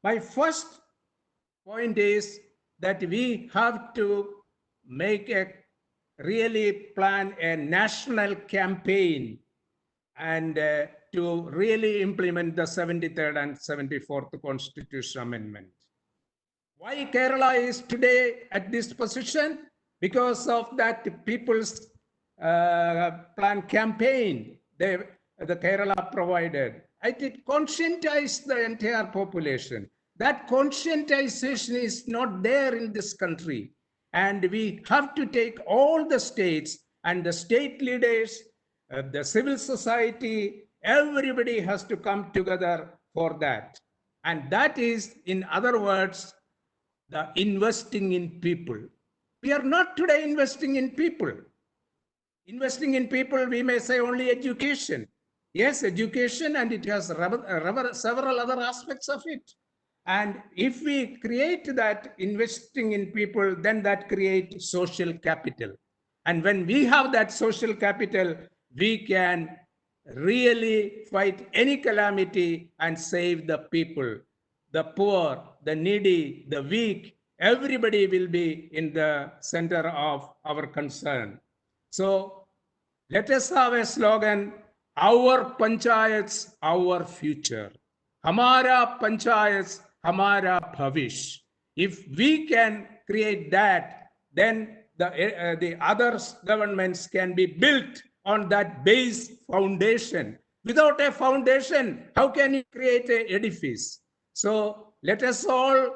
My first point is that we have to make a really plan a national campaign and to really implement the 73rd and 74th Constitution Amendment. Why Kerala is today at this position? Because of that people's plan campaign the Kerala provided. It conscientized the entire population. That conscientization is not there in this country. And we have to take all the states and the state leaders, the civil society, everybody has to come together for that. And that is, in other words, the investing in people. We are not today investing in people. Investing in people, we may say only education. Yes, education, and it has several other aspects of it. And if we create that investing in people, then that creates social capital. And when we have that social capital, we can really fight any calamity and save the people. The poor, the needy, the weak, everybody will be in the center of our concern. So let us have a slogan, our panchayats, our future. Hamara panchayats, hamara bhavish. If we can create that, then the other governments can be built on that base foundation. Without a foundation, how can you create an edifice? So let us all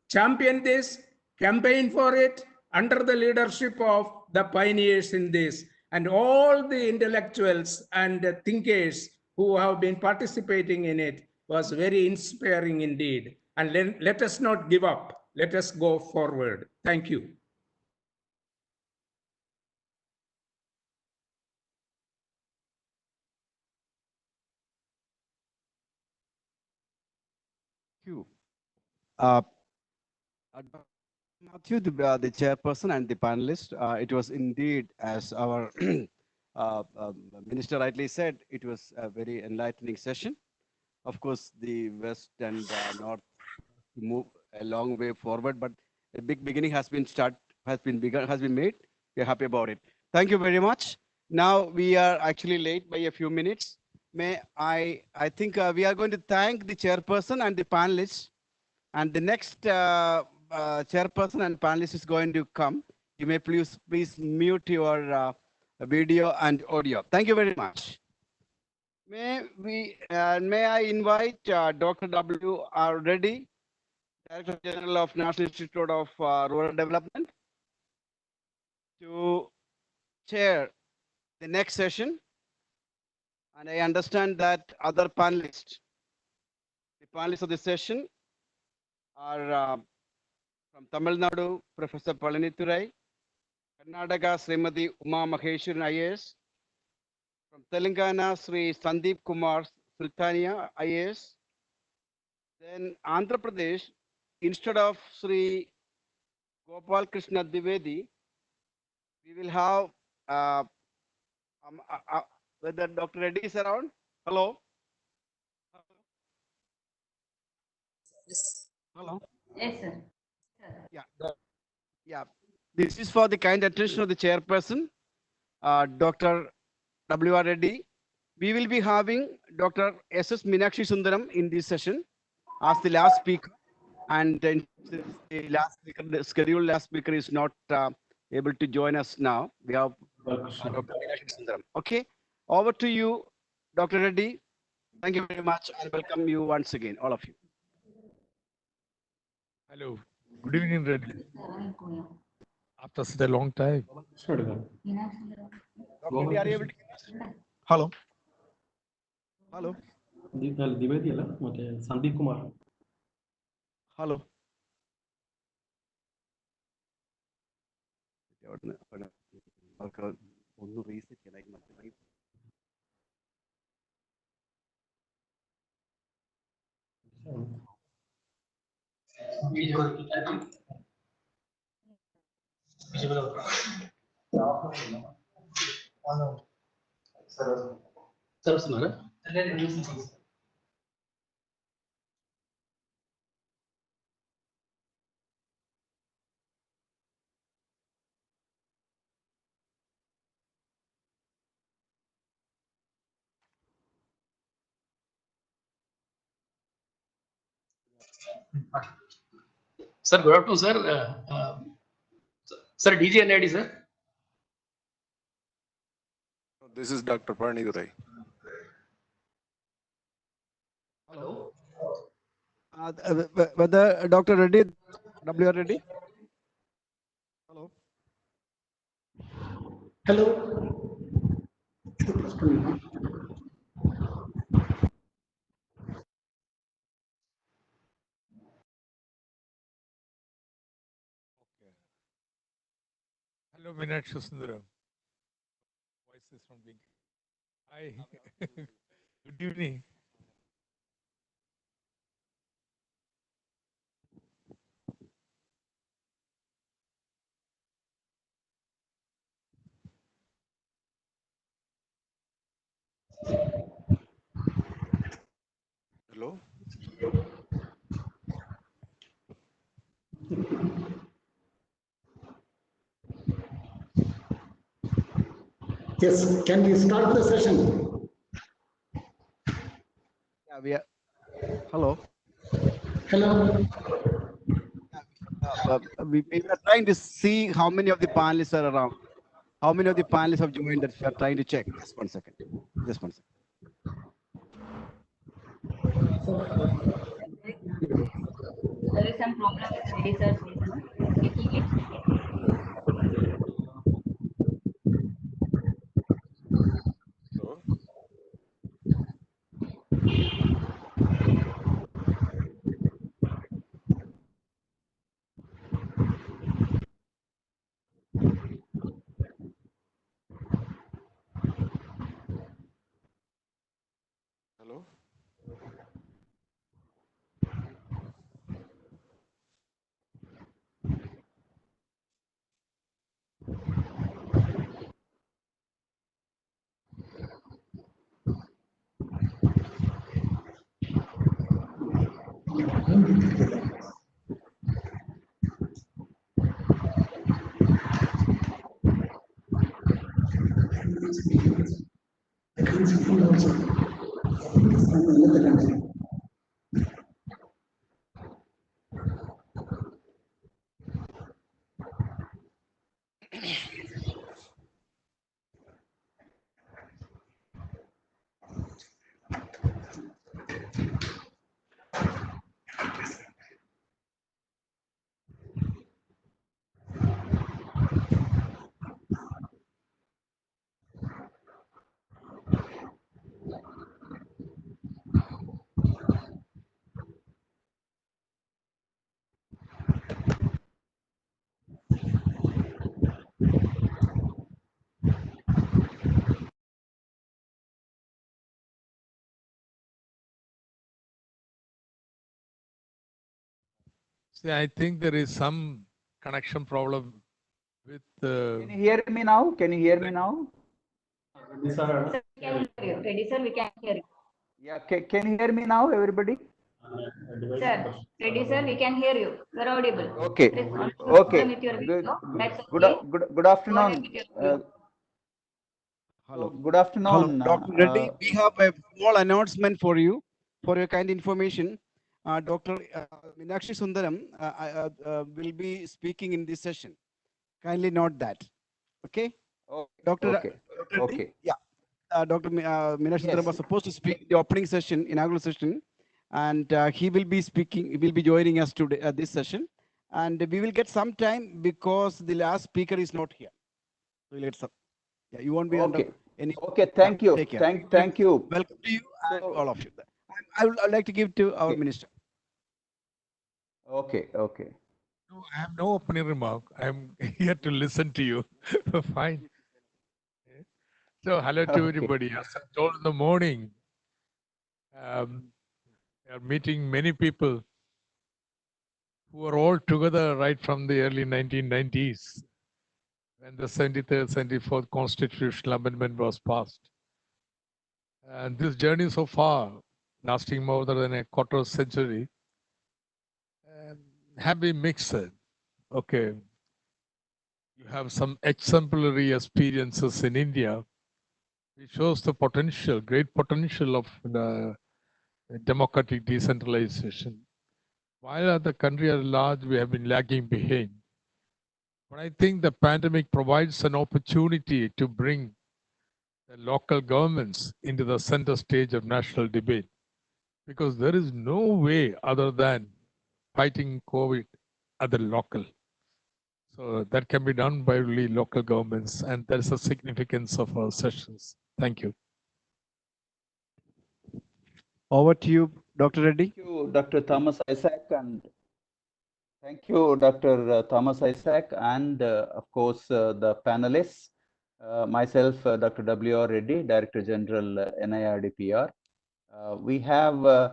champion this, campaign for it under the leadership of the pioneers in this and all the intellectuals and thinkers who have been participating in it was very inspiring indeed. And let us not give up. Let us go forward. Thank you. Thank you. Dr. Matthew, the chairperson and the panelists, it was indeed, as our minister rightly said, it was a very enlightening session. Of course, the West and North move a long way forward, but a big beginning has been made. We're happy about it. Thank you very much. Now we are actually late by a few minutes. I think we are going to thank the chairperson and the panelists, and the next chairperson and panelist is going to come. You may please mute your video and audio. Thank you very much. May I invite Dr. W. R. Reddy, Director General of National Institute of Rural Development, to chair the next session. And I understand that other panelists, the panelists of the session are from Tamil Nadu, Professor Palanithurai, Karnataka, Srimati Uma Maheshwaran IAS, from Telangana, Sri Sandeep Kumar Sultania IAS, then Andhra Pradesh, instead of Sri Gopal Krishna Dwivedi, we will have whether Dr. Reddy is around. Hello. Hello. Yes, sir. Yeah. This is for the kind attention of the chairperson, Dr. W.R. Reddy. We will be having Dr. S.S. Meenakshi Sundaram in this session as the last speaker. And the scheduled last speaker is not able to join us now. We have Dr. Meenakshi Sundaram. Okay. Over to you, Dr. Reddy. Thank you very much and welcome you once again, all of you. Hello. Good evening, Reddy. After such a long time. Dr. Reddy, are you able to hear us? Hello. Hello. Sandeep Kumar. Hello. Sir, good afternoon, sir. Sir, DJ and ID, sir. This is Dr. Parnidurai. Hello. Whether Dr. Reddy, W. Reddy? Hello. Hello. Hello, Meenakshi Sundaram. Voice is from Link. Hi. Good evening. Hello. Yes, can we start the session? Yeah, we are. Hello. Hello. We are trying to see how many of the panelists are around. How many of the panelists have joined us? We are trying to check. Just 1 second. Just 1 second. There is some problem with Reddy sir. Checking it. Hello. Hello. See, I think there is some connection problem with. Can you hear me now? Can you hear me now? Sir, we can hear you. Reddy sir, we can hear you. Yeah, can you hear me now, everybody? Sir, Reddy sir, we can hear you. You are audible. Okay. There is no Okay. problem with your video. That's Good, okay. good afternoon. Go ahead with your video. Hello. Good afternoon. Hello, Dr. Reddy. We have a small announcement for you, for your kind information. Dr. Meenakshi Sundaram will be speaking in this session. Kindly note that. Okay? Dr. Okay. Dr. Reddy? Okay. Yeah. Dr. Meenakshi Sundaram was Yes. supposed to speak in the opening session, inaugural session, and he will be speaking, he will be joining us today at this session. And we will get some time because the last speaker is not here. So we'll get some. Yeah, you won't be under Okay. any. Okay. Thank you. Take care. Thank you. Welcome to you and So- all of you. I'd like to give to our Okay. minister. Okay. Okay. No, I have no opening remark. I'm here to listen to you. Fine. So, hello to Okay. everybody. As I told in the morning, we are meeting many people who are all together right from the early 1990s when the 73rd, 74th Constitutional Amendment was passed. And this journey so far, lasting more than a quarter century, have been mixed. Okay, you have some exemplary experiences in India, which shows the potential, great potential of the democratic decentralization. while the country at large we have been lagging behind. But I think the pandemic provides an opportunity to bring the local governments into the center stage of national debate, because there is no way other than fighting COVID at the local. So that can be done by really local governments, and that's the significance of our sessions. Thank you. Over to you, Dr. Reddy. Thank you, Dr. Thomas Isaac, and thank you, Dr. Thomas Isaac, and of course the panelists. Myself, Dr. W.R. Reddy, Director General, NIRDPR. We have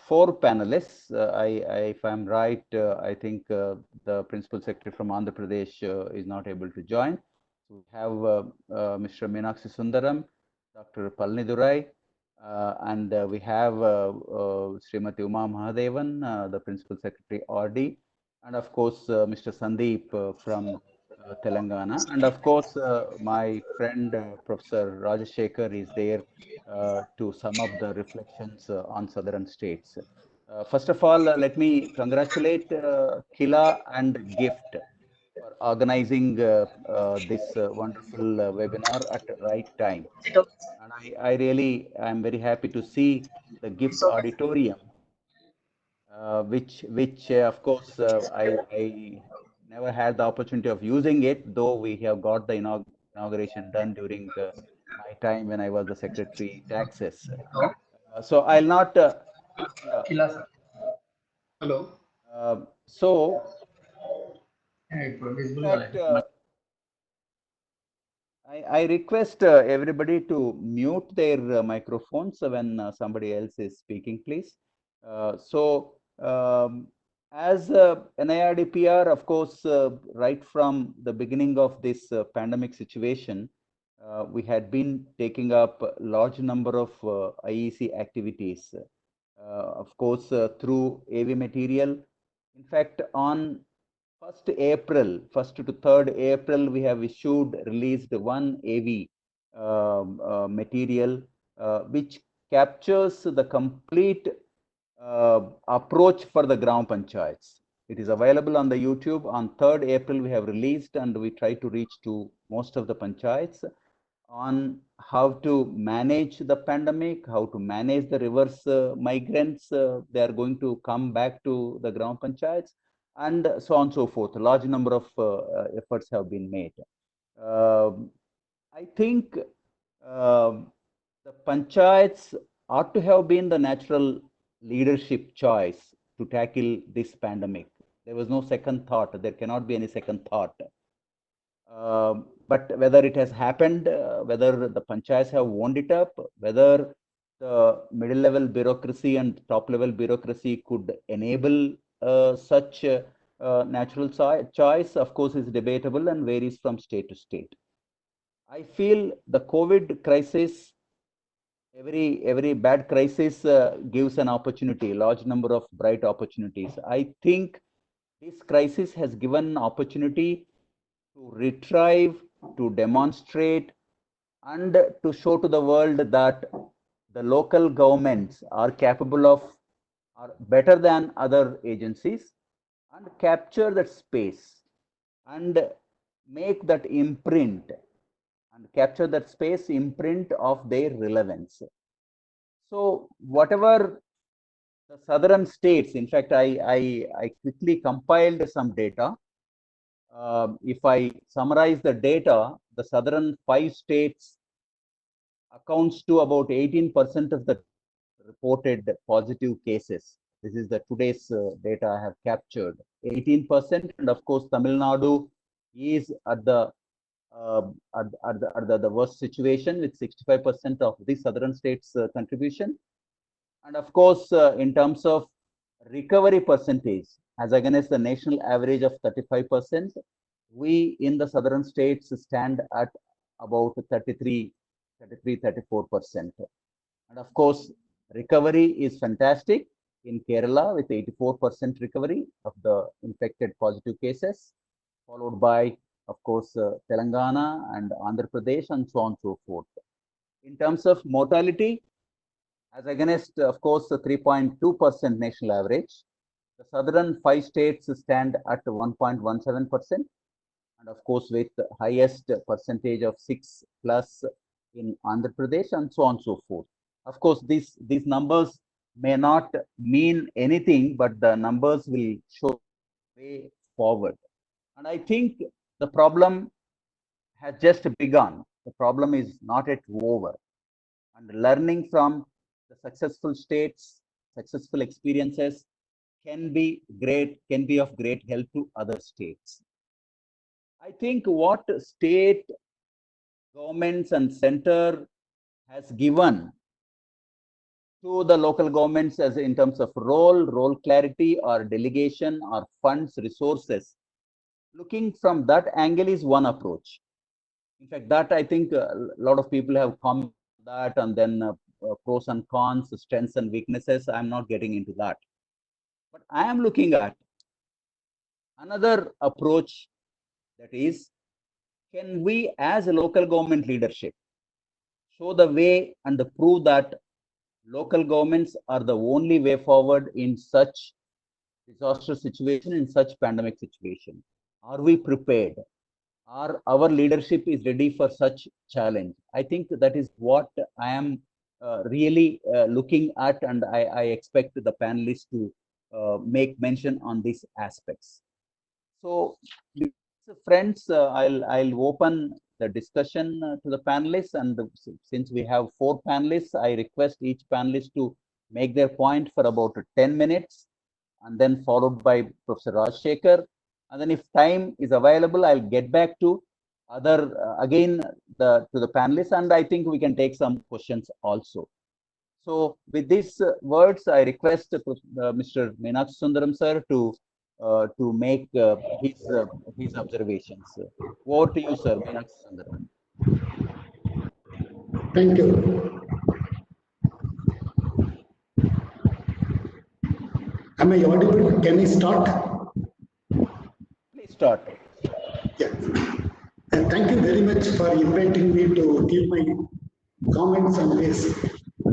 four panelists. If I'm right, I think the Principal Secretary from Andhra Pradesh is not able to join. We have Mr. Meenakshi Sundaram, Dr. Palnidurai, and we have Srimati Uma Mahadevan, the Principal Secretary, RD, and of course Mr. Sandeep from Telangana, and of course my friend Professor Rajashekhar is there to sum up the reflections on southern states. First of all, let me congratulate Kila and GIFT for organizing this wonderful webinar at the right time. And I really am very happy to see the GIFT auditorium, which of course I never had the opportunity of using it, though we have got the inauguration done during my time when I was the Secretary Taxes. So I'll not. Yeah. Kila sir. Hello. So It was in visible. fact, I request everybody to mute their microphones when somebody else is speaking, please. As NIRDPR, of course, right from the beginning of this pandemic situation, we had been taking up a large number of IEC activities, of course, through AV material. In fact, on 1st April, 1st to 3rd April, we have released one AV material which captures the complete approach for the Gram Panchayats. It is available on the YouTube. On 3rd April, we have released, and we try to reach to most of the panchayats on how to manage the pandemic, how to manage the reverse migrants. They are going to come back to the Gram Panchayats, and so on and so forth. A large number of efforts have been made. I think the panchayats ought to have been the natural leadership choice to tackle this pandemic. There was no second thought. There cannot be any second thought. But whether it has happened, whether the panchayats have wound it up, whether the middle level bureaucracy and top level bureaucracy could enable such natural choice, of course, is debatable and varies from state to state. I feel the COVID crisis, every bad crisis gives an opportunity, a large number of bright opportunities. I think this crisis has given an opportunity to retrieve, to demonstrate, and to show to the world that the local governments are capable of, are better than other agencies, and capture that space and make that imprint and capture that space imprint of their relevance. So whatever the southern states, in fact, I quickly compiled some data. If I summarize the data, the southern 5 states accounts to about 18% of the reported positive cases. This is the today's data I have captured. 18%, and of course, Tamil Nadu is at the worst situation with 65% of the southern states contribution. And of course, in terms of recovery percentage, as against the national average of 35%, we in the southern states stand at about 34%. And of course, recovery is fantastic in Kerala with 84% recovery of the infected positive cases, followed by, of course, Telangana and Andhra Pradesh, and so on and so forth. In terms of mortality, as against, of course, the 3.2% national average, the southern 5 states stand at 1.17%, and of course with the highest percentage of 6 plus in Andhra Pradesh, and so on and so forth. Of course, these numbers may not mean anything, but the numbers will show way forward. And I think the problem has just begun. The problem is not yet over. And learning from the successful states, successful experiences can be of great help to other states. I think what state governments and center has given to the local governments as in terms of role clarity or delegation or funds, resources, looking from that angle is one approach. In fact, that I think a lot of people have commented on that, and then pros and cons, strengths and weaknesses. I'm not getting into that. But I am looking at another approach, that is, can we as a local government leadership show the way and prove that local governments are the only way forward in such disaster situation, in such pandemic situation? Are we prepared? Are our leadership is ready for such challenge? I think that is what I am really looking at, and I expect the panelists to make mention on these aspects. So, friends, I'll open the discussion to the panelists, and since we have 4 panelists, I request each panelist to make their point for about 10 minutes, and then followed by Professor Rajshekhar. And then if time is available, I'll get back to other again to the panelists, and I think we can take some questions also. So with these words, I request Mr. Meenakshi Sundaram sir to make his observations. Over to you, sir, Meenakshi Sundaram. Thank you. Am I audible? Can I start? Please start. Yeah. And thank you very much for inviting me to give my comments on this.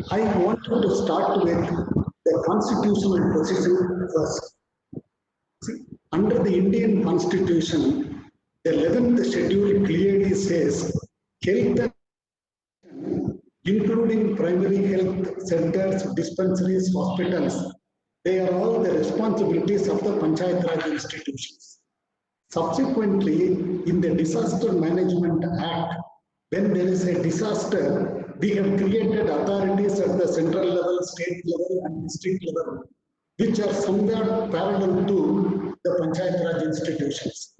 I wanted to start with the constitutional position first. See, under the Indian Constitution, the 11th schedule clearly says health, including primary health centers, dispensaries, hospitals, they are all the responsibilities of the Panchayat Raj institutions. Subsequently, in the Disaster Management Act, when there is a disaster, we have created authorities at the central level, state level, and district level, which are somewhere parallel to the Panchayat Raj institutions.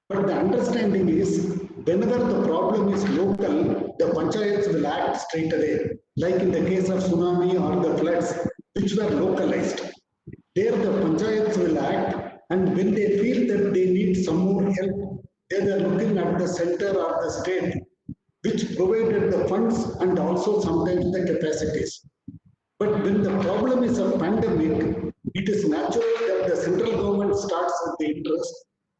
But the understanding is, whenever the problem is local, the panchayats will act straight away, like in the case of tsunami or the floods, which were localized. There the panchayats will act, and when they feel that they need some more help, they are looking at the center or the state, which provided the funds and also sometimes the capacities. But when the problem is a pandemic, it is natural that the central government starts with the interest,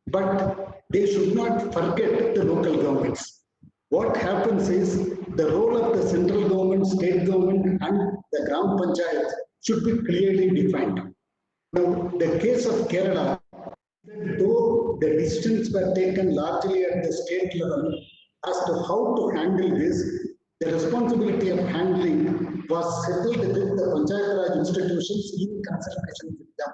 but they should not forget the local governments. What happens is the role of the central government, state government, and the Gram Panchayat should be clearly defined. Now, the case of Kerala, though the decisions were taken largely at the state level as to how to handle this, the responsibility of handling was settled with the Panchayat Raj institutions in consultation with them.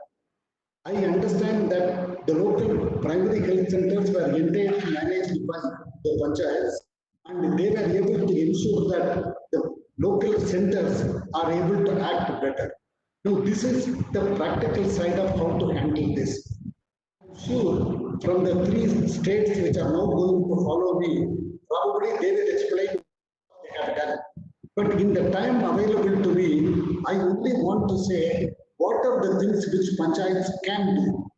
I understand that the local primary health centers were entirely managed by the panchayats, and they were able to ensure that the local centers are able to act better. Now, this is the practical side of how to handle this. I'm sure from the 3 states which are now going to follow me, probably they will explain what they have done. But in the time available to me, I only want to say what are the things which panchayats can do.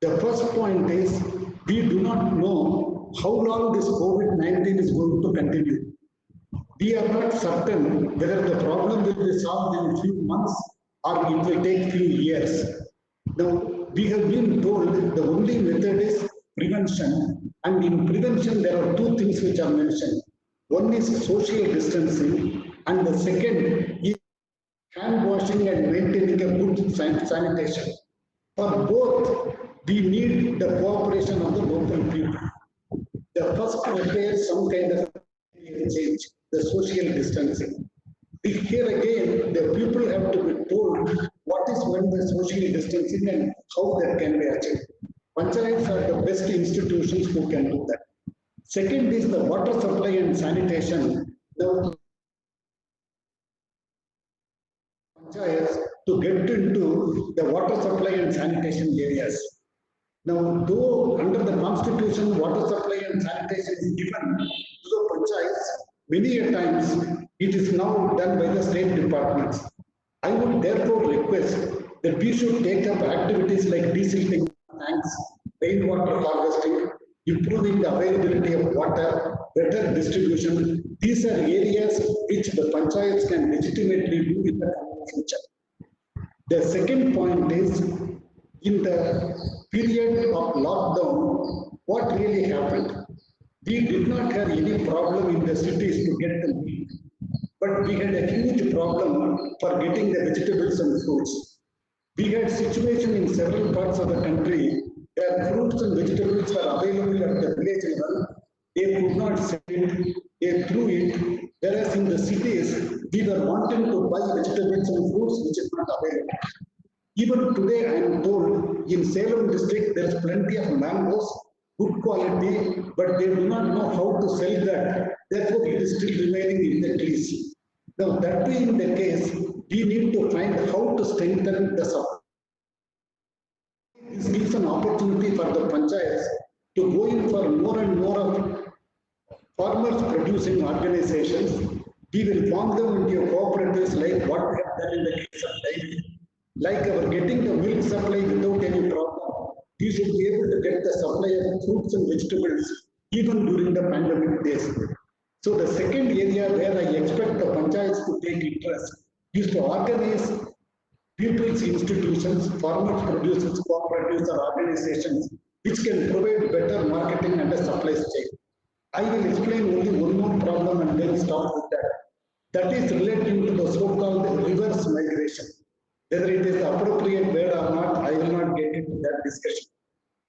The first point is we do not know how long this COVID-19 is going to continue. We are not certain whether the problem will be solved in a few months or it will take few years. Now, we have been told the only method is prevention, and in prevention there are 2 things which are mentioned. One is social distancing, and the second is hand washing and maintaining a good sanitation. For both, we need the cooperation of the local people. The first requires some kind of change, the social distancing. Here again, the people have to be told what is meant by social distancing and how that can be achieved. Panchayats are the best institutions who can do that. Second is the water supply and sanitation. Now, panchayats to get into the water supply and sanitation areas. Now, though under the constitution, water supply and sanitation is given to the panchayats, many a times it is now done by the state departments. I would therefore request that we should take up activities like desilting tanks, rainwater harvesting, improving the availability of water, better distribution. These are areas which the panchayats can legitimately do in the coming future. The second point is, in the period of lockdown, what really happened? We did not have any problem in the cities to get the meat, but we had a huge problem for getting the vegetables and fruits. We had situation in several parts of the country where fruits and vegetables were available at the village level. They could not sell it, they threw it, whereas in the cities, we were wanting to buy vegetables and fruits which is not available. Even today, I am told in Salem district, there is plenty of mangoes, good quality, but they do not know how to sell that. Therefore, it is still remaining in the trees. Now, that being the case, we need to find how to strengthen the supply. This gives an opportunity for the panchayats to go in for more and more of farmers producing organizations. We will form them into cooperatives like what we have done in the case of dairy. Like our getting the milk supply without any problem, we should be able to get the supply of fruits and vegetables even during the pandemic days. So the second area where I expect the panchayats to take interest is to organize people's institutions, farmers, producers, cooperatives or organizations which can provide better marketing and a supply chain. I will explain only one more problem and then stop with that. That is relating to the so-called reverse migration. Whether it is the appropriate word or not, I will not get into that discussion.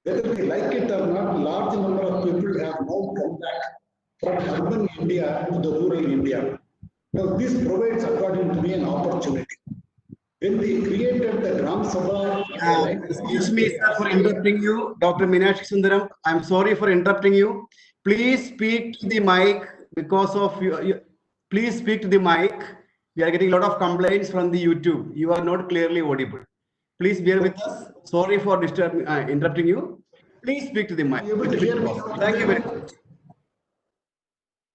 Whether we like it or not, large number of people have now come back from urban India to the rural India. Now this provides, according to me, an opportunity. When we created the Gram Sabha, excuse me, sir, for interrupting you, Dr. Meenakshi Sundaram. I'm sorry for interrupting you. Please speak to the mic because of you. Please speak to the mic. We are getting a lot of complaints from the YouTube. You are not clearly audible. Please bear with us. Sorry for disturbing, interrupting you. Please speak to the mic. able to hear me? Thank you very much.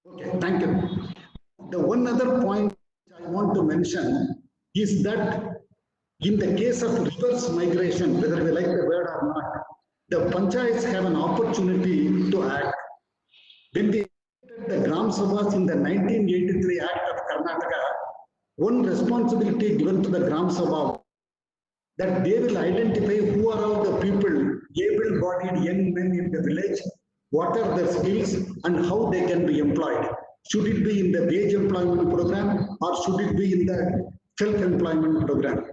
Okay, thank you. The one other point I want to mention is that in the case of reverse migration, whether we like the word or not, the panchayats have an opportunity to act. When we entered the Gram Sabhas in the 1983 Act of Karnataka, one responsibility given to the Gram Sabha that they will identify who are all the people, able-bodied young men in the village, what are their skills and how they can be employed. Should it be in the wage employment program or should it be in the self-employment program?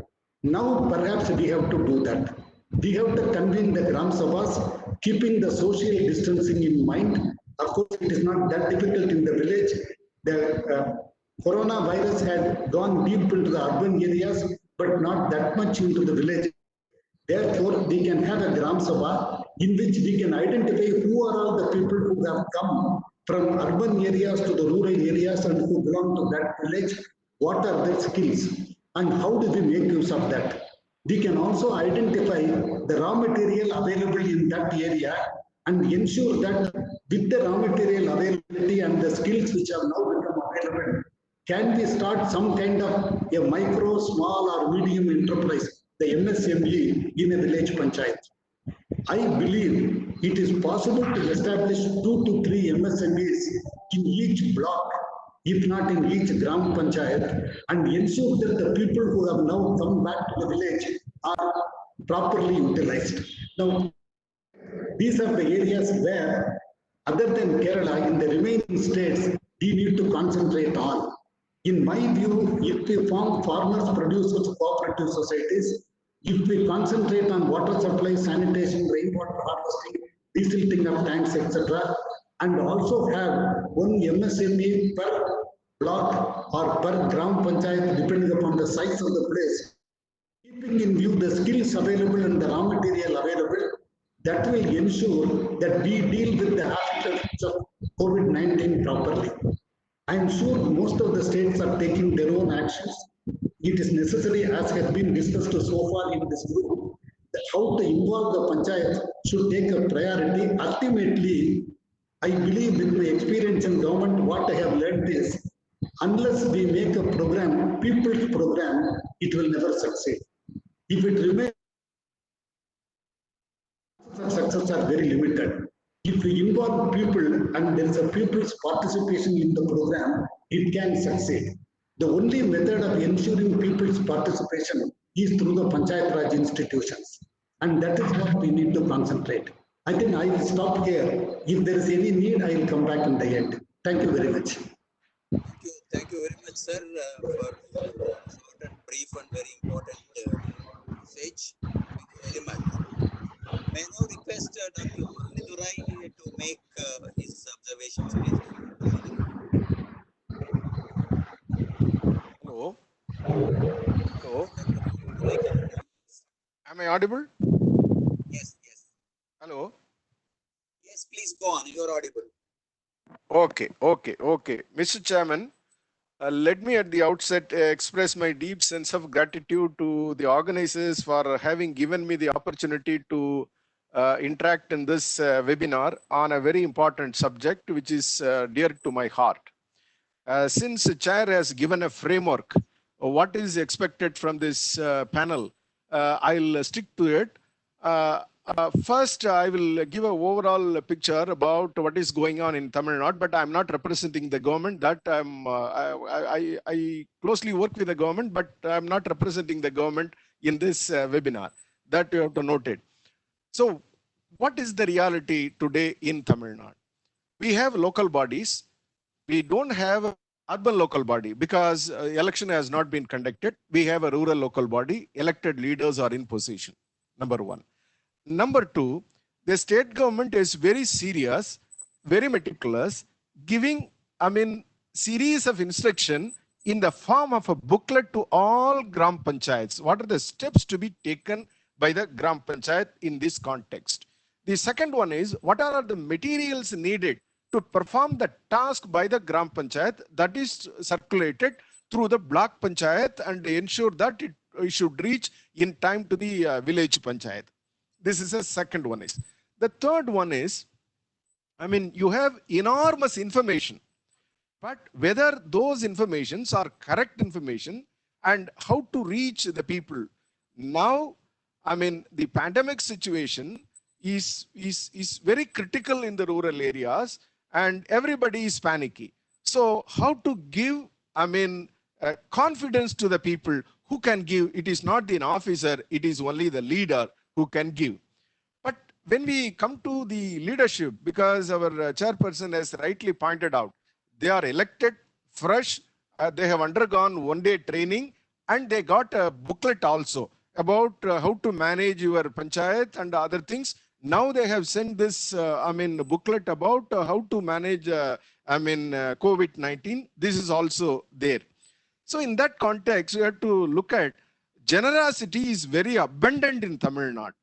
Now perhaps we have to do that. We have to convene the Gram Sabhas, keeping the social distancing in mind. Of course, it is not that difficult in the village. The coronavirus had gone deep into the urban areas, but not that much into the village. Therefore, we can have a Gram Sabha in which we can identify who are all the people who have come from urban areas to the rural areas and who belong to that village, what are their skills and how do we make use of that. We can also identify the raw material available in that area and ensure that with the raw material availability and the skills which have now become available, can we start some kind of a micro, small or medium enterprise, the MSME in a village panchayat? I believe it is possible to establish 2 to 3 MSMEs in each block, if not in each Gram Panchayat, and ensure that the people who have now come back to the village are properly utilized. Now, these are the areas where, other than Kerala, in the remaining states, we need to concentrate on. In my view, if we form farmers, producers, cooperative societies, If we concentrate on water supply, sanitation, rainwater harvesting, desilting of tanks, etc., and also have one MSME per block or per gram panchayat, depending upon the size of the place, keeping in view the skills available and the raw material available, that will ensure that we deal with the aftereffects of COVID-19 properly. I am sure most of the states are taking their own actions. It is necessary, as has been discussed so far in this group, that how to involve the panchayat should take a priority. Ultimately, I believe with my experience in government, what I have learned is, unless we make a program, people's program, it will never succeed. If it remains, of success are very limited. If we involve people and there is a people's participation in the program, it can succeed. The only method of ensuring people's participation is through the Panchayat Raj institutions. And that is what we need to concentrate. I think I will stop here. If there is any need, I will come back in the end. Thank you very much. Thank you very much, sir, for your short and brief and very important message. Thank you very much. May I now request Dr. Palanidurai to make his observations, please. Hello. Hello. Dr. Palanidurai, can you please? Am I audible? Yes, yes. Hello. Yes, please go on. You are audible. Okay. Mr. Chairman, let me at the outset express my deep sense of gratitude to the organizers for having given me the opportunity to interact in this webinar on a very important subject, which is dear to my heart. Since the chair has given a framework of what is expected from this panel, I'll stick to it. First, I will give an overall picture about what is going on in Tamil Nadu, but I'm not representing the government. That I closely work with the government, but I'm not representing the government in this webinar. That you have to note it. So, what is the reality today in Tamil Nadu? We have local bodies. We don't have an urban local body because election has not been conducted. We have a rural local body. Elected leaders are in position. Number one. Number two, the state government is very serious, very meticulous, giving, series of instruction in the form of a booklet to all Gram Panchayats. What are the steps to be taken by the Gram Panchayat in this context? The second one is, what are the materials needed to perform the task by the Gram Panchayat that is circulated through the block Panchayat and ensure that it should reach in time to the village Panchayat. This is the second one. The third one is, you have enormous information, but whether those informations are correct information and how to reach the people. Now, the pandemic situation is very critical in the rural areas and everybody is panicky. So how to give, confidence to the people who can give? It is not the officer, it is only the leader who can give. But when we come to the leadership, because our chairperson has rightly pointed out, they are elected fresh, they have undergone one-day training, and they got a booklet also about how to manage your panchayat and other things. Now they have sent this, booklet about how to manage, COVID-19. This is also there. So in that context, you have to look at generosity is very abundant in Tamil Nadu.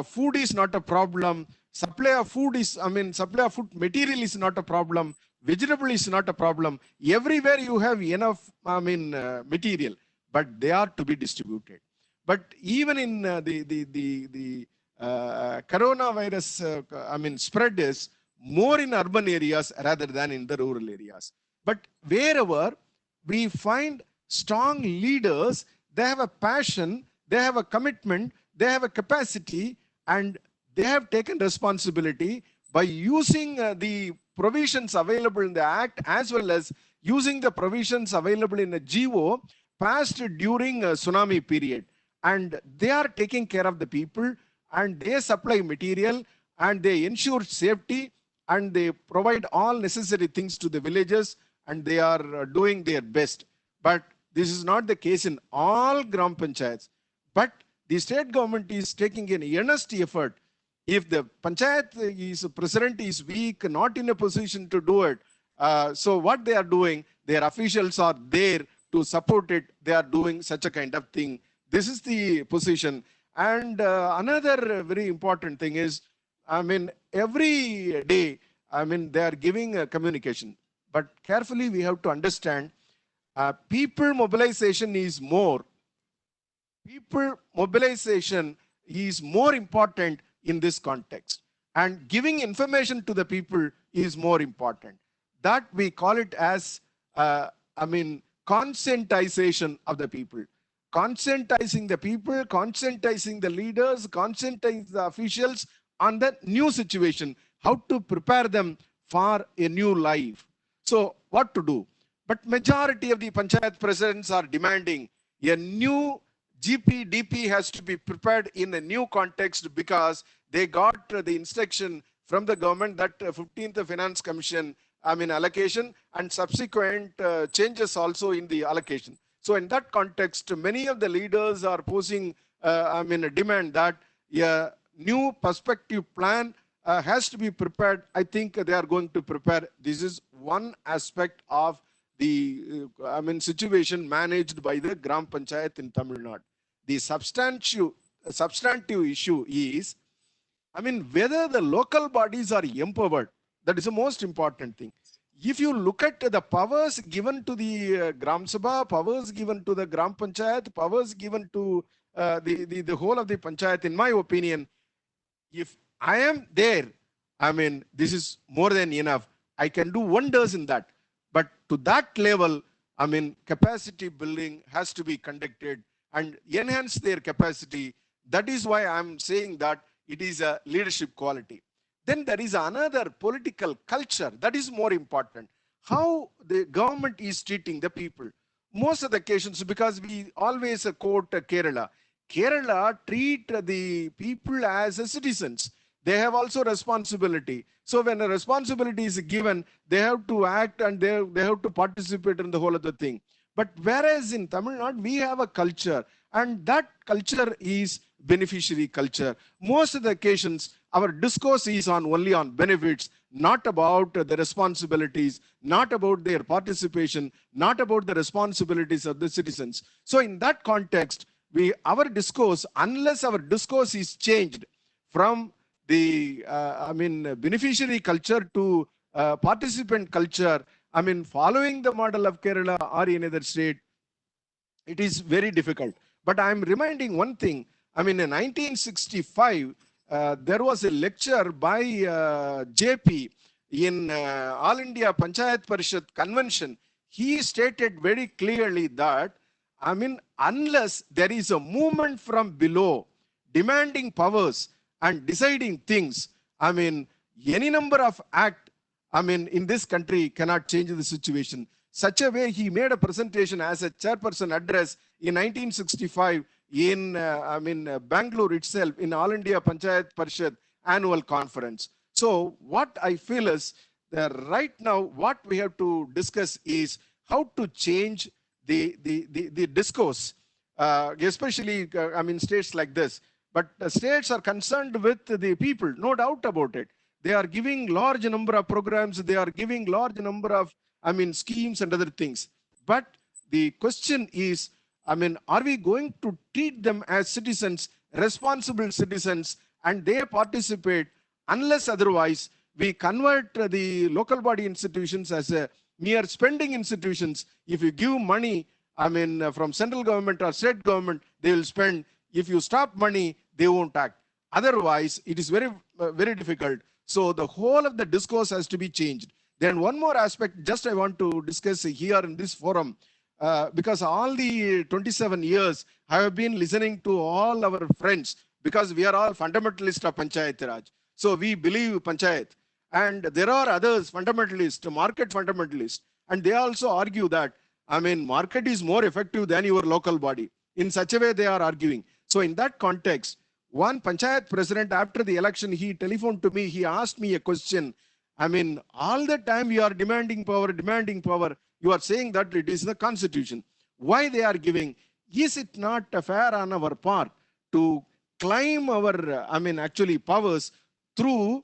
Food is not a problem. Supply of food is, supply of food material is not a problem. Vegetable is not a problem. Everywhere you have enough, material, but they are to be distributed. But even in the coronavirus, spread is more in urban areas rather than in the rural areas. But wherever we find strong leaders, they have a passion, they have a commitment, they have a capacity, and they have taken responsibility by using the provisions available in the Act as well as using the provisions available in a GO passed during a tsunami period. And they are taking care of the people and they supply material and they ensure safety and they provide all necessary things to the villages and they are doing their best. But this is not the case in all Gram Panchayats. But the state government is taking an earnest effort. If the panchayat president is weak, not in a position to do it, so what they are doing, their officials are there to support it. They are doing such a kind of thing. This is the position. And another very important thing is, I mean, every day, I mean, they are giving a communication. But carefully, we have to understand, people mobilization is more. People mobilization is more important in this context. And giving information to the people is more important. That we call it as, I mean, conscientization of the people. Conscientizing the people, conscientizing the leaders, conscientizing the officials on the new situation, how to prepare them for a new life. So what to do? But majority of the panchayat presidents are demanding a new GPDP has to be prepared in a new context, because they got the instruction from the government that 15th Finance Commission, I mean, allocation and subsequent changes also in the allocation. So in that context, many of the leaders are posing, I mean, a demand that a new perspective plan has to be prepared. I think they are going to prepare. This is one aspect of the, I mean, situation managed by the Gram Panchayat in Tamil Nadu. The substantive issue is, I mean, whether the local bodies are empowered. That is the most important thing. If you look at the powers given to the Gram Sabha, powers given to the Gram Panchayat, powers given to the whole of the Panchayat, in my opinion, if I am there, I mean, this is more than enough. I can do wonders in that. But to that level, I mean, capacity building has to be conducted and enhance their capacity. That is why I'm saying that it is a leadership quality. Then there is another political culture that is more important. How the government is treating the people. Most of the occasions, because we always quote Kerala. Kerala treat the people as citizens. They have also responsibility. So when a responsibility is given, they have to act and they have to participate in the whole of the thing. But whereas in Tamil Nadu, we have a culture, and that culture is beneficiary culture. Most of the occasions, our discourse is only on benefits, not about the responsibilities, not about their participation, not about the responsibilities of the citizens. So in that context, our discourse, unless our discourse is changed from the, I mean, beneficiary culture to participant culture, I mean, following the model of Kerala or any other state, it is very difficult. But I'm reminding one thing. I mean, in 1965, there was a lecture by JP in All India Panchayat Parishad Convention. He stated very clearly that, I mean, unless there is a movement from below demanding powers and deciding things, I mean, any number of acts, I mean, in this country cannot change the situation. Such a way, he made a presentation as a chairperson address in 1965 in, I mean, Bangalore itself, in All India Panchayat Parishad annual conference. So what I feel is that right now, what we have to discuss is how to change the discourse, especially, I mean, states like this. But states are concerned with the people, no doubt about it. They are giving large number of programs. They are giving large number of, I mean, schemes and other things. But the question is, I mean, are we going to treat them as citizens, responsible citizens, and they participate? Unless otherwise, we convert the local body institutions as a mere spending institutions. If you give money, I mean, from central government or state government, they will spend. If you stop money, they won't act. Otherwise, it is very, very difficult. So the whole of the discourse has to be changed. Then one more aspect, just I want to discuss here in this forum, because all the 27 years, I have been listening to all our friends, because we are all fundamentalists of Panchayat Raj. So we believe Panchayat. And there are others, fundamentalists, market fundamentalists. And they also argue that, I mean, market is more effective than your local body. In such a way, they are arguing. So in that context, one Panchayat president, after the election, he telephoned to me, he asked me a question. I mean, all the time we are demanding power, demanding power. You are saying that it is the constitution. Why they are giving? Is it not fair on our part to climb our, actually powers through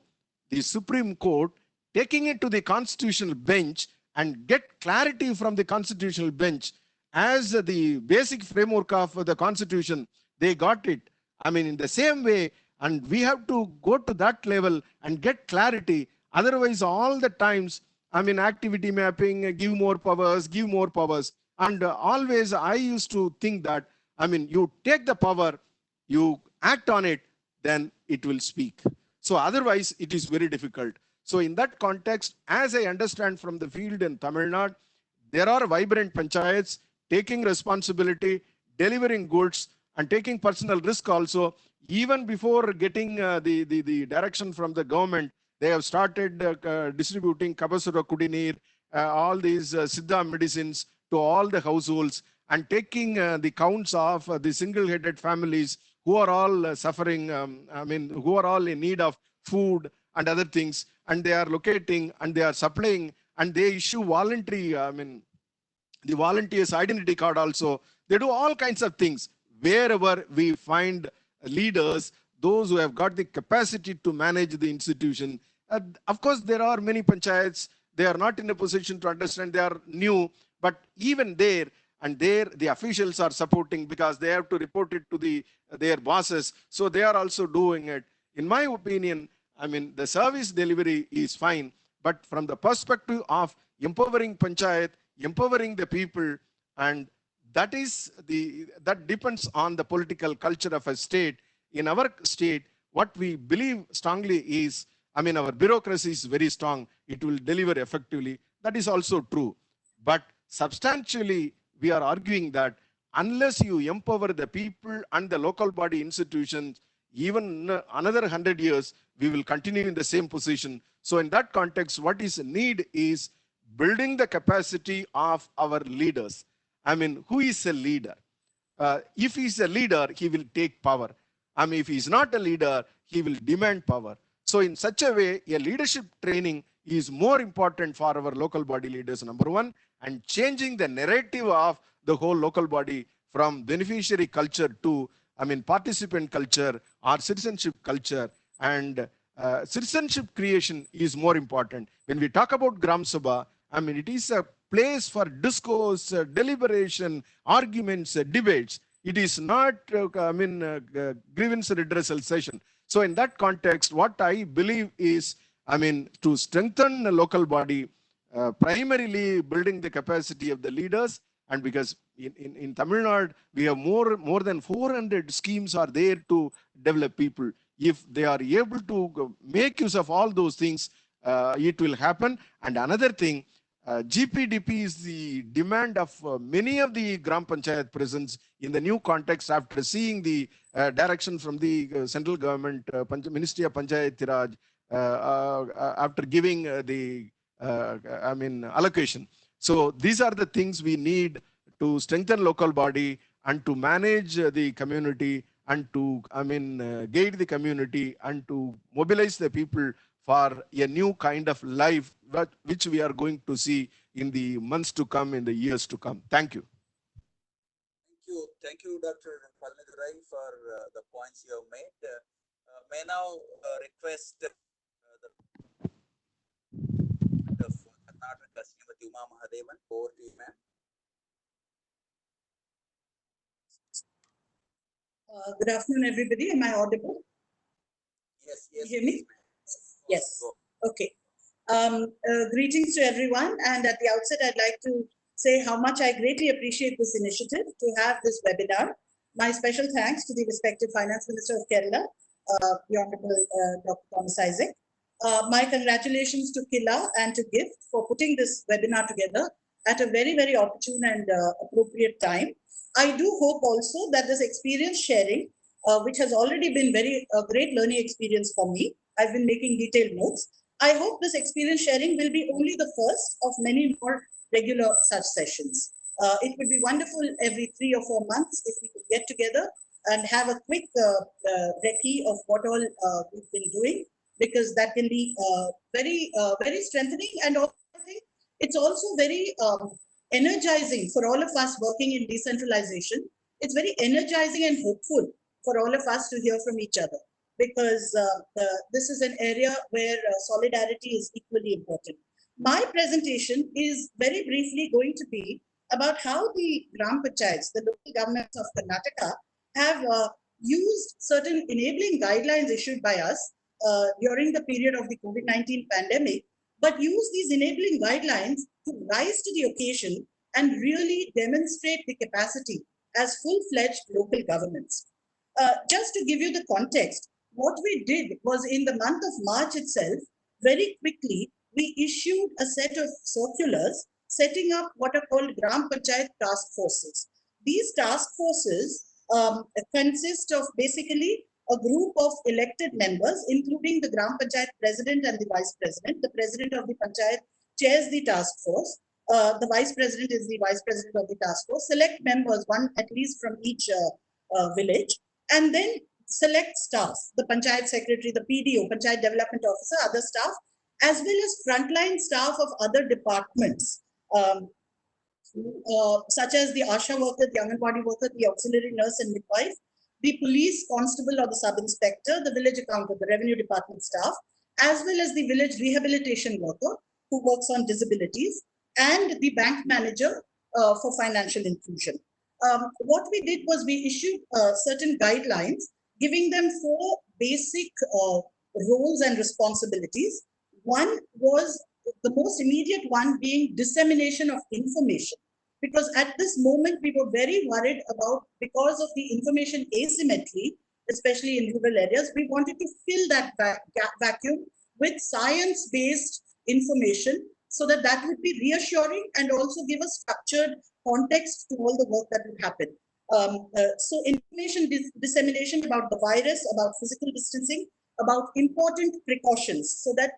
the Supreme Court, taking it to the constitutional bench and get clarity from the constitutional bench as the basic framework of the constitution. They got it. In the same way, and we have to go to that level and get clarity. Otherwise, all the times, activity mapping, give more powers, give more powers. And always I used to think that, you take the power, you act on it, then it will speak. So otherwise, it is very difficult. So in that context, as I understand from the field in Tamil Nadu, there are vibrant panchayats taking responsibility, delivering goods, and taking personal risk also. Even before getting the direction from the government, they have started distributing Kabasura Kudineer, all these Siddha medicines to all the households, and taking the counts of the single-headed families who are all suffering, who are all in need of food and other things, and they are locating and they are supplying, and they issue voluntary, the volunteers identity card also. They do all kinds of things. Wherever we find leaders, those who have got the capacity to manage the institution. Of course, there are many panchayats, they are not in a position to understand, they are new, but even there, and there the officials are supporting because they have to report it to their bosses. So they are also doing it. In my opinion, the service delivery is fine, but from the perspective of empowering panchayat, empowering the people, and that depends on the political culture of a state. In our state, what we believe strongly is, our bureaucracy is very strong. It will deliver effectively. That is also true. But substantially, we are arguing that unless you empower the people and the local body institutions, even another 100 years, we will continue in the same position. So in that context, what is need is building the capacity of our leaders. Who is a leader? If he's a leader, he will take power. If he's not a leader, he will demand power. So in such a way, a leadership training is more important for our local body leaders, number one, and changing the narrative of the whole local body from beneficiary culture to, participant culture or citizenship culture. And citizenship creation is more important. When we talk about Gram Sabha, it is a place for discourse, deliberation, arguments, debates. It is not, grievance redressal session. So in that context, what I believe is, to strengthen the local body, primarily building the capacity of the leaders. And because in Tamil Nadu, we have more than 400 schemes are there to develop people. If they are able to make use of all those things, it will happen. And another thing, GPDP is the demand of many of the Gram Panchayat presence in the new context after seeing the direction from the central government, Ministry of Panchayat Raj, after giving the allocation. So these are the things we need to strengthen local body and to manage the community and to guide the community and to mobilize the people for a new kind of life which we are going to see in the months to come, in the years to come. Thank you. Thank you, Dr. Palnidurai, for the points you have made. May now request the of Karnataka, Srimati Uma Mahadevan. Over to you, ma'am. Good afternoon, everybody. Am I audible? Yes. You hear me? Yes. Okay. Greetings to everyone. And at the outset, I'd like to say how much I greatly appreciate this initiative to have this webinar. My special thanks to the respective Finance Minister of Kerala, the Honorable Dr. Thomas Isaac. My congratulations to Killa and to GIFT for putting this webinar together at a very, very opportune and appropriate time. I do hope also that this experience sharing, which has already been a great learning experience for me, I've been making detailed notes. I hope this experience sharing will be only the first of many more regular such sessions. It would be wonderful every 3 or 4 months if we could get together and have a quick recce of what all we've been doing, because that can be very strengthening. And also, I think it's also very energizing for all of us working in decentralization. It's very energizing and hopeful for all of us to hear from each other, because this is an area where solidarity is equally important. My presentation is very briefly going to be about how the Gram Panchayats, the local governments of Karnataka, have used certain enabling guidelines issued by us during the period of the COVID-19 pandemic, but use these enabling guidelines to rise to the occasion and really demonstrate the capacity as full-fledged local governments. Just to give you the context, what we did was in the month of March itself, very quickly, we issued a set of circulars setting up what are called Gram Panchayat task forces. These task forces consist of basically a group of elected members, including the Gram Panchayat president and the vice president. The president of the Panchayat chairs the task force. The vice president is the vice president of the task force. Select members, one at least from each village, and then select staff, the Panchayat secretary, the PDO, Panchayat Development Officer, other staff, as well as frontline staff of other departments, such as the ASHA worker, the Anganwadi worker, the auxiliary nurse and midwife, the police constable or the sub-inspector, the village accountant, the revenue department staff, as well as the village rehabilitation worker who works on disabilities, and the bank manager for financial inclusion. What we did was we issued certain guidelines, giving them 4 basic roles and responsibilities. One was the most immediate one being dissemination of information, because at this moment we were very worried about, because of the information asymmetry, especially in rural areas, we wanted to fill that vacuum with science-based information so that that would be reassuring and also give a structured context to all the work that would happen. So information dissemination about the virus, about physical distancing, about important precautions, so that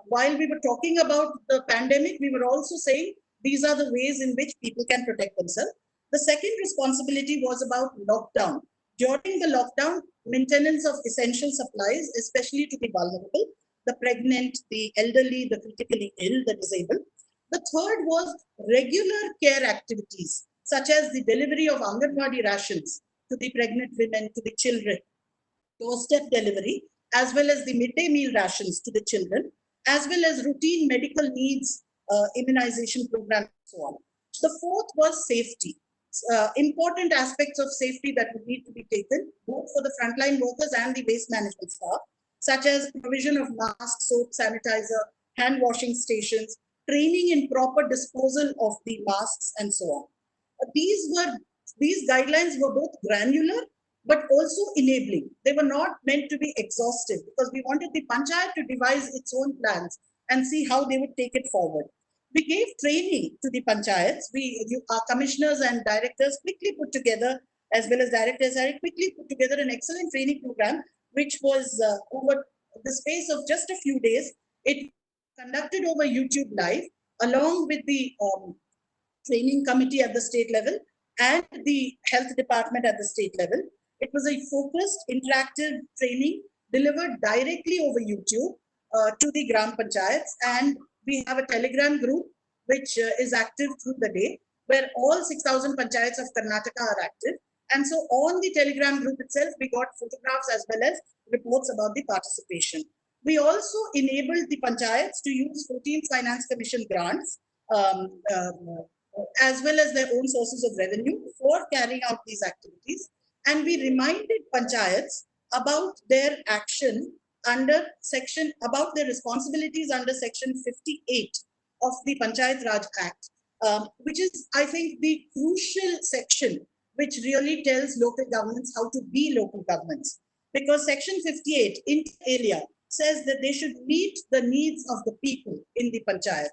while we were talking about the pandemic, we were also saying these are the ways in which people can protect themselves. The second responsibility was about lockdown. During the lockdown, maintenance of essential supplies, especially to the vulnerable, the pregnant, the elderly, the critically ill, the disabled. The third was regular care activities, such as the delivery of Anganwadi rations to the pregnant women, to the children, doorstep delivery, as well as the midday meal rations to the children, as well as routine medical needs, immunization program, and so on. The fourth was safety. Important aspects of safety that would need to be taken, both for the frontline workers and the waste management staff, such as provision of masks, soap, sanitizer, hand washing stations, training in proper disposal of the masks, and so on. These guidelines were both granular but also enabling. They were not meant to be exhaustive, because we wanted the Panchayat to devise its own plans and see how they would take it forward. We gave training to the Panchayats. Our commissioners and directors quickly put together, as well as directors, quickly put together an excellent training program, which was over the space of just a few days. It conducted over YouTube Live, along with the training committee at the state level and the health department at the state level. It was a focused, interactive training delivered directly over YouTube to the Gram Panchayats. And we have a Telegram group which is active through the day, where all 6,000 Panchayats of Karnataka are active. And so on the Telegram group itself, we got photographs as well as reports about the participation. We also enabled the Panchayats to use 14 Finance Commission grants, as well as their own sources of revenue for carrying out these activities. And we reminded Panchayats about their action under about their responsibilities under Section 58 of the Panchayat Raj Act, which is, I think, the crucial section which really tells local governments how to be local governments. Because Section 58, inter alia, says that they should meet the needs of the people in the Panchayat.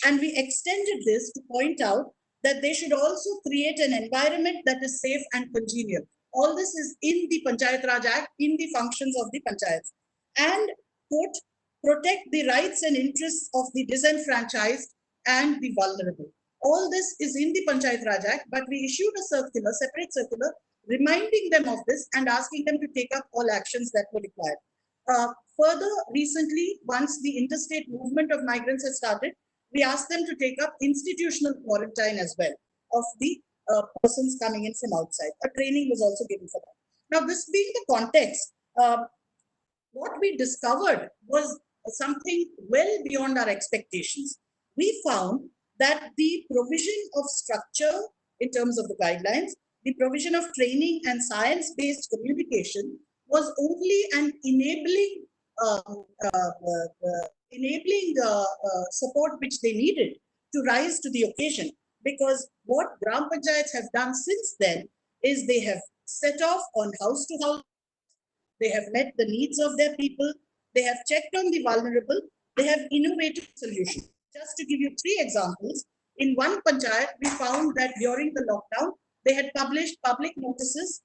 And we extended this to point out that they should also create an environment that is safe and congenial. All this is in the Panchayat Raj Act, in the functions of the Panchayats. And quote, protect the rights and interests of the disenfranchised and the vulnerable. All this is in the Panchayat Raj Act, but we issued a circular, separate circular, reminding them of this and asking them to take up all actions that were required. Further, recently, once the interstate movement of migrants has started, we asked them to take up institutional quarantine as well of the persons coming in from outside. A training was also given for that. Now, this being the context, what we discovered was something well beyond our expectations. We found that the provision of structure in terms of the guidelines, the provision of training and science-based communication was only an enabling support which they needed to rise to the occasion. Because what Gram Panchayats have done since then is they have set off on house to house. They have met the needs of their people. They have checked on the vulnerable. They have innovative solutions. Just to give you 3 examples, in one panchayat, we found that during the lockdown, they had published public notices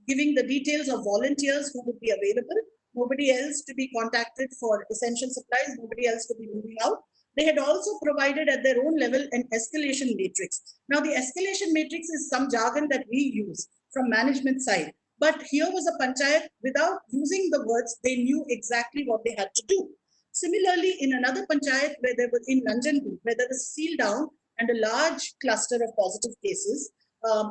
giving the details of volunteers who would be available, nobody else to be contacted for essential supplies, nobody else to be moving out. They had also provided at their own level an escalation matrix. Now, the escalation matrix is some jargon that we use from management side. But here was a panchayat without using the words, they knew exactly what they had to do. Similarly, in another panchayat where there was in Nanjangud, where there was seal down and a large cluster of positive cases,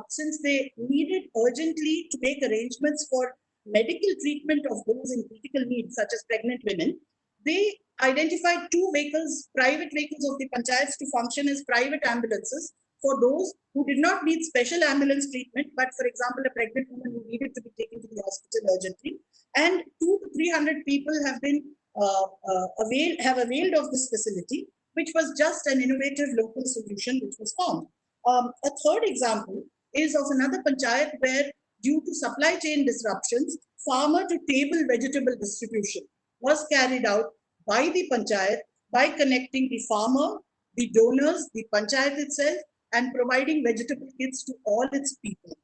since they needed urgently to make arrangements for medical treatment of those in critical need, such as pregnant women, they identified 2 vehicles, private vehicles of the panchayats to function as private ambulances for those who did not need special ambulance treatment, but for example, a pregnant woman who needed to be taken to the hospital urgently. And 200 to 300 people have been availed of this facility, which was just an innovative local solution which was found. A third example is of another panchayat where, due to supply chain disruptions, farmer to table vegetable distribution was carried out by the panchayat by connecting the farmer, the donors, the panchayat itself, and providing vegetable kits to all its people.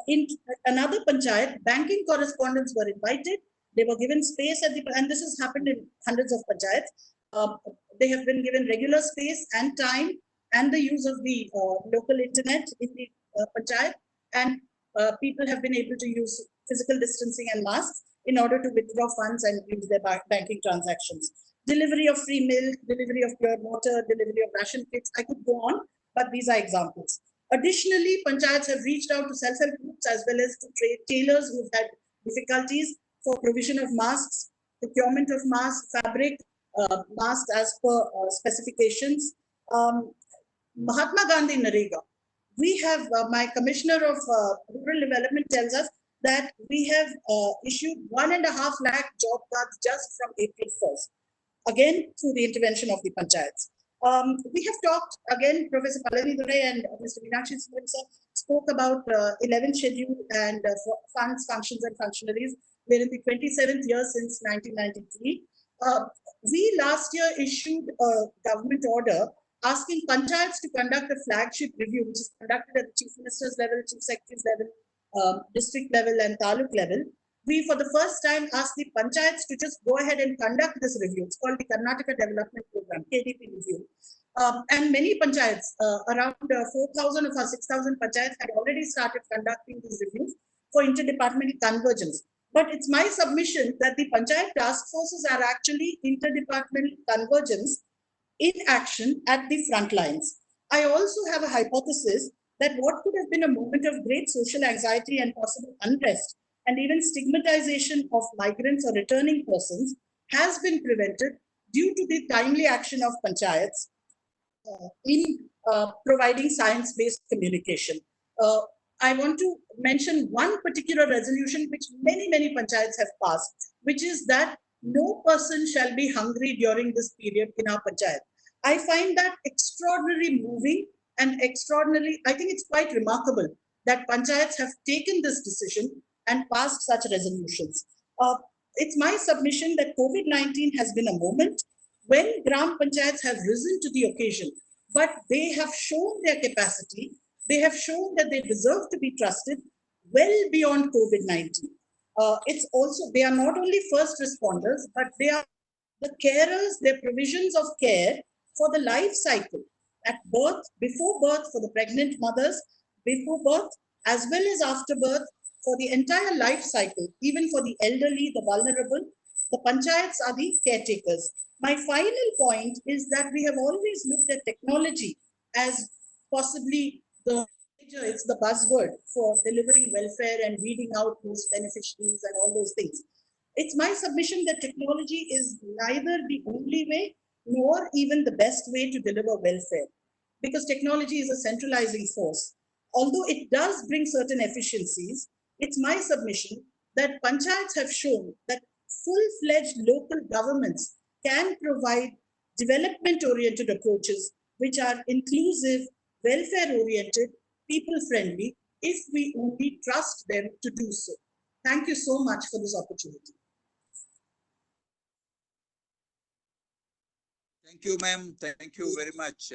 In another panchayat, banking correspondents were invited. They were given space at the, and this has happened in hundreds of panchayats. They have been given regular space and time and the use of the local internet in the panchayat, and people have been able to use physical distancing and masks in order to withdraw funds and use their banking transactions. Delivery of free milk, delivery of pure water, delivery of ration kits. I could go on, but these are examples. Additionally, panchayats have reached out to self-help groups as well as to trade tailors who've had difficulties for provision of masks, procurement of masks, fabric, masks as per specifications. Mahatma Gandhi Narega. We have, my Commissioner of Rural Development tells us that we have issued 1.5 lakh job cards just from April 1st. Again, through the intervention of the panchayats. We have talked, again, Professor Pallavi Durai and Mr. Meenakshi Sundaram spoke about 11th schedule and funds, functions and functionaries. We're in the 27th year since 1993. We last year issued a government order asking panchayats to conduct a flagship review, which is conducted at the Chief Minister's level, Chief Secretary's level, district level and taluk level. We, for the first time, asked the panchayats to just go ahead and conduct this review. It's called the Karnataka Development Program, KDP review. And many panchayats, around 4,000 of our 6,000 panchayats had already started conducting these reviews for interdepartmental convergence. But it's my submission that the panchayat task forces are actually interdepartmental convergence in action at the front lines. I also have a hypothesis that what could have been a moment of great social anxiety and possible unrest and even stigmatization of migrants or returning persons has been prevented due to the timely action of panchayats in providing science-based communication. I want to mention one particular resolution which many panchayats have passed, which is that no person shall be hungry during this period in our panchayat. I find that extraordinarily moving and extraordinarily, I think it's quite remarkable that panchayats have taken this decision and passed such resolutions. It's my submission that COVID-19 has been a moment when Gram Panchayats have risen to the occasion, but they have shown their capacity. They have shown that they deserve to be trusted well beyond COVID-19. It's also, they are not only first responders, but they are the carers, their provisions of care for the life cycle at birth, before birth for the pregnant mothers, before birth, as well as after birth, for the entire life cycle, even for the elderly, the vulnerable, the panchayats are the caretakers. My final point is that we have always looked at technology as possibly the It's the buzzword for delivering welfare and weeding out those beneficiaries and all those things. It's my submission that technology is neither the only way nor even the best way to deliver welfare, because technology is a centralizing force. Although it does bring certain efficiencies, it's my submission that panchayats have shown that full-fledged local governments can provide development-oriented approaches which are inclusive, welfare-oriented, people-friendly, if we only trust them to do so. Thank you so much for this opportunity. Thank you, ma'am. Thank you very much.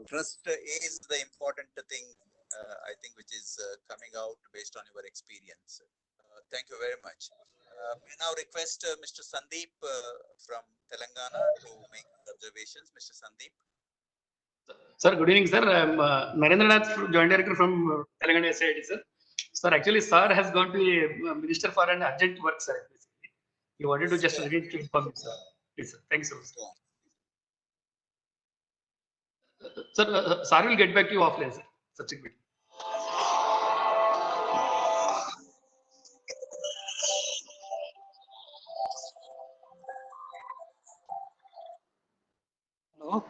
Trust is the important thing, I think, which is coming out based on your experience. Thank you very much. We now request Mr. Sandeep from Telangana to make observations. Mr. Sandeep. Sir, good evening, sir. I'm Narendranath, Joint Director from Telangana SID, sir. Sir, actually, sir has gone to a minister for an urgent work, sir. He wanted to just read to inform me, sir. Please, sir. Thank you so much, sir. Sir, sir will get back to you offline, sir. Subsequently. Hello.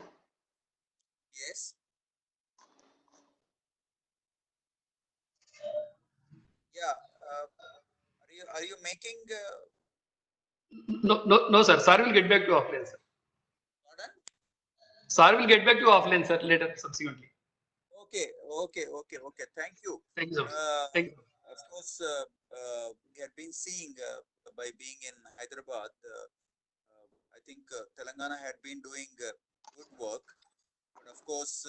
Yes. Yeah. Are you making? No, sir. Sir will get back to you offline, sir. Pardon? Sir will get back to you offline, sir. Later, subsequently. Okay. Thank you. Thank you, sir. Thank you. Of course, we have been seeing by being in Hyderabad. I think Telangana had been doing good work, but of course,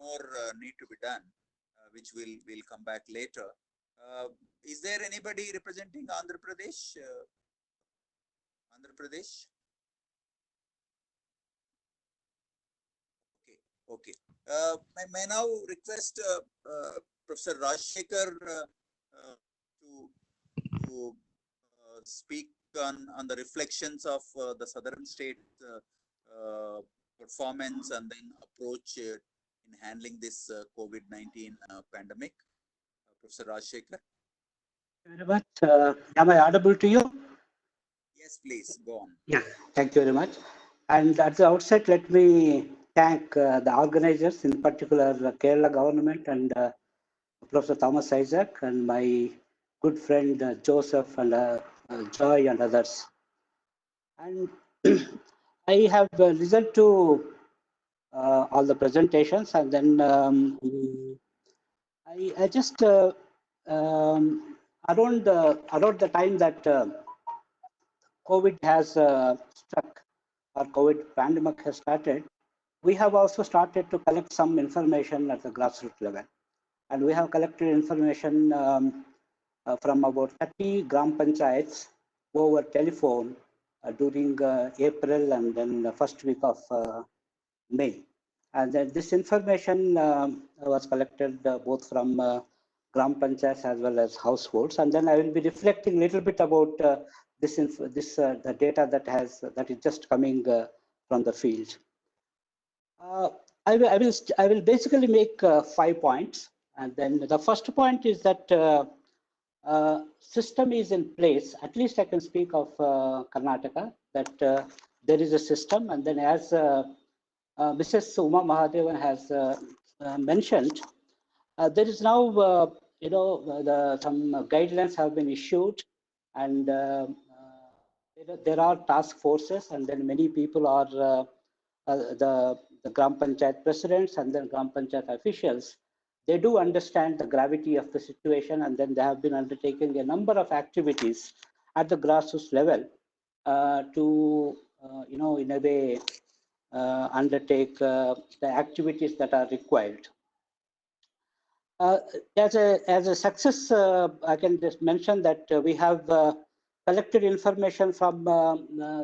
more need to be done, which we'll come back later. Is there anybody representing Andhra Pradesh? Andhra Pradesh? Okay. May now request Professor Rajshekhar to speak on the reflections of the southern state performance and then approach in handling this COVID-19 pandemic. Professor Rajshekhar. Very much. Am I audible to you? Yes, please go on. Yeah, thank you very much. And at the outset, let me thank the organizers, in particular the Kerala government and Professor Thomas Isaac and my good friend Joseph and Joy and others. And I have listened to all the presentations, and then I just around the time that COVID has struck, or COVID pandemic has started, we have also started to collect some information at the grassroots level. And we have collected information from about 30 gram panchayats over telephone during April and then the first week of May. And then this information was collected both from gram panchayats as well as households. And then I will be reflecting a little bit about the data that is just coming from the field. I will basically make 5 points, and then the first point is that system is in place. At least I can speak of Karnataka, that there is a system, and then as Mrs. Uma Mahadevan has mentioned, there is now some guidelines have been issued, and there are task forces, and then many people are the Gram Panchayat presidents and then Gram Panchayat officials. They do understand the gravity of the situation, and then they have been undertaking a number of activities at the grassroots level to, in a way, undertake the activities that are required. As a success, I can just mention that we have collected information from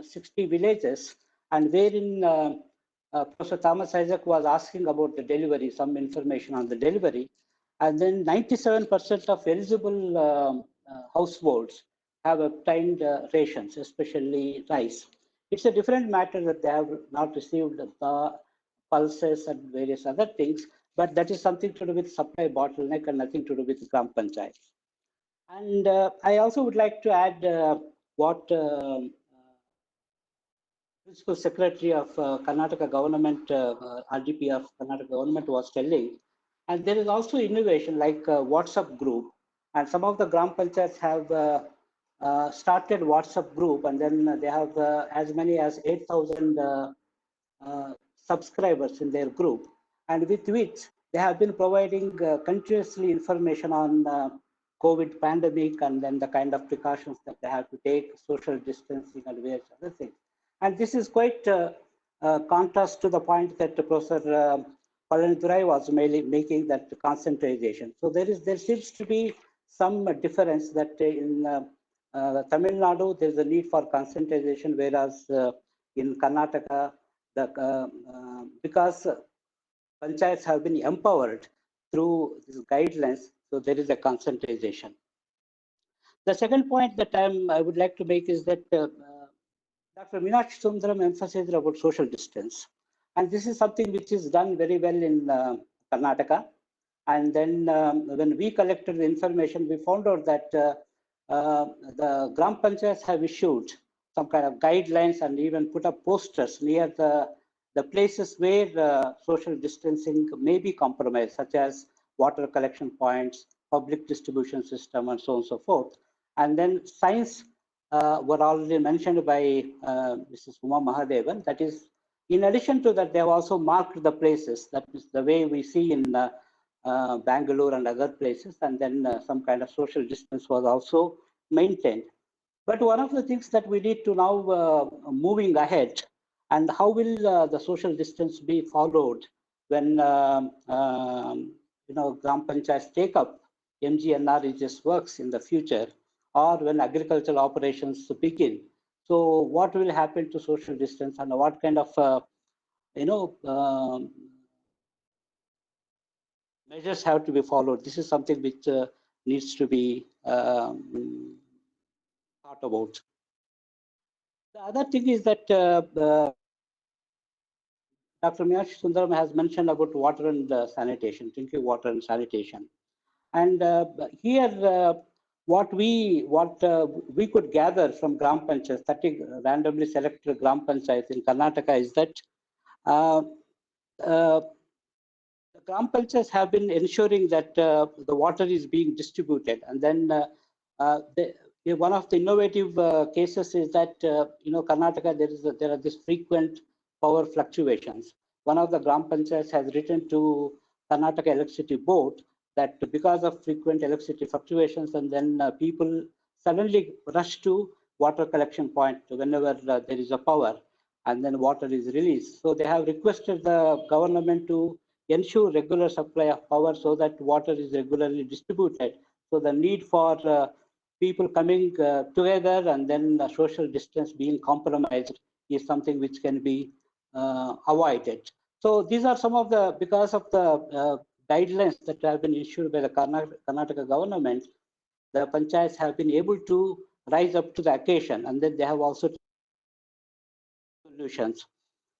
60 villages, and wherein Professor Thomas Isaac was asking about the delivery, some information on the delivery, and then 97% of eligible households have obtained rations, especially rice. It's a different matter that they have not received the pulses and various other things, but that is something to do with supply bottleneck and nothing to do with Gram Panchayat. And I also would like to add what Principal Secretary of Karnataka Government, RDP of Karnataka Government was telling. And there is also innovation like WhatsApp group. And some of the Gram Panchayats have started WhatsApp group, and then they have as many as 8,000 subscribers in their group, and with which they have been providing continuously information on COVID pandemic and then the kind of precautions that they have to take, social distancing and various other things. And this is quite contrast to the point that Professor Palanidurai was making, that concentration. So there seems to be some difference that in Tamil Nadu there is a need for concentration, whereas in Karnataka, because panchayats have been empowered through these guidelines, so there is a concentration. The second point that I would like to make is that Dr. Meenakshi Sundaram emphasized about social distance. And this is something which is done very well in Karnataka. And then when we collected the information, we found out that the Gram Panchayats have issued some kind of guidelines and even put up posters near the places where social distancing may be compromised, such as water collection points, public distribution system, and so on and so forth. And then signs were already mentioned by Mrs. Uma Mahadevan. That is, in addition to that, they have also marked the places. That is the way we see in Bangalore and other places. And then some kind of social distance was also maintained. But one of the things that we need to now moving ahead, and how will the social distance be followed when Gram Panchayats take up MGNREGS works in the future, or when agricultural operations begin. So what will happen to social distance, and what kind of measures have to be followed? This is something which needs to be thought about. The other thing is that Dr. Meenakshi Sundaram has mentioned about water and sanitation, drinking water and sanitation. And here, what we could gather from Gram Panchayats, 30 randomly selected Gram Panchayats in Karnataka, is that the Gram Panchayats have been ensuring that the water is being distributed. And then one of the innovative cases is that Karnataka, there are these frequent power fluctuations. One of the Gram Panchayats has written to Karnataka Electricity Board that because of frequent electricity fluctuations, and then people suddenly rush to water collection point whenever there is a power, and then water is released. So they have requested the government to ensure regular supply of power so that water is regularly distributed. So the need for people coming together and then social distance being compromised is something which can be avoided. So these are some of the, because of the guidelines that have been issued by the Karnataka government, the panchayats have been able to rise up to the occasion, and then they have also solutions.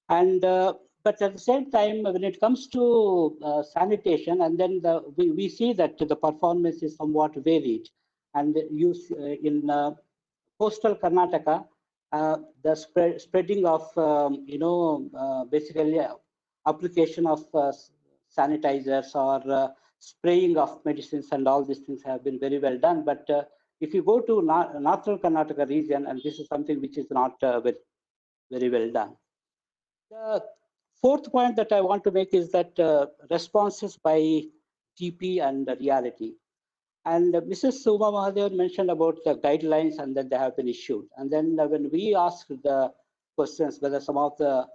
And but at the same time, when it comes to sanitation, and then we see that the performance is somewhat varied. And in coastal Karnataka, the spreading of basically application of sanitizers or spraying of medicines and all these things have been very well done. But if you go to northern Karnataka region, and this is something which is not very well done. The fourth point that I want to make is that responses by TP and reality. And Mrs. Uma Mahadevan mentioned about the guidelines and that they have been issued. And then when we asked the questions whether some of the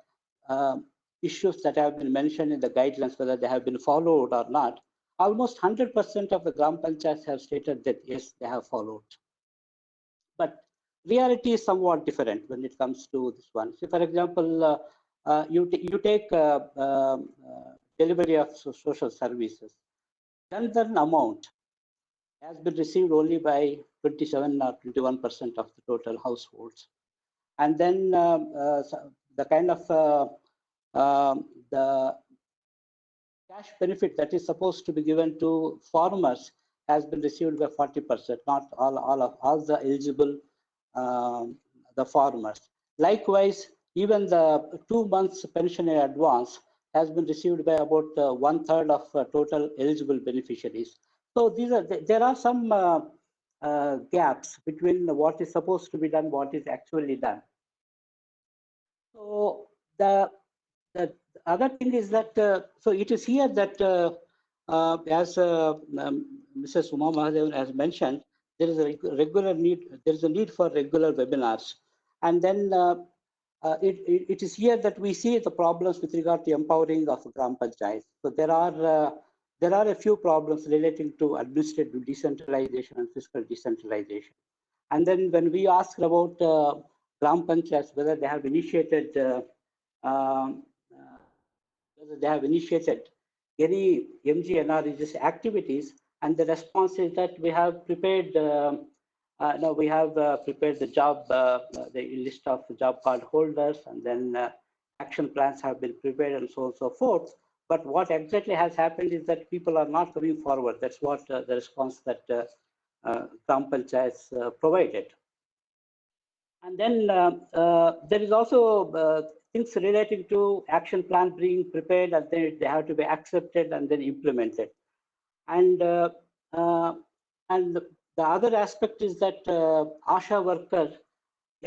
issues that have been mentioned in the guidelines, whether they have been followed or not, almost 100% of the Gram Panchayats have stated that yes, they have followed. But reality is somewhat different when it comes to this one. So for example, you take delivery of social services. Then the amount has been received only by 27 or 21% of the total households. And then the kind of the cash benefit that is supposed to be given to farmers has been received by 40%, not all the eligible the farmers. Likewise, even the 2 months pension in advance has been received by about 1/3 of total eligible beneficiaries. So there are some gaps between what is supposed to be done, what is actually done. So the other thing is that so it is here that as Mrs. Uma Mahadevan has mentioned, there is a regular need. There is a need for regular webinars, and then it is here that we see the problems with regard to empowering of Gram Panchayat. So there are a few problems relating to administrative decentralization and fiscal decentralization. And then when we asked about Gram Panchayats, whether they have initiated any MGNREGS activities, and the response is that we have prepared prepared the job, the list of job card holders, and then action plans have been prepared, and so on and so forth. But what exactly has happened is that people are not coming forward. That's what the response that Gram Panchayats provided. And then there is also things relating to action plan being prepared, and then they have to be accepted and then implemented. And the other aspect is that ASHA worker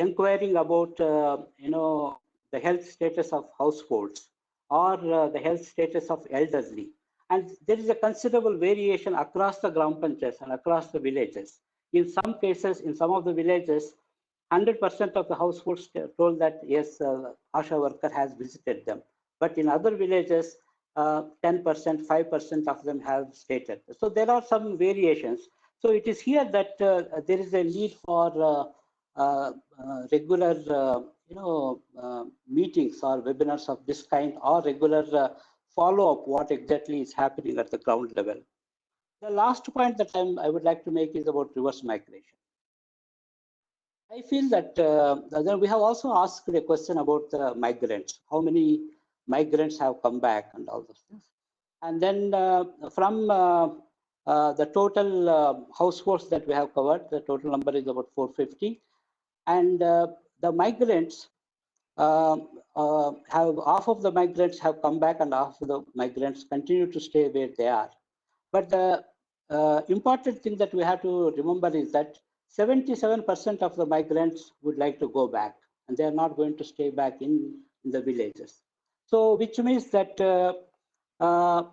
inquiring about the health status of households or the health status of elderly. And there is a considerable variation across the Gram Panchayats and across the villages. In some cases, in some of the villages, 100% of the households told that yes, ASHA worker has visited them. But in other villages, 10%, 5% of them have stated. So there are some variations. So it is here that there is a need for regular, meetings or webinars of this kind, or regular follow-up what exactly is happening at the ground level. The last point that I would like to make is about reverse migration. I feel that then we have also asked a question about migrants. How many migrants have come back and all those things. And then from the total households that we have covered, the total number is about 450. And the migrants have half of the migrants have come back, and half of the migrants continue to stay where they are. But the important thing that we have to remember is that 77% of the migrants would like to go back, and they are not going to stay back in the villages. So, which means that Gram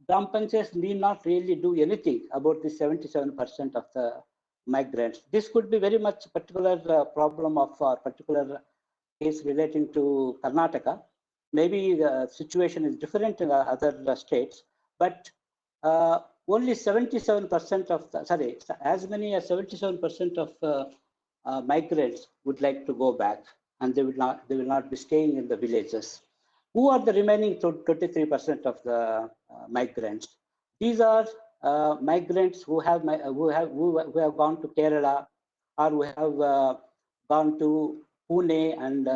Panchayats need not really do anything about the 77% of the migrants. This could be very much a particular problem of a particular case relating to Karnataka. Maybe the situation is different in other states, but only 77% of the, as many as 77% of migrants would like to go back, and they will not be staying in the villages. Who are the remaining 23% of the migrants? These are migrants who have gone to Kerala, or who have gone to Pune and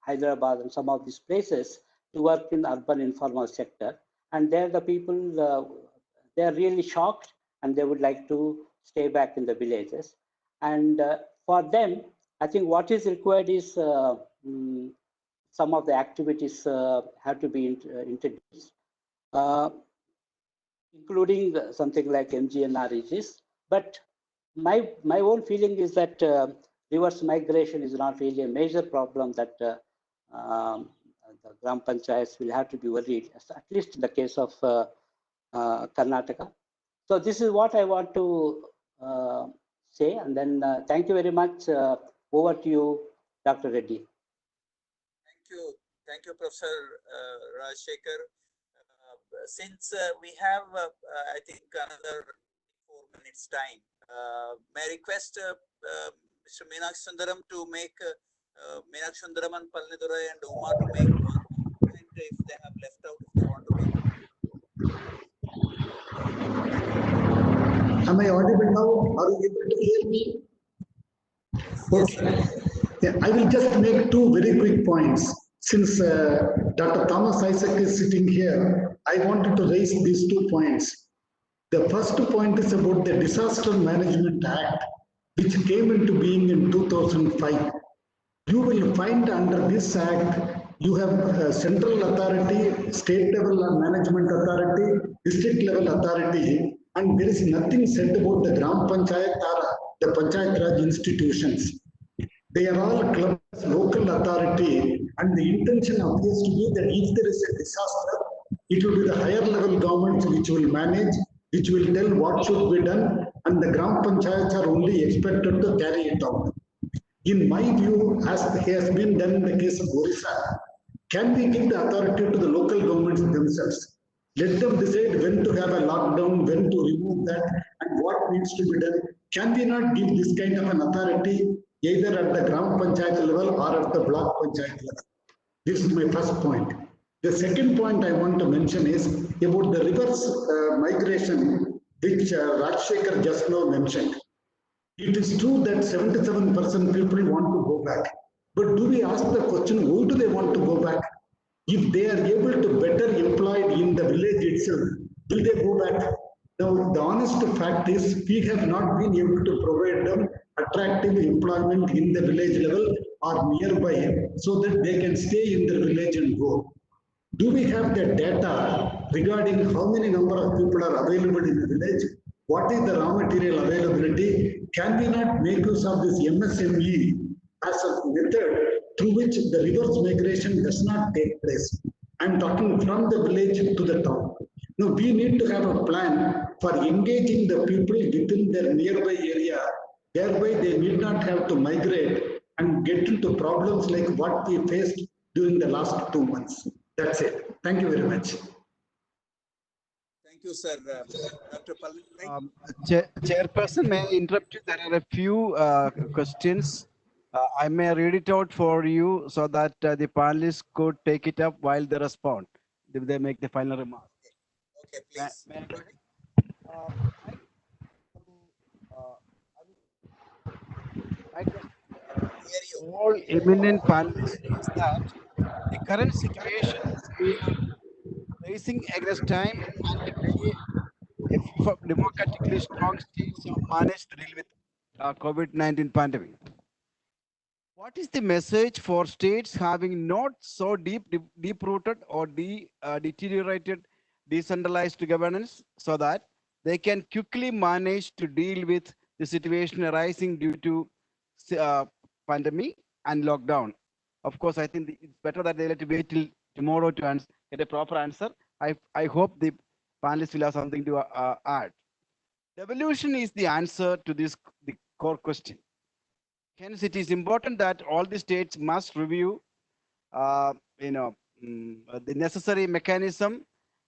Hyderabad and some of these places to work in urban informal sector. And there the people, they are really shocked, and they would like to stay back in the villages. And for them, I think what is required is some of the activities have to be introduced, including something like MGNREGS. But my own feeling is that reverse migration is not really a major problem that the Gram Panchayats will have to be worried, at least in the case of Karnataka. So this is what I want to say, and then thank you very much. Over to you, Dr. Reddy. Thank you, Professor Rajshekhar. Since we have, I think, another 4 minutes time, may I request Mr. Meenakshi Sundaram to make Meenakshi Sundaram and Palnidurai and Uma to make one comment if they have left out, if they want to make. Am I audible now? Are you able to hear me? Yes. Okay. Yeah, I will just make two very quick points. Since Dr. Thomas Isaac is sitting here, I wanted to raise these 2 points. The first point is about the Disaster Management Act, which came into being in 2005. You will find under this act, you have a central authority, state level management authority, district level authority, and there is nothing said about the Gram Panchayat or the Panchayat Raj institutions. They are all clubs, local authority, and the intention appears to be that if there is a disaster, it will be the higher level governments which will manage, which will tell what should be done, and the Gram Panchayats are only expected to carry it out. In my view, as has been done in the case of Orissa, can we give the authority to the local governments themselves? Let them decide when to have a lockdown, when to remove that, and what needs to be done. Can we not give this kind of an authority either at the Gram Panchayat level or at the block Panchayat level? This is my first point. The second point I want to mention is about the reverse migration, which Rajshekhar just now mentioned. It is true that 77% people want to go back. But do we ask the question, who do they want to go back? If they are able to better employed in the village itself, will they go back? Now, the honest fact is we have not been able to provide them attractive employment in the village level or nearby so that they can stay in the village and go. Do we have the data regarding how many number of people are available in the village? What is the raw material availability? Can we not make use of this MSME as a method through which the reverse migration does not take place? I'm talking from the village to the town. No, we need to have a plan for engaging the people within their nearby area. Thereby, they need not have to migrate and get into problems like what we faced during the last 2 months. That's it. Thank you very much. Thank you, sir. Dr. Palani. Chairperson, may I interrupt you? There are a few questions. I may read it out for you so that the panelists could take it up while they respond. If they make the final remark. Okay, please. May I go ahead? My question to all eminent panelists is that the current situation we are facing against time and the way a few of democratically strong states have managed to deal with COVID-19 pandemic. What is the message for states having not so deep-rooted or deteriorated decentralized governance so that they can quickly manage to deal with the situation arising due to pandemic and lockdown? Of course, I think it's better that they let it wait till tomorrow to get a proper answer. I hope the panelists will have something to add. Devolution is the answer to the core question. Hence, it is important that all the states must review, the necessary mechanism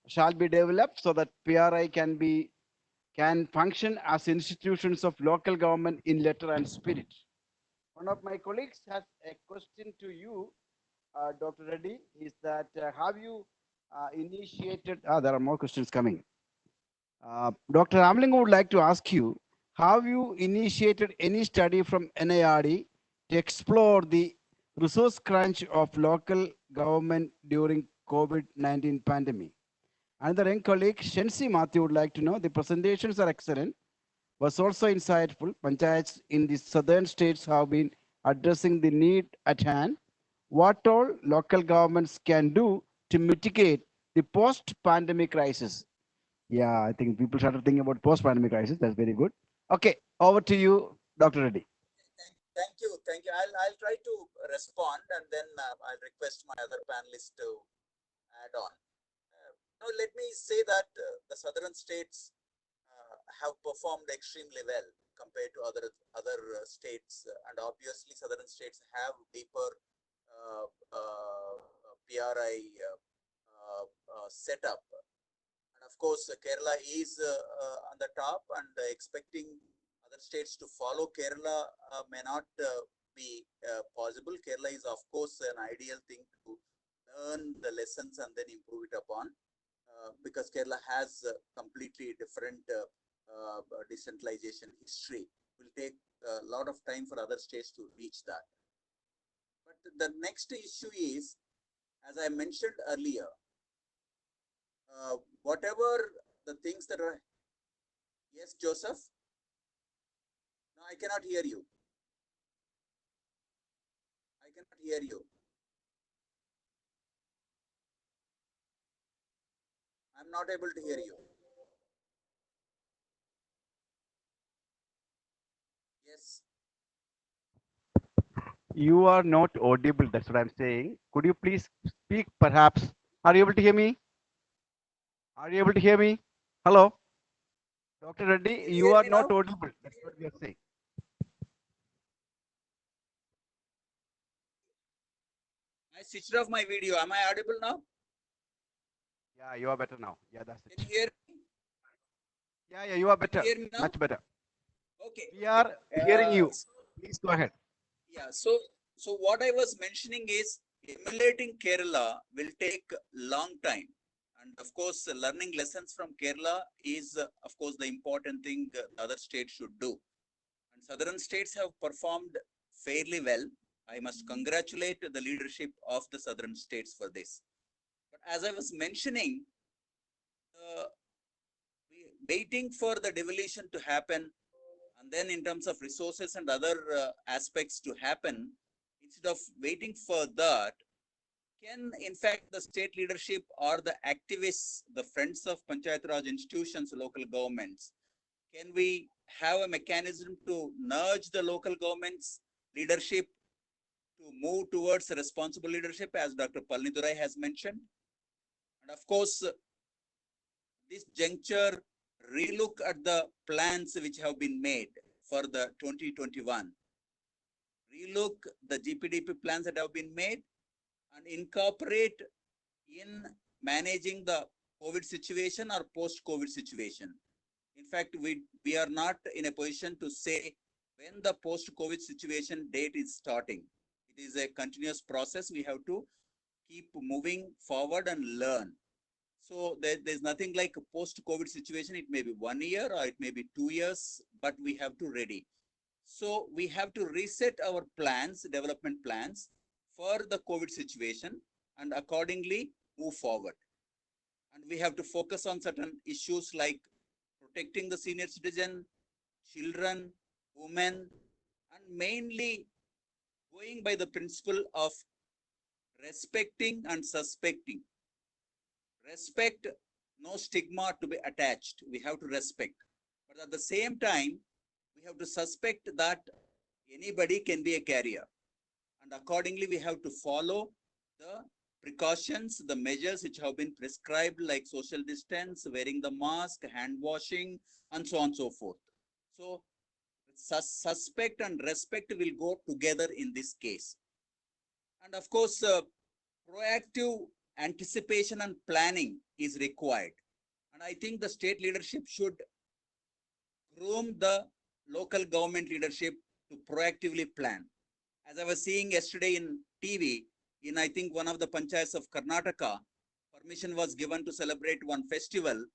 shall be developed so that PRI can function as institutions of local government in letter and spirit. One of my colleagues has a question to you, Dr. Reddy, is that have you initiated? There are more questions coming. Dr. Amling would like to ask you, have you initiated any study from NIRD to explore the resource crunch of local government during COVID-19 pandemic? Another young colleague, Shensi Matthew, would like to know, the presentations are excellent, was also insightful. Panchayats in the southern states have been addressing the need at hand. What all local governments can do to mitigate the post-pandemic crisis? Yeah, I think people started thinking about post-pandemic crisis. That's very good. Okay, over to you, Dr. Reddy. Thank you. I'll try to respond and then I'll request my other panelists to add on. Now, let me say that the southern states have performed extremely well compared to other states, and obviously southern states have deeper PRI setup. And of course, Kerala is on the top, and expecting other states to follow Kerala may not be possible. Kerala is, of course, an ideal thing to learn the lessons and then improve it upon, because Kerala has a completely different decentralization history. It will take a lot of time for other states to reach that. But the next issue is as I mentioned earlier, whatever the things that are, yes, Joseph? No, I cannot hear you. I cannot hear you. I'm not able to hear you. Yes. You are not audible. That's what I'm saying. Could you please speak perhaps? Are you able to hear me? Are you able to hear me? Hello? Dr. Reddy, Can you you hear are me not now? audible. That's what we are saying. I switched off my video. Am I audible now? Yeah, you are better now. Yeah, that's Can you it. hear me? Yeah, you are Can you better. hear me now? Much better. Okay. We are hearing you. Please go ahead. Yeah. So what I was mentioning is emulating Kerala will take long time. And of course, learning lessons from Kerala is, of course, the important thing the other states should do. And southern states have performed fairly well. I must congratulate the leadership of the southern states for this. But as I was mentioning, waiting for the devolution to happen, and then in terms of resources and other aspects to happen, instead of waiting for that, can in fact the state leadership or the activists, the friends of Panchayat Raj institutions, local governments, can we have a mechanism to nudge the local government's leadership to move towards responsible leadership, as Dr. Palnidurai has mentioned? And of course, this juncture, relook at the plans which have been made for the 2021. Relook the GPDP plans that have been made and incorporate in managing the COVID situation or post-COVID situation. In fact, we are not in a position to say when the post-COVID situation date is starting. It is a continuous process. We have to keep moving forward and learn. So there's nothing like a post-COVID situation. It may be 1 year or it may be 2 years, but we have to ready. So we have to reset our plans, development plans for the COVID situation and accordingly move forward. And we have to focus on certain issues like protecting the senior citizen, children, women, and mainly going by the principle of respecting and suspecting. Respect, no stigma to be attached. We have to respect. But at the same time, we have to suspect that anybody can be a carrier. And accordingly, we have to follow the precautions, the measures which have been prescribed, like social distance, wearing the mask, hand washing, and so on and so forth. So suspect and respect will go together in this case. And of course, proactive anticipation and planning is required. And I think the state leadership should groom the local government leadership to proactively plan. As I was seeing yesterday in TV, in I think one of the panchayats of Karnataka, permission was given to celebrate one festival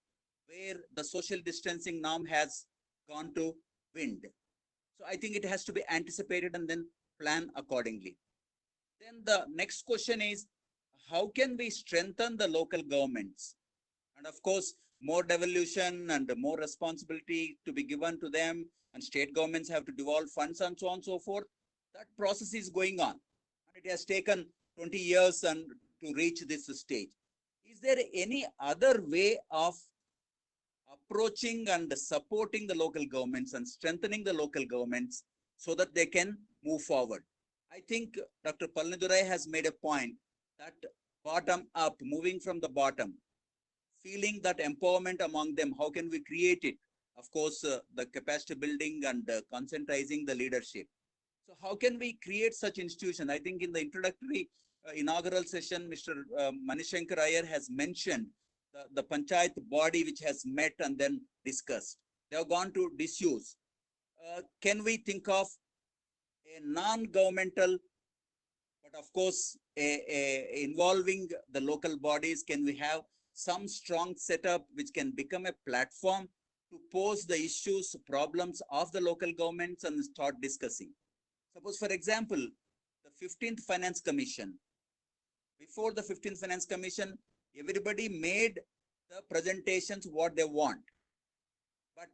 where the social distancing norm has gone to wind. So I think it has to be anticipated and then plan accordingly. Then the next question is, how can we strengthen the local governments? And of course, more devolution and more responsibility to be given to them, and state governments have to devolve funds and so on and so forth. That process is going on. And it has taken 20 years and to reach this stage. Is there any other way of approaching and supporting the local governments and strengthening the local governments so that they can move forward? I think Dr. Palnidurai has made a point that bottom up, moving from the bottom, feeling that empowerment among them, how can we create it? Of course, the capacity building and conscientizing the leadership. So how can we create such institution? I think in the introductory inaugural session, Mr. Manishankar Iyer has mentioned the panchayat body which has met and then discussed. They have gone to disuse. Can we think of a non-governmental, but of course, involving the local bodies? Can we have some strong setup which can become a platform to pose the issues, problems of the local governments and start discussing? Suppose, for example, the 15th Finance Commission, Before the 15th Finance Commission, everybody made the presentations what they want. But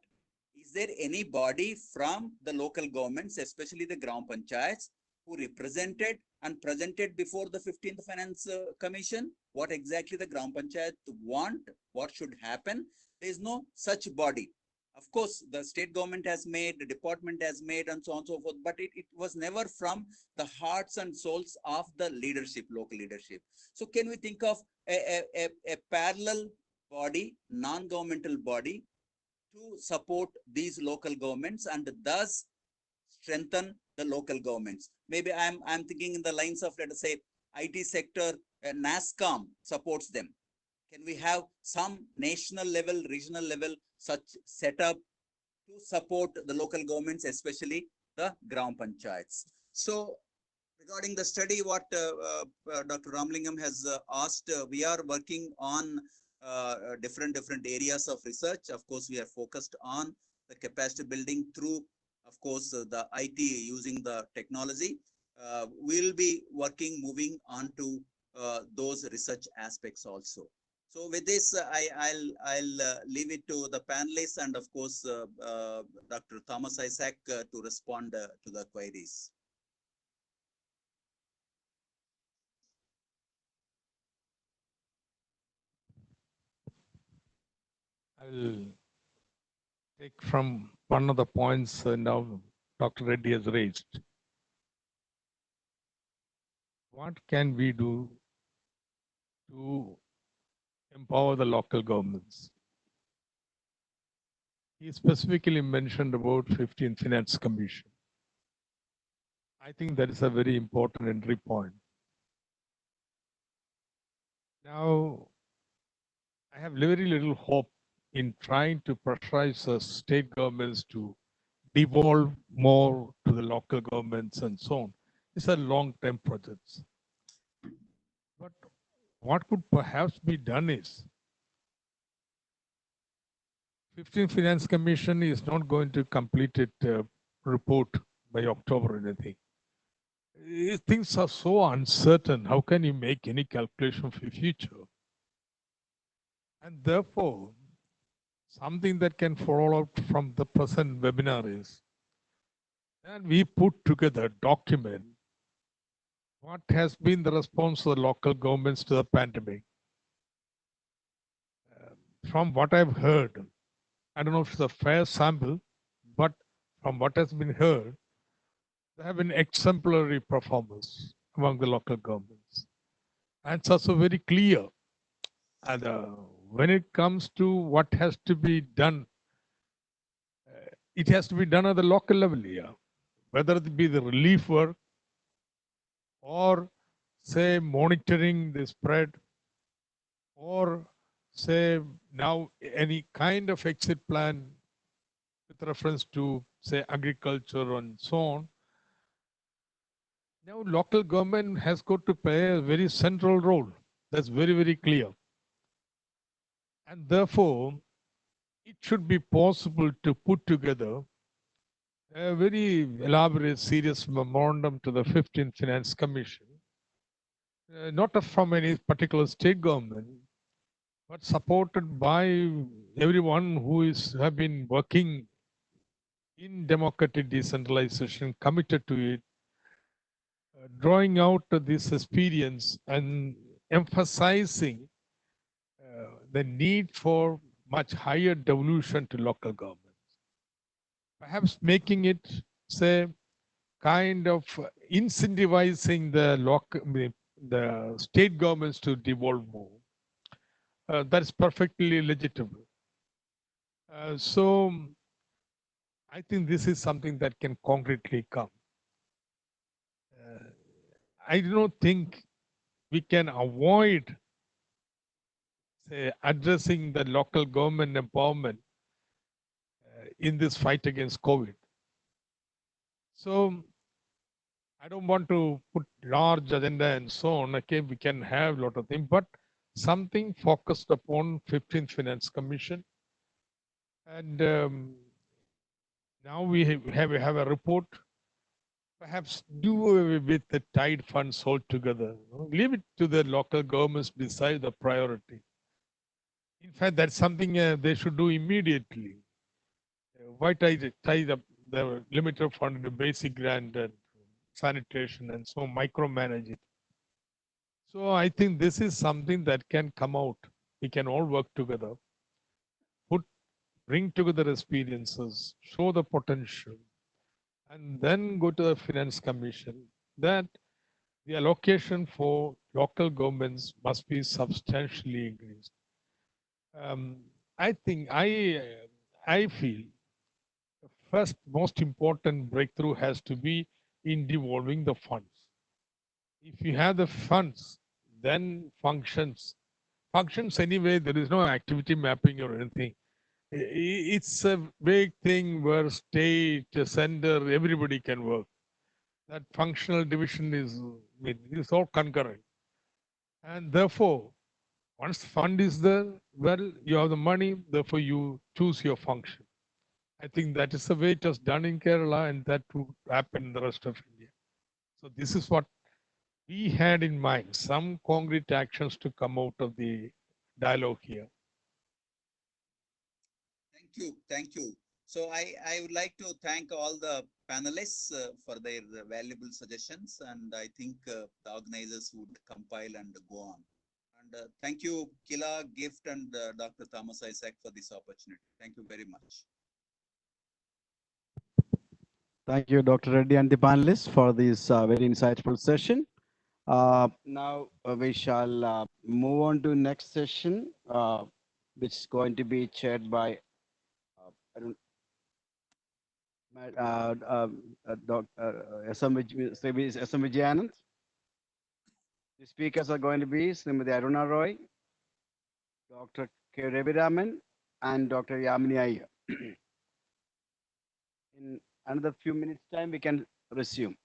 is there any body from the local governments, especially the Gram Panchayats, who represented and presented before the 15th Finance Commission what exactly the Gram Panchayat want, what should happen? There is no such body. Of course, the state government has made, the department has made, and so on and so forth, but it was never from the hearts and souls of the leadership, local leadership. So can we think of a parallel body, non-governmental body, to support these local governments and thus strengthen the local governments? Maybe I'm thinking in the lines of, let us say, IT sector, NASCOM supports them. Can we have some national level, regional level, such setup to support the local governments, especially the Gram Panchayats? So regarding the study, what Dr. Ramlingam has asked, we are working on different areas of research. Of course, we are focused on the capacity building through, of course, the IT using the technology. We'll be moving on to those research aspects also. So with this, I'll leave it to the panelists and of course, Dr. Thomas Isaac to respond to the queries. I will take from one of the points now Dr. Reddy has raised. What can we do to empower the local governments? He specifically mentioned about 15th Finance Commission. I think that is a very important entry point. Now, I have very little hope in trying to pressurize the state governments to devolve more to the local governments and so on. These are long-term projects. But what could perhaps be done is, 15th Finance Commission is not going to complete its report by October or anything. Things are so uncertain. How can you make any calculation for the future? And therefore, something that can follow out from the present webinar is, and we put together a document what has been the response of the local governments to the pandemic. From what I've heard, I don't know if it's a fair sample, but from what has been heard, there have been exemplary performance among the local governments. And it's also very clear. And when it comes to what has to be done, it has to be done at the local level here, whether it be the relief work or say monitoring the spread, or say now any kind of exit plan with reference to say agriculture and so on. Now local government has got to play a very central role. That's very, very clear. And therefore, it should be possible to put together a very elaborate, serious memorandum to the 15th Finance Commission, not from any particular state government, but supported by everyone who have been working in democratic decentralization, committed to it, drawing out this experience and emphasizing the need for much higher devolution to local governments. Perhaps making it, say, kind of incentivizing the state governments to devolve more. That's perfectly legitimate. So I think this is something that can concretely come. I don't think we can avoid, say, addressing the local government empowerment in this fight against COVID. So I don't want to put large agenda and so on. Okay, we can have a lot of things, but something focused upon 15th Finance Commission. And now we have a report perhaps do away with the tide funds altogether. Leave it to the local governments to decide the priority. In fact, that's something they should do immediately. Why tie up the limited fund into basic grant and sanitation and so micromanage it? So I think this is something that can come out. We can all work together, bring together experiences, show the potential, and then go to the Finance Commission that the allocation for local governments must be substantially increased. I think I feel the first most important breakthrough has to be in devolving the funds. If you have the funds, then functions anyway. There is no activity mapping or anything. It's a big thing where state, center, everybody can work. That functional division is all concurrent. And therefore, once the fund is there, well, you have the money, therefore you choose your function. I think that is the way it was done in Kerala, and that would happen in the rest of India. So this is what we had in mind, some concrete actions to come out of the dialogue here. Thank you. So I would like to thank all the panelists for their valuable suggestions, and I think the organizers would compile and go on. And thank you, Kila, Gift, and Dr. Thomas Isaac for this opportunity. Thank you very much. Thank you, Dr. Reddy and the panelists for this very insightful session. Now we shall move on to next session, which is going to be chaired by Dr. S.M. Vijayanand. The speakers are going to be Srimati Aruna Roy, Dr. K. Ravi and Dr. Yamini Iyer. In another few minutes time, we can resume.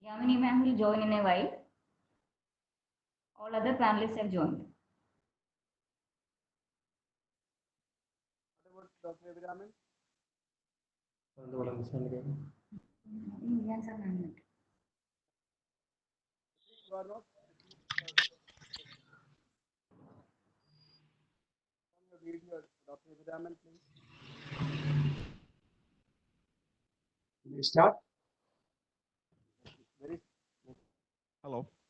Yamini ma'am will join in a while. All other panelists have joined. What about Dr. Ravi? Yes, sir, ma'am. You are not video, Dr. Ravi, please. Start.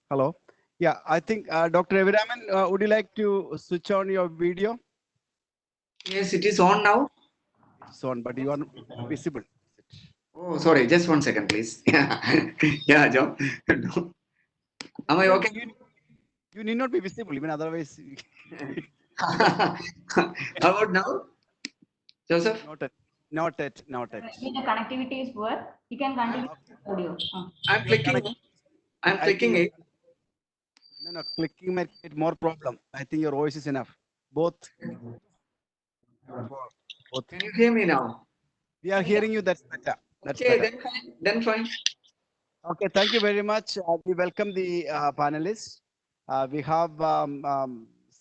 Hello. Yeah, I think Dr. Ravi, would you like to switch on your video? Yes, it is on now. It's on, but you are visible. Oh, sorry. Just 1 second, please. Yeah, John. No. Am I okay? You need not be visible, even otherwise. How about now, Joseph? Not yet. Maybe the connectivity is poor. You can continue the audio. I'm clicking. I'm clicking it. No, clicking might get more problem. I think your voice is enough. Both. Can you hear me now? We are hearing you. That's better. Okay, then fine. Then fine. Okay, thank you very much. We welcome the panelists. We have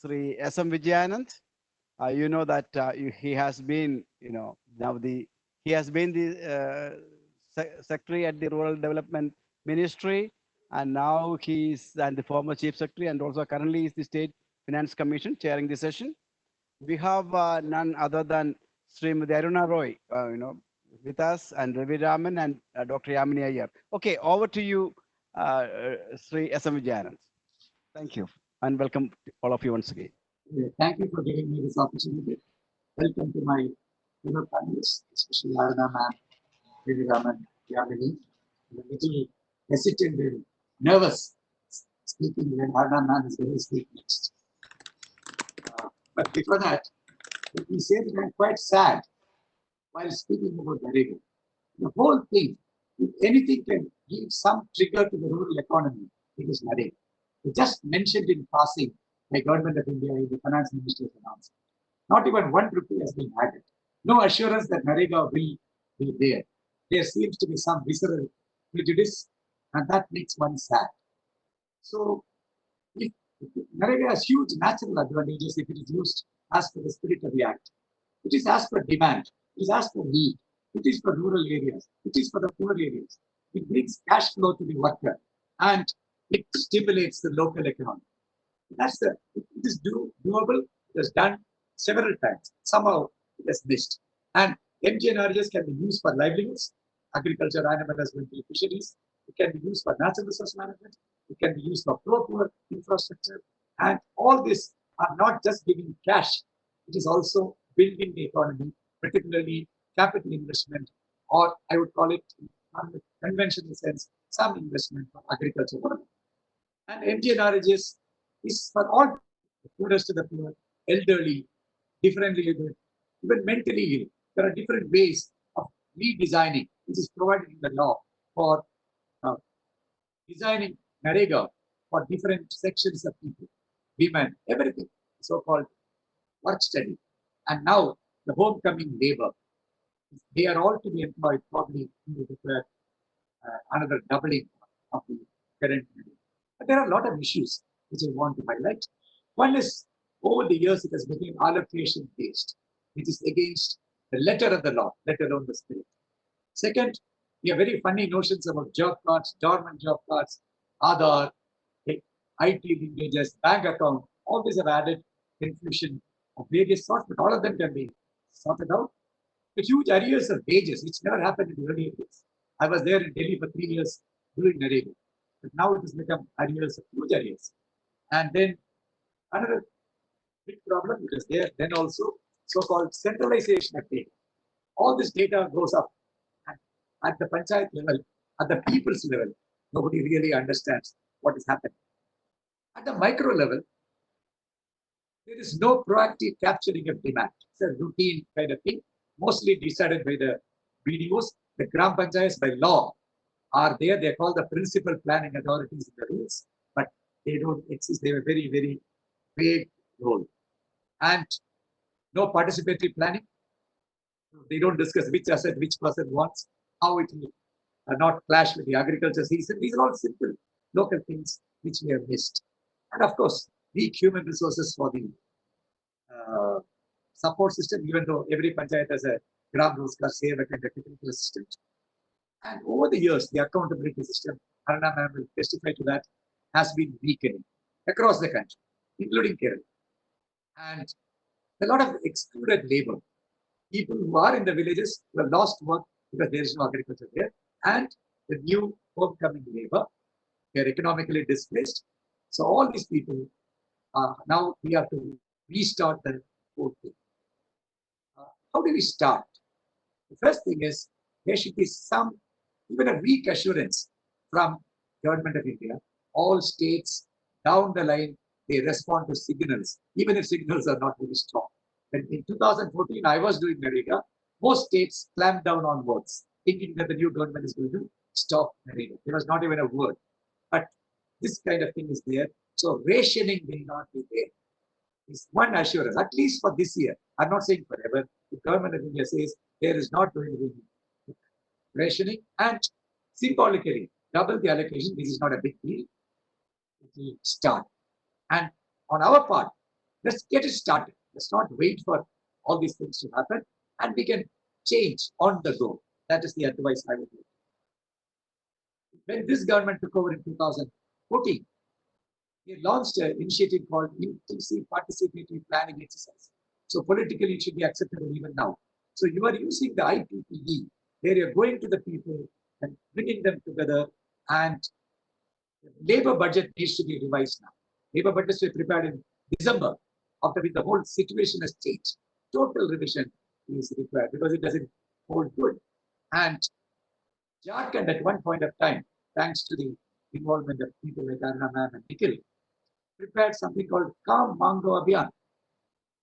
Sri S.M. Vijayanand. You know that he has been, he has been the secretary at the Rural Development Ministry, and now he's the former chief secretary, and also currently is the State Finance Commission chairing the session. We have none other than Srimati Aruna Roy, with us, and Ravi Raman and Dr. Yamini Iyer. Okay, over to you, Sri S.M. Vijayanand. Thank you, and welcome all of you once again. Thank you for giving me this opportunity. Welcome to my fellow panelists, especially Aruna ma'am Raman, Yamini, a little hesitant and nervous speaking when Arnaman is going to speak next. But before that, let me say that I'm quite sad while speaking about Narega. The whole thing, if anything can give some trigger to the rural economy, it is Narega. It just mentioned in passing by Government of India in the Finance Minister's announcement. Not even 1 rupee has been added. No assurance that Narega will be there. There seems to be some visceral prejudice, and that makes one sad. So, if Narega has huge natural advantages if it is used as per the spirit of the Act. It is as per demand. It is as per need. It is for rural areas. It is for the poor areas. It brings cash flow to the worker, and it stimulates the local economy. It is doable. It was done several times. Somehow it has missed. And MGNREGS can be used for livelihoods, agriculture, animal husbandry, fisheries. It can be used for natural resource management. It can be used for pro-poor infrastructure. And all this are not just giving cash. It is also building the economy, particularly capital investment, or I would call it, in the conventional sense, some investment for agriculture. And MGNREGS is for all, the poorest to the poor, elderly, differently able, even mentally ill. There are different ways of redesigning, which is provided in the law for designing Narega for different sections of people, women, everything, so-called work study. And now the homecoming labor, they are all to be employed probably require another doubling of the current. But there are a lot of issues which I want to highlight. One is, over the years, it has become allocation based, which is against the letter of the law, let alone the spirit. Second, we have very funny notions about job cards, dormant job cards, Aadhaar, IT linkages, bank account. All these have added confusion of various sorts, but all of them can be sorted out. The huge arrears of wages, which never happened in the early days. I was there in Delhi for 3 years doing Narega, but now it has become arrears of huge arrears. And then another big problem because there then also so-called centralization of data. All this data goes up at the panchayat level, at the people's level. Nobody really understands what is happening. At the micro level, there is no proactive capturing of demand. It's a routine kind of thing, mostly decided by the BDOs. The Gram Panchayats by law are there. They're called the principal planning authorities in the rules, but they don't exist. They have a very, very vague role. And no participatory planning. They don't discuss which asset which person wants, how it will not clash with the agriculture season. These are all simple local things which we have missed. And of course, weak human resources for the support system, even though every panchayat has a Gram Roskar Sevak and a technical assistant. And over the years, the accountability system, Arna ma'am will testify to that, has been weakening across the country, including Kerala. And a lot of excluded labor, people who are in the villages who have lost work because there is no agriculture there, and the new homecoming labor, they are economically displaced. So all these people, now we have to restart the whole thing. How do we start? The first thing is there should be some, even a weak assurance from Government of India. All states down the line, they respond to signals, even if signals are not very strong. And in 2014, I was doing Narega. Most states clamped down on words, thinking that the new government is going to stop Narega. There was not even a word. But this kind of thing is there. So rationing will not be there. Is one assurance, at least for this year. I'm not saying forever. The Government of India says there is not going to be rationing, and symbolically double the allocation. This is not a big deal. It will start. And on our part, let's get it started. Let's not wait for all these things to happen, and we can change on the go. That is the advice I would give. When this government took over in 2014, we launched an initiative called Intensive Participatory Planning Exercise. So politically, it should be acceptable even now. So you are using the IPPE, where you're going to the people and bringing them together, and the labor budget needs to be revised now. Labor budgets were prepared in December, after which the whole situation has changed. Total revision is required because it doesn't hold good. And Jharkhand at one point of time, thanks to the involvement of people like Arna Ma'am and Nikhil, prepared something called Kam Mango Abhiyan.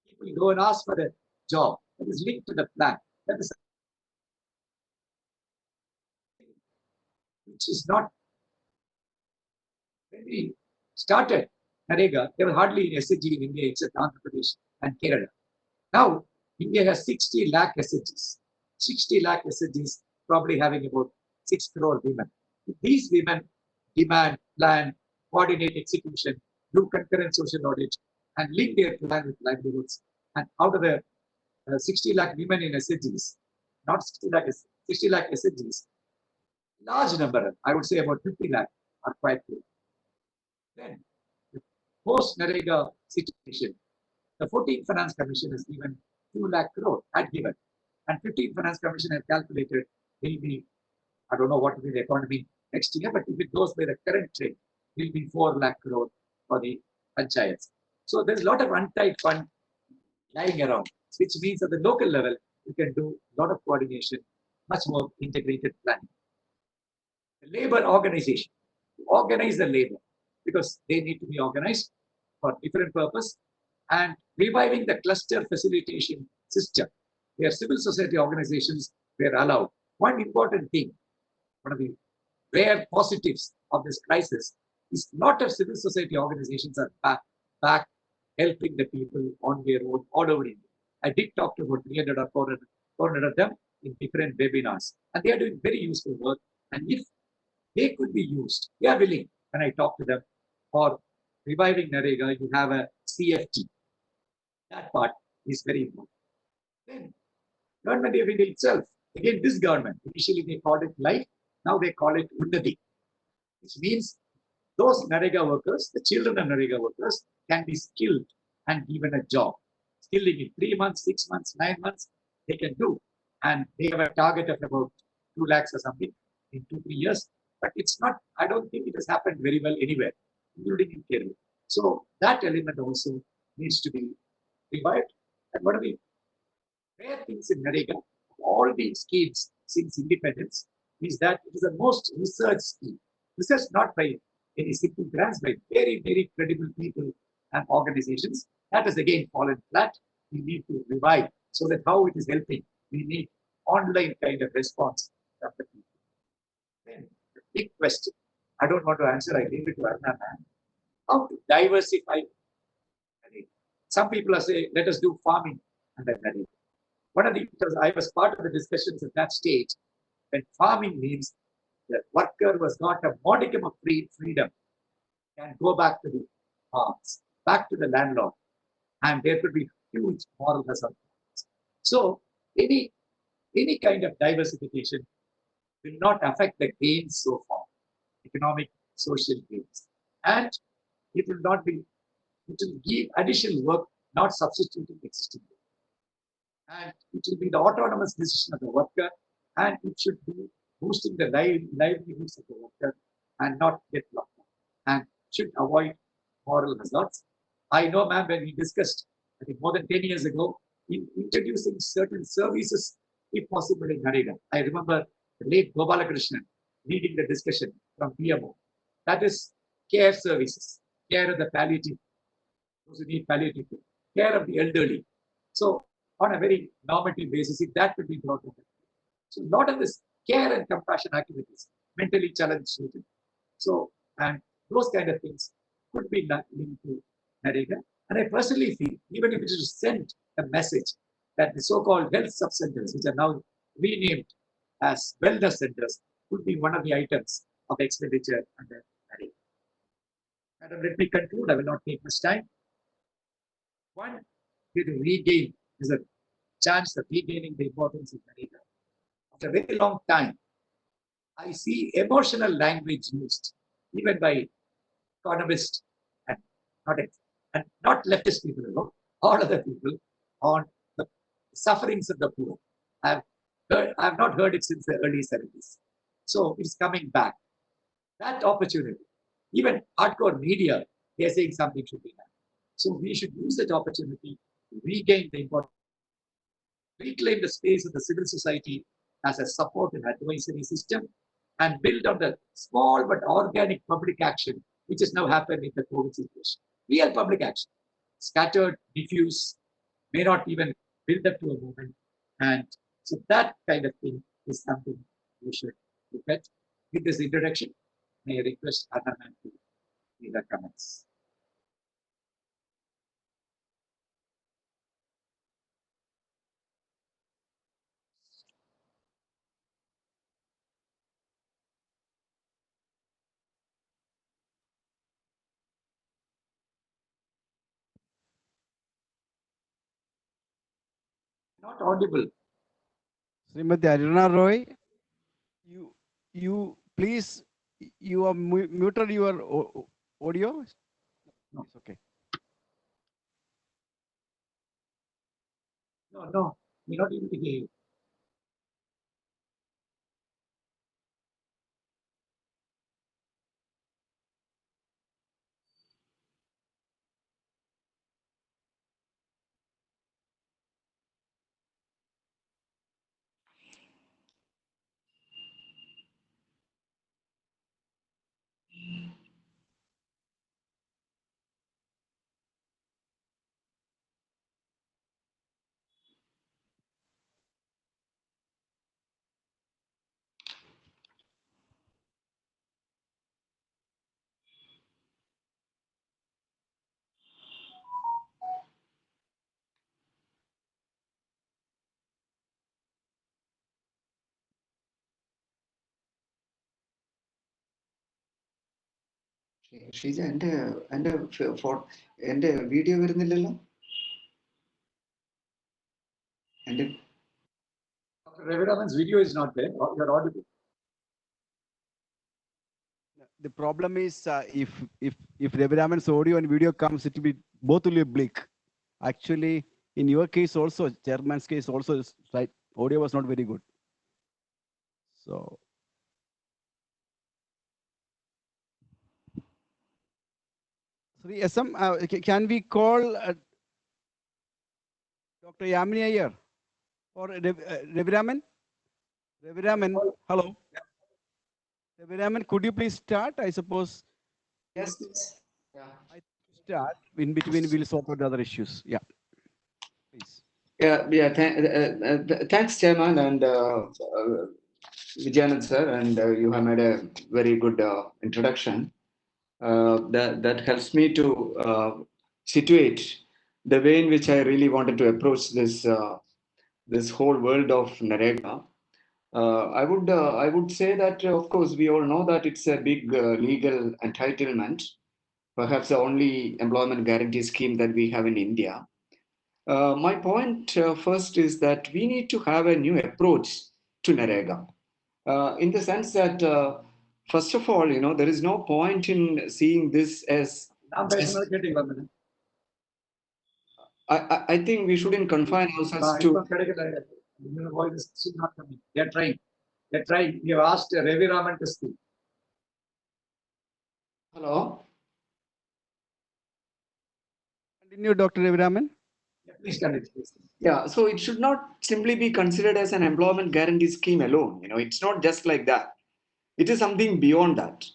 People go and ask for a job that is linked to the plan. That is which is not, when we started NREGA, there was hardly an SHG in India except Andhra Pradesh and Kerala. Now, India has 60 lakh SHGs. 60 lakh SHGs, probably having about 6 crore women. If these women demand, plan, coordinate execution, do concurrent social audit, and link their plan with livelihoods. And out of the 60 lakh women in SHGs, not 60 lakh SHGs, large number, I would say about 50 lakh, are quite good. Then, the post-NREGA situation, the 14th Finance Commission has given 2 lakh crore, had given. And 15th Finance Commission has calculated will be, I don't know what will be the economy next year, but if it goes by the current trend, will be 4 lakh crore for the panchayats. So there's a lot of untied fund lying around, which means at the local level, you can do a lot of coordination, much more integrated planning. The labor organization, organize the labor, because they need to be organized for different purpose, and reviving the cluster facilitation system, where civil society organizations were allowed. One important thing, one of the rare positives of this crisis is a lot of civil society organizations are back helping the people on their own all over India. I did talk to about 300 or 400 of them in different webinars, and they are doing very useful work. And if they could be used, they are willing. When I talk to them for reviving NREGA, you have a CFT. That part is very important. Then, government of India itself, again, this government, initially they called it life, now they call it Unnati, which means those NREGA workers, the children of NREGA workers, can be skilled and given a job. Skilling in 3 months, 6 months, 9 months, they can do. And they have a target of about 2 lakhs or something in 2-3 years. But it's not, I don't think it has happened very well anywhere, including in Kerala. So that element also needs to be revived. And one of the rare things in NREGA, all these schemes since independence, is that it is the most research scheme. Research not by any simple grants, by very, very credible people and organizations. That has again fallen flat. We need to revive so that how it is helping, we need online kind of response from the people. Then the big question, I don't want to answer, I leave it to Arna. How to diversify? Some people are saying, let us do farming under NREGA. One of the, I was part of the discussions at that stage, when farming means the worker was got a modicum of freedom, can go back to the farms, back to the landlord, and there could be huge moral hazard. So any kind of diversification will not affect the gains so far, economic, social gains, and it will not be, it will give additional work, not substituting existing work. And it will be the autonomous decision of the worker, and it should be boosting the livelihoods of the worker and not get locked up, and should avoid moral hazards. I know, ma'am, when we discussed, I think more than 10 years ago, in introducing certain services, if possible, in NREGA. I remember the late Gopalakrishnan leading the discussion from PMO. That is care services, care of the palliative, those who need palliative care, care of the elderly. So on a very normative basis, if that could be brought in. So a lot of this care and compassion activities, mentally challenged children. So, and those kind of things could be linked to NREGA. And I personally feel, even if it is sent a message that the so-called health sub-centers, which are now renamed as wellness centers, could be one of the items of expenditure under NREGA. Madam, let me conclude. I will not take much time. One, to regain is a chance of regaining the importance of NREGA. After a very long time, I see emotional language used, even by economists and not leftist people alone, all other people, on the sufferings of the poor. I have not heard it since the early 70s. So it's coming back. That opportunity, even hardcore media, they're saying something should be done. So we should use that opportunity to regain the importance, reclaim the space of the civil society as a support and advisory system, and build on the small but organic public action which has now happened in the COVID situation. Real public action, scattered, diffuse, may not even build up to a movement. And so that kind of thing is something we should look at. With this introduction, may I request Anna ma'am to make her comments. Not audible. Srimati Aruna Roy, you please, you are muted your audio. No. It's okay. No, we're not able to hear you. Sheeja എൻ്റെ video വരുന്നില്ലല്ലോ എൻ്റെ Ravi Raman's video is not there. You're audible. The problem is if Ravi Raman's audio and video comes, it will be both will be bleak. Actually, in your case also, chairman's case also, right, audio was not very good. So, Sri SM, can we call Dr. Yamini Iyer or Ravi Raman? Ravi Raman, hello. Ravi Raman, could you please start? I suppose. Yes, yes. Yeah. I start. In between, we'll sort out the other issues. Yeah. Please. Yeah. Thanks, Chairman and Vijayanand sir, and you have made a very good introduction. That helps me to situate the way in which I really wanted to approach this whole world of NREGA. I would say that of course we all know that it's a big legal entitlement, perhaps the only employment guarantee scheme that we have in India. My point first is that we need to have a new approach to NREGA, in the sense that first of all, there is no point in seeing this as I think we shouldn't confine ourselves to. Voice is still not coming. They're trying. They're trying. You have asked Ravi Raman to speak. Hello. Continue, Dr. Ravi Raman. Yeah, please continue. Please. Yeah, so it should not simply be considered as an employment guarantee scheme alone. It's not just like that. It is something beyond that.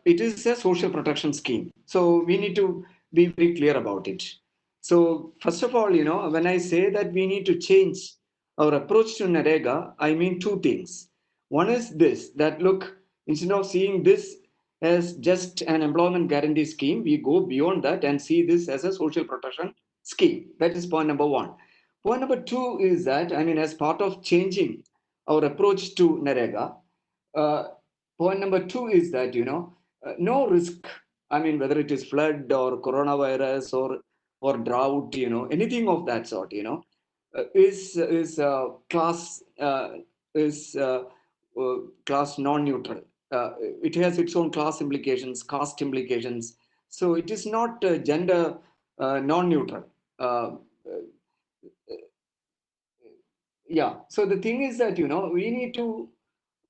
It is a social protection scheme. So we need to be very clear about it. So first of all, when I say that we need to change our approach to NREGA, I mean two things. One is this, that look, instead of seeing this as just an employment guarantee scheme, we go beyond that and see this as a social protection scheme. That is point number one. Point number two is that, as part of changing our approach to NREGA, point number two is that, no risk, whether it is flood or coronavirus or drought, anything of that sort, is class non-neutral. It has its own class implications, caste implications. So it is not gender non-neutral. Yeah. So the thing is that, we need to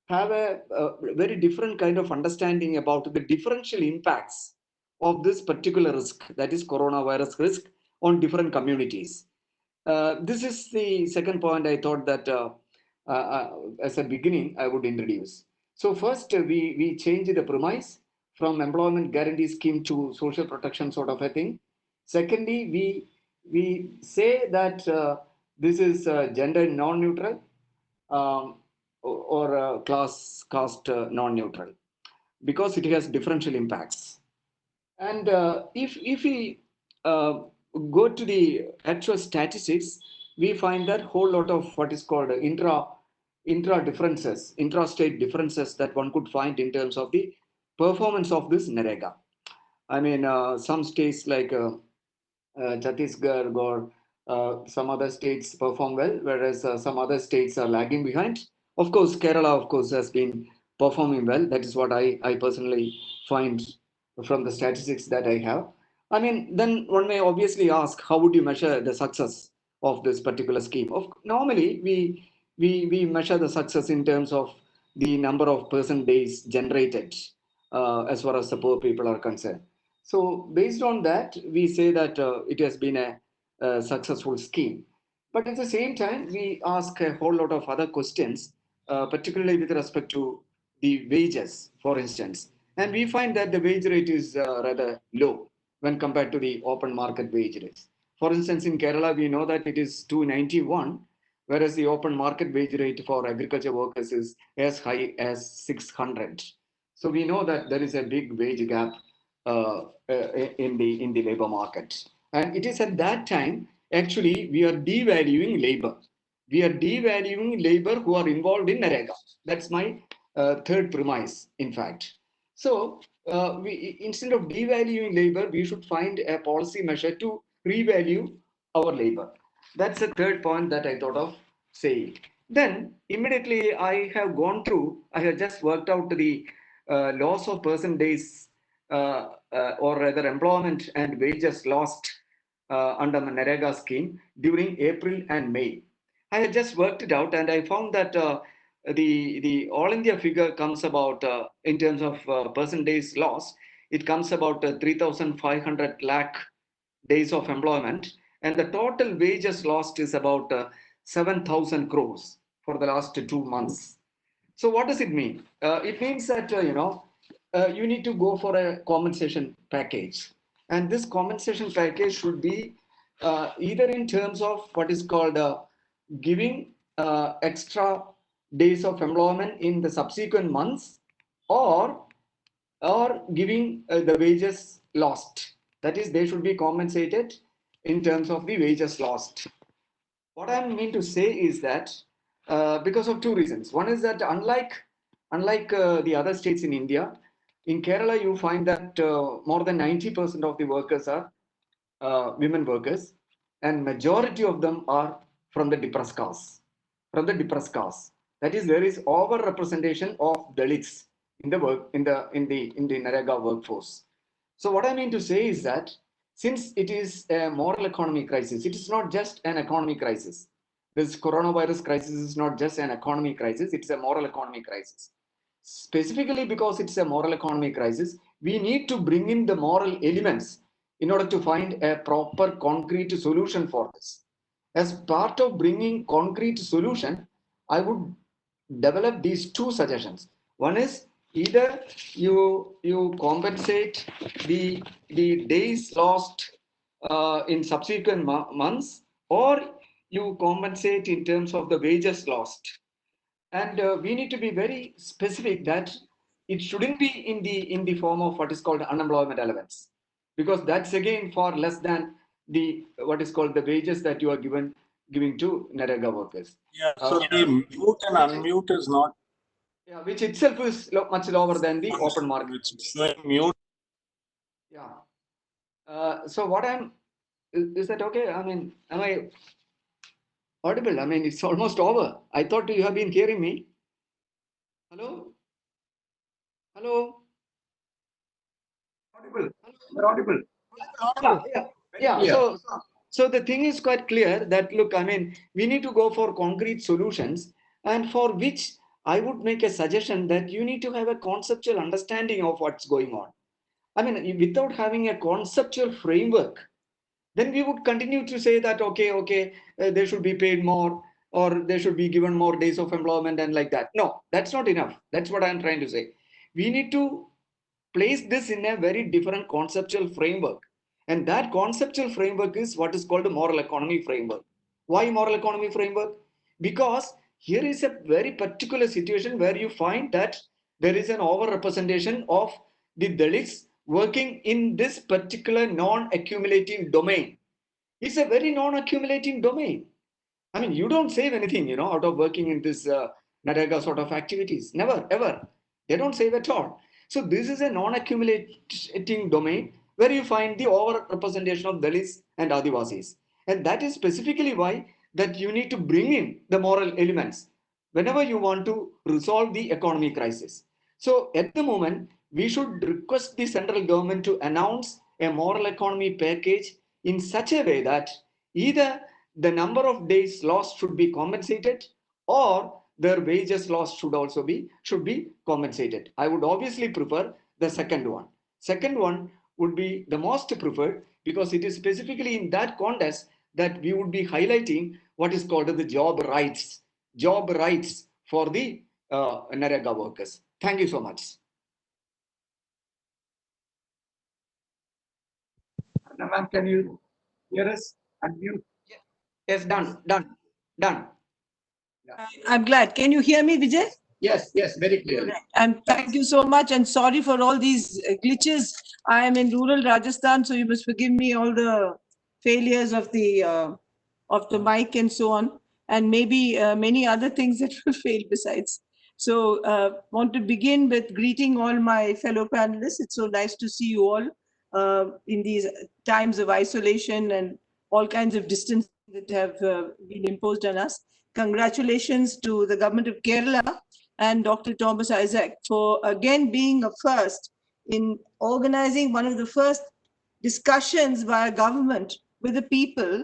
have a very different kind of understanding about the differential impacts of this particular risk, that is coronavirus risk, on different communities. This is the second point I thought that as a beginning I would introduce. So first, we change the premise from employment guarantee scheme to social protection sort of a thing. Secondly, we say that this is gender non-neutral or caste non-neutral because it has differential impacts. And if we go to the actual statistics, we find that whole lot of what is called intra-state differences that one could find in terms of the performance of this NREGA. I mean, some states like Chhattisgarh or some other states perform well, whereas some other states are lagging behind. Of course, Kerala, of course, has been performing well. That is what I personally find from the statistics that I have. I mean, then one may obviously ask, how would you measure the success of this particular scheme? Normally, we measure the success in terms of the number of person days generated as far as the poor people are concerned. So based on that, we say that it has been a successful scheme. But at the same time, we ask a whole lot of other questions, particularly with respect to the wages, for instance. And we find that the wage rate is rather low when compared to the open market wage rates. For instance, in Kerala, we know that it is 291, whereas the open market wage rate for agriculture workers is as high as 600. So we know that there is a big wage gap in the labor market. And it is at that time, actually, we are devaluing labor. We are devaluing labor who are involved in NREGA. That's my third premise, in fact. So instead of devaluing labor, we should find a policy measure to revalue our labor. That's the third point that I thought of saying. Then immediately I have just worked out the loss of person days or rather employment and wages lost under the NREGA scheme during April and May. I had just worked it out and I found that the all India figure comes about in terms of person days lost, it comes about 3,500 lakh days of employment, and the total wages lost is about 7,000 crores for the last 2 months. So what does it mean? It means that you need to go for a compensation package, and this compensation package should be either in terms of what is called giving extra days of employment in the subsequent months, or giving the wages lost. That is, they should be compensated in terms of the wages lost. What I mean to say is that because of two reasons. One is that unlike the other states in India, in Kerala you find that more than 90% of the workers are women workers, and majority of them are from the depressed castes. That is, there is over-representation of Dalits in the NREGA workforce. So what I mean to say is that since it is a moral economy crisis, it is not just an economy crisis. This coronavirus crisis is not just an economy crisis, it's a moral economy crisis. Specifically because it's a moral economy crisis, we need to bring in the moral elements in order to find a proper concrete solution for this. As part of bringing concrete solution, I would develop these two suggestions. One is either you compensate the days lost in subsequent months, or you compensate in terms of the wages lost. And we need to be very specific that it shouldn't be in the form of what is called unemployment allowance, because that's again far less than the what is called the wages that you are giving to NREGA workers. Yeah, so the mute and unmute is not. Yeah, which itself is much lower than the open market. It's showing mute. Yeah. So what is that okay? I mean, am I audible? I mean, it's almost over. I thought you have been hearing me. Hello? Hello? Audible. You're audible. Yeah. So the thing is quite clear that, look, I mean, we need to go for concrete solutions, and for which I would make a suggestion that you need to have a conceptual understanding of what's going on. I mean, without having a conceptual framework, then we would continue to say that, okay, they should be paid more, or they should be given more days of employment and like that. No, that's not enough. That's what I'm trying to say. We need to place this in a very different conceptual framework. And that conceptual framework is what is called a moral economy framework. Why moral economy framework? Because here is a very particular situation where you find that there is an overrepresentation of the Dalits working in this particular non-accumulating domain. It's a very non-accumulating domain. I mean, you don't save anything, out of working in this Narega sort of activities. Never, ever. They don't save at all. So this is a non-accumulating domain where you find the over-representation of Dalits and Adivasis. And that is specifically why that you need to bring in the moral elements whenever you want to resolve the economy crisis. So at the moment, we should request the central government to announce a moral economy package in such a way that either the number of days lost should be compensated, or their wages lost should be compensated. I would obviously prefer the second one. Second one would be the most preferred, because it is specifically in that context that we would be highlighting what is called the job rights for the Narega workers. Thank you so much. Now, ma'am, can you hear us? Unmute. Yes, done. I'm glad. Can you hear me, Vijay? Yes, very clearly. And thank you so much. And sorry for all these glitches. I am in rural Rajasthan, so you must forgive me all the failures of the mic and so on, and maybe many other things that will fail besides. So want to begin with greeting all my fellow panelists. It's so nice to see you all in these times of isolation and all kinds of distance that have been imposed on us. Congratulations to the government of Kerala and Dr. Thomas Isaac for again being a first in organizing one of the first discussions by a government with the people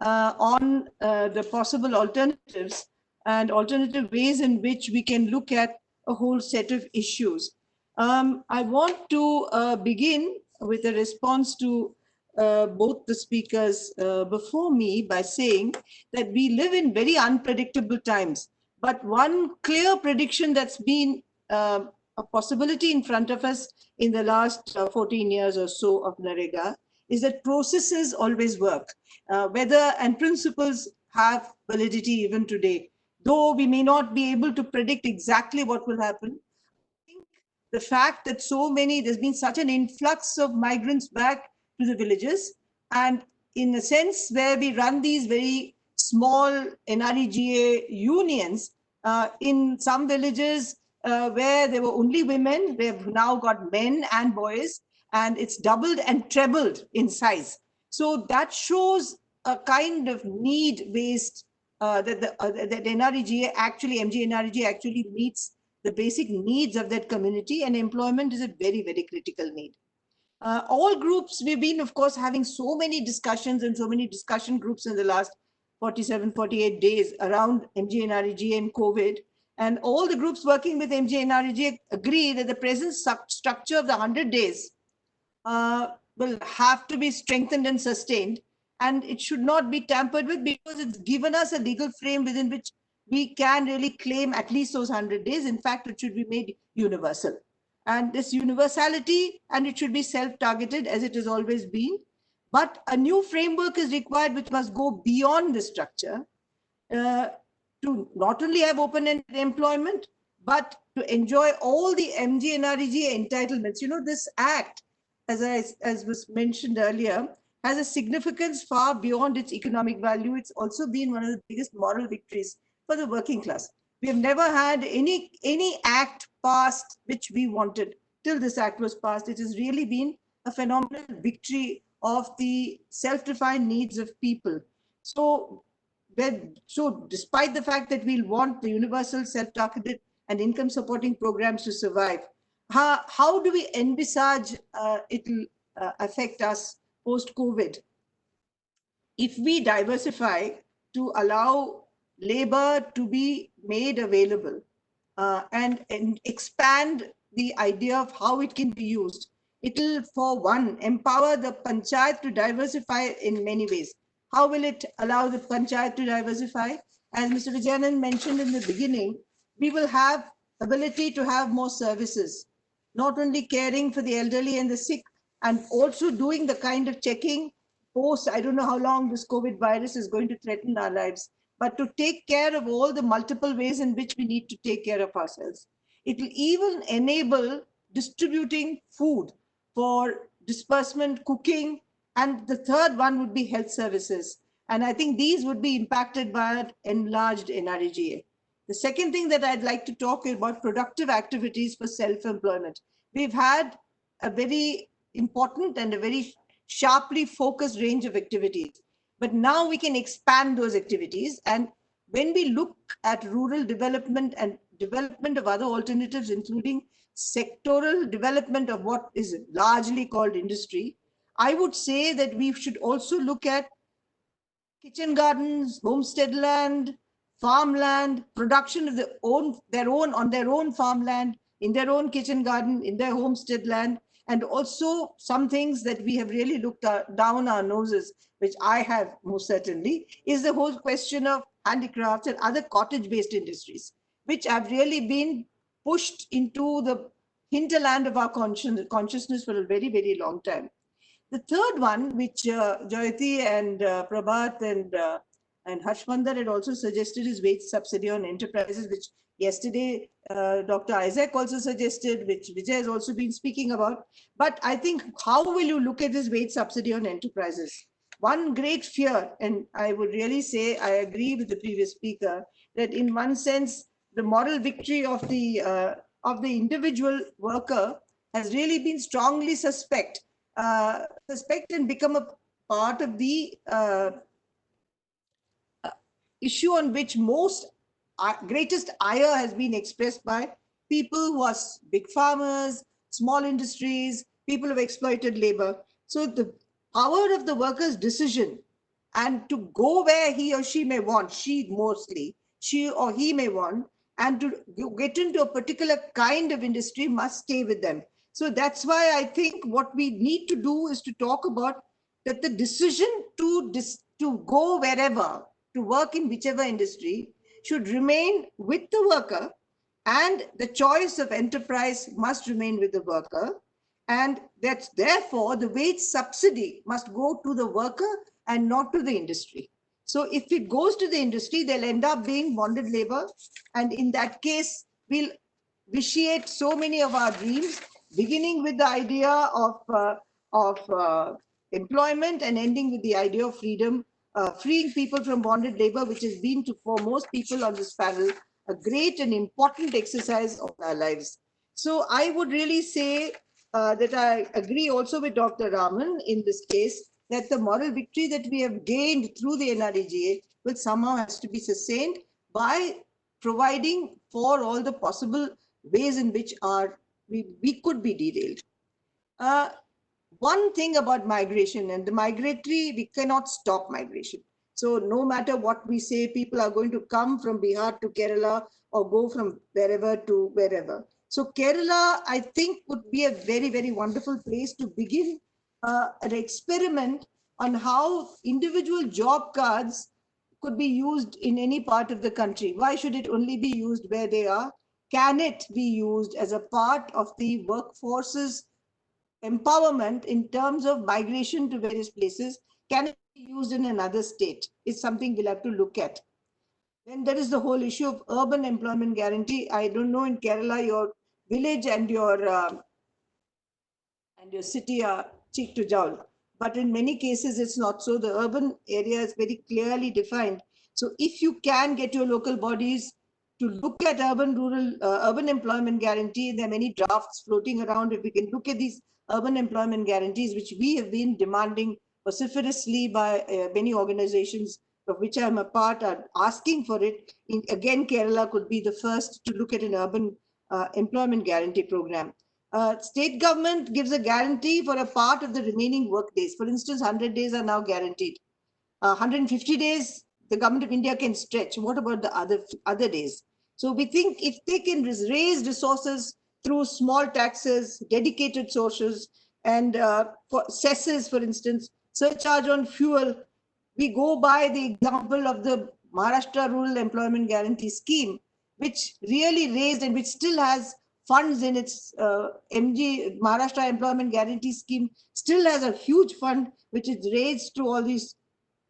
on the possible alternatives and alternative ways in which we can look at a whole set of issues. I want to begin with a response to both the speakers before me by saying that we live in very unpredictable times. But one clear prediction that's been a possibility in front of us in the last 14 years or so of Narega is that processes always work. Whether and principles have validity even today. Though we may not be able to predict exactly what will happen, the fact that there's been such an influx of migrants back to the villages, and in a sense where we run these very small NREGA unions in some villages where there were only women, they've now got men and boys, and it's doubled and trebled in size. So that shows a kind of need-based that NREGA actually, MGNREGA actually meets the basic needs of that community, and employment is a very, very critical need. All groups, we've been, of course, having so many discussions and so many discussion groups in the last 47, 48 days around MGNREGA and COVID. And all the groups working with MGNREGA agree that the present structure of the 100 days will have to be strengthened and sustained. And it should not be tampered with, because it's given us a legal frame within which we can really claim at least those 100 days. In fact, it should be made universal. And this universality, and it should be self-targeted as it has always been. But a new framework is required which must go beyond the structure to not only have open-ended employment, but to enjoy all the MGNREGA entitlements. You know, this act, as was mentioned earlier, has a significance far beyond its economic value. It's also been one of the biggest moral victories for the working class. We have never had any act passed which we wanted till this act was passed. It has really been a phenomenal victory of the self-defined needs of people. So despite the fact that we'll want the universal self-targeted and income supporting programs to survive, how do we envisage it will affect us post-COVID? If we diversify to allow labor to be made available and expand the idea of how it can be used, it will, for one, empower the panchayat to diversify in many ways. How will it allow the panchayat to diversify? as Mr. Vijayanan mentioned in the beginning, we will have ability to have more services, not only caring for the elderly and the sick, and also doing the kind of checking post, I don't know how long this COVID virus is going to threaten our lives, but to take care of all the multiple ways in which we need to take care of ourselves. It will even enable distributing food for disbursement, cooking, and the third one would be health services. And I think these would be impacted by an enlarged NREGA. The second thing that I'd like to talk about productive activities for self-employment. We've had a very important and a very sharply focused range of activities, but now we can expand those activities. And when we look at rural development and development of other alternatives, including sectoral development of what is largely called industry, I would say that we should also look at kitchen gardens, homestead land, farmland, production of their own farmland, in their own kitchen garden, in their homestead land, and also some things that we have really looked down our noses, which I have most certainly, is the whole question of handicrafts and other cottage-based industries, which have really been pushed into the hinterland of our consciousness for a very, very long time. The third one, which Jayati and Prabhat and Harshmandar had also suggested, is wage subsidy on enterprises, which yesterday Dr. Isaac also suggested, which Vijay has also been speaking about. But I think, how will you look at this wage subsidy on enterprises? One great fear, and I would really say I agree with the previous speaker, that in one sense, the moral victory of the individual worker has really been strongly suspect and become a part of the issue on which most greatest ire has been expressed by people who are big farmers, small industries, people who have exploited labor. So the power of the worker's decision and to go where he or she may want, she or he may want, and to get into a particular kind of industry must stay with them. So that's why I think what we need to do is to talk about that the decision to go wherever, to work in whichever industry, should remain with the worker, and the choice of enterprise must remain with the worker. And that's therefore the wage subsidy must go to the worker and not to the industry. So if it goes to the industry, they'll end up being bonded labor. And in that case, we'll vitiate so many of our dreams, beginning with the idea of employment and ending with the idea of freedom, freeing people from bonded labor, which has been, for most people on this panel, a great and important exercise of our lives. So I would really say that I agree also with Dr. Raman in this case, that the moral victory that we have gained through the NREGA will somehow has to be sustained by providing for all the possible ways in which we could be derailed. One thing about migration and the migratory, we cannot stop migration. So no matter what we say, people are going to come from Bihar to Kerala or go from wherever to wherever. So Kerala, I think, would be a very, very wonderful place to begin an experiment on how individual job cards could be used in any part of the country. Why should it only be used where they are? Can it be used as a part of the workforce's empowerment in terms of migration to various places? Can it be used in another state? It's something we'll have to look at. Then there is the whole issue of urban employment guarantee. I don't know in Kerala, your village and your city are cheek to jowl, but in many cases it's not so. The urban area is very clearly defined. So if you can get your local bodies to look at urban employment guarantee, there are many drafts floating around. If we can look at these urban employment guarantees, which we have been demanding vociferously by many organizations of which I'm a part, are asking for it. Again, Kerala could be the first to look at an urban employment guarantee program. State government gives a guarantee for a part of the remaining work days. For instance, 100 days are now guaranteed. 150 days, the government of India can stretch. What about the other days? So we think if they can raise resources through small taxes, dedicated sources, and for cesses, for instance, surcharge on fuel. We go by the example of the Maharashtra Rural Employment Guarantee Scheme, which really raised and which still has funds in its Maharashtra Employment Guarantee Scheme, still has a huge fund which is raised through all these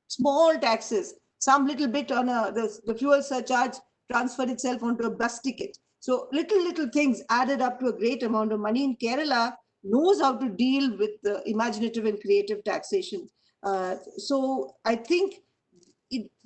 small taxes, some little bit on the fuel surcharge transferred itself onto a bus ticket. So little things added up to a great amount of money. In Kerala knows how to deal with the imaginative and creative taxation. So I think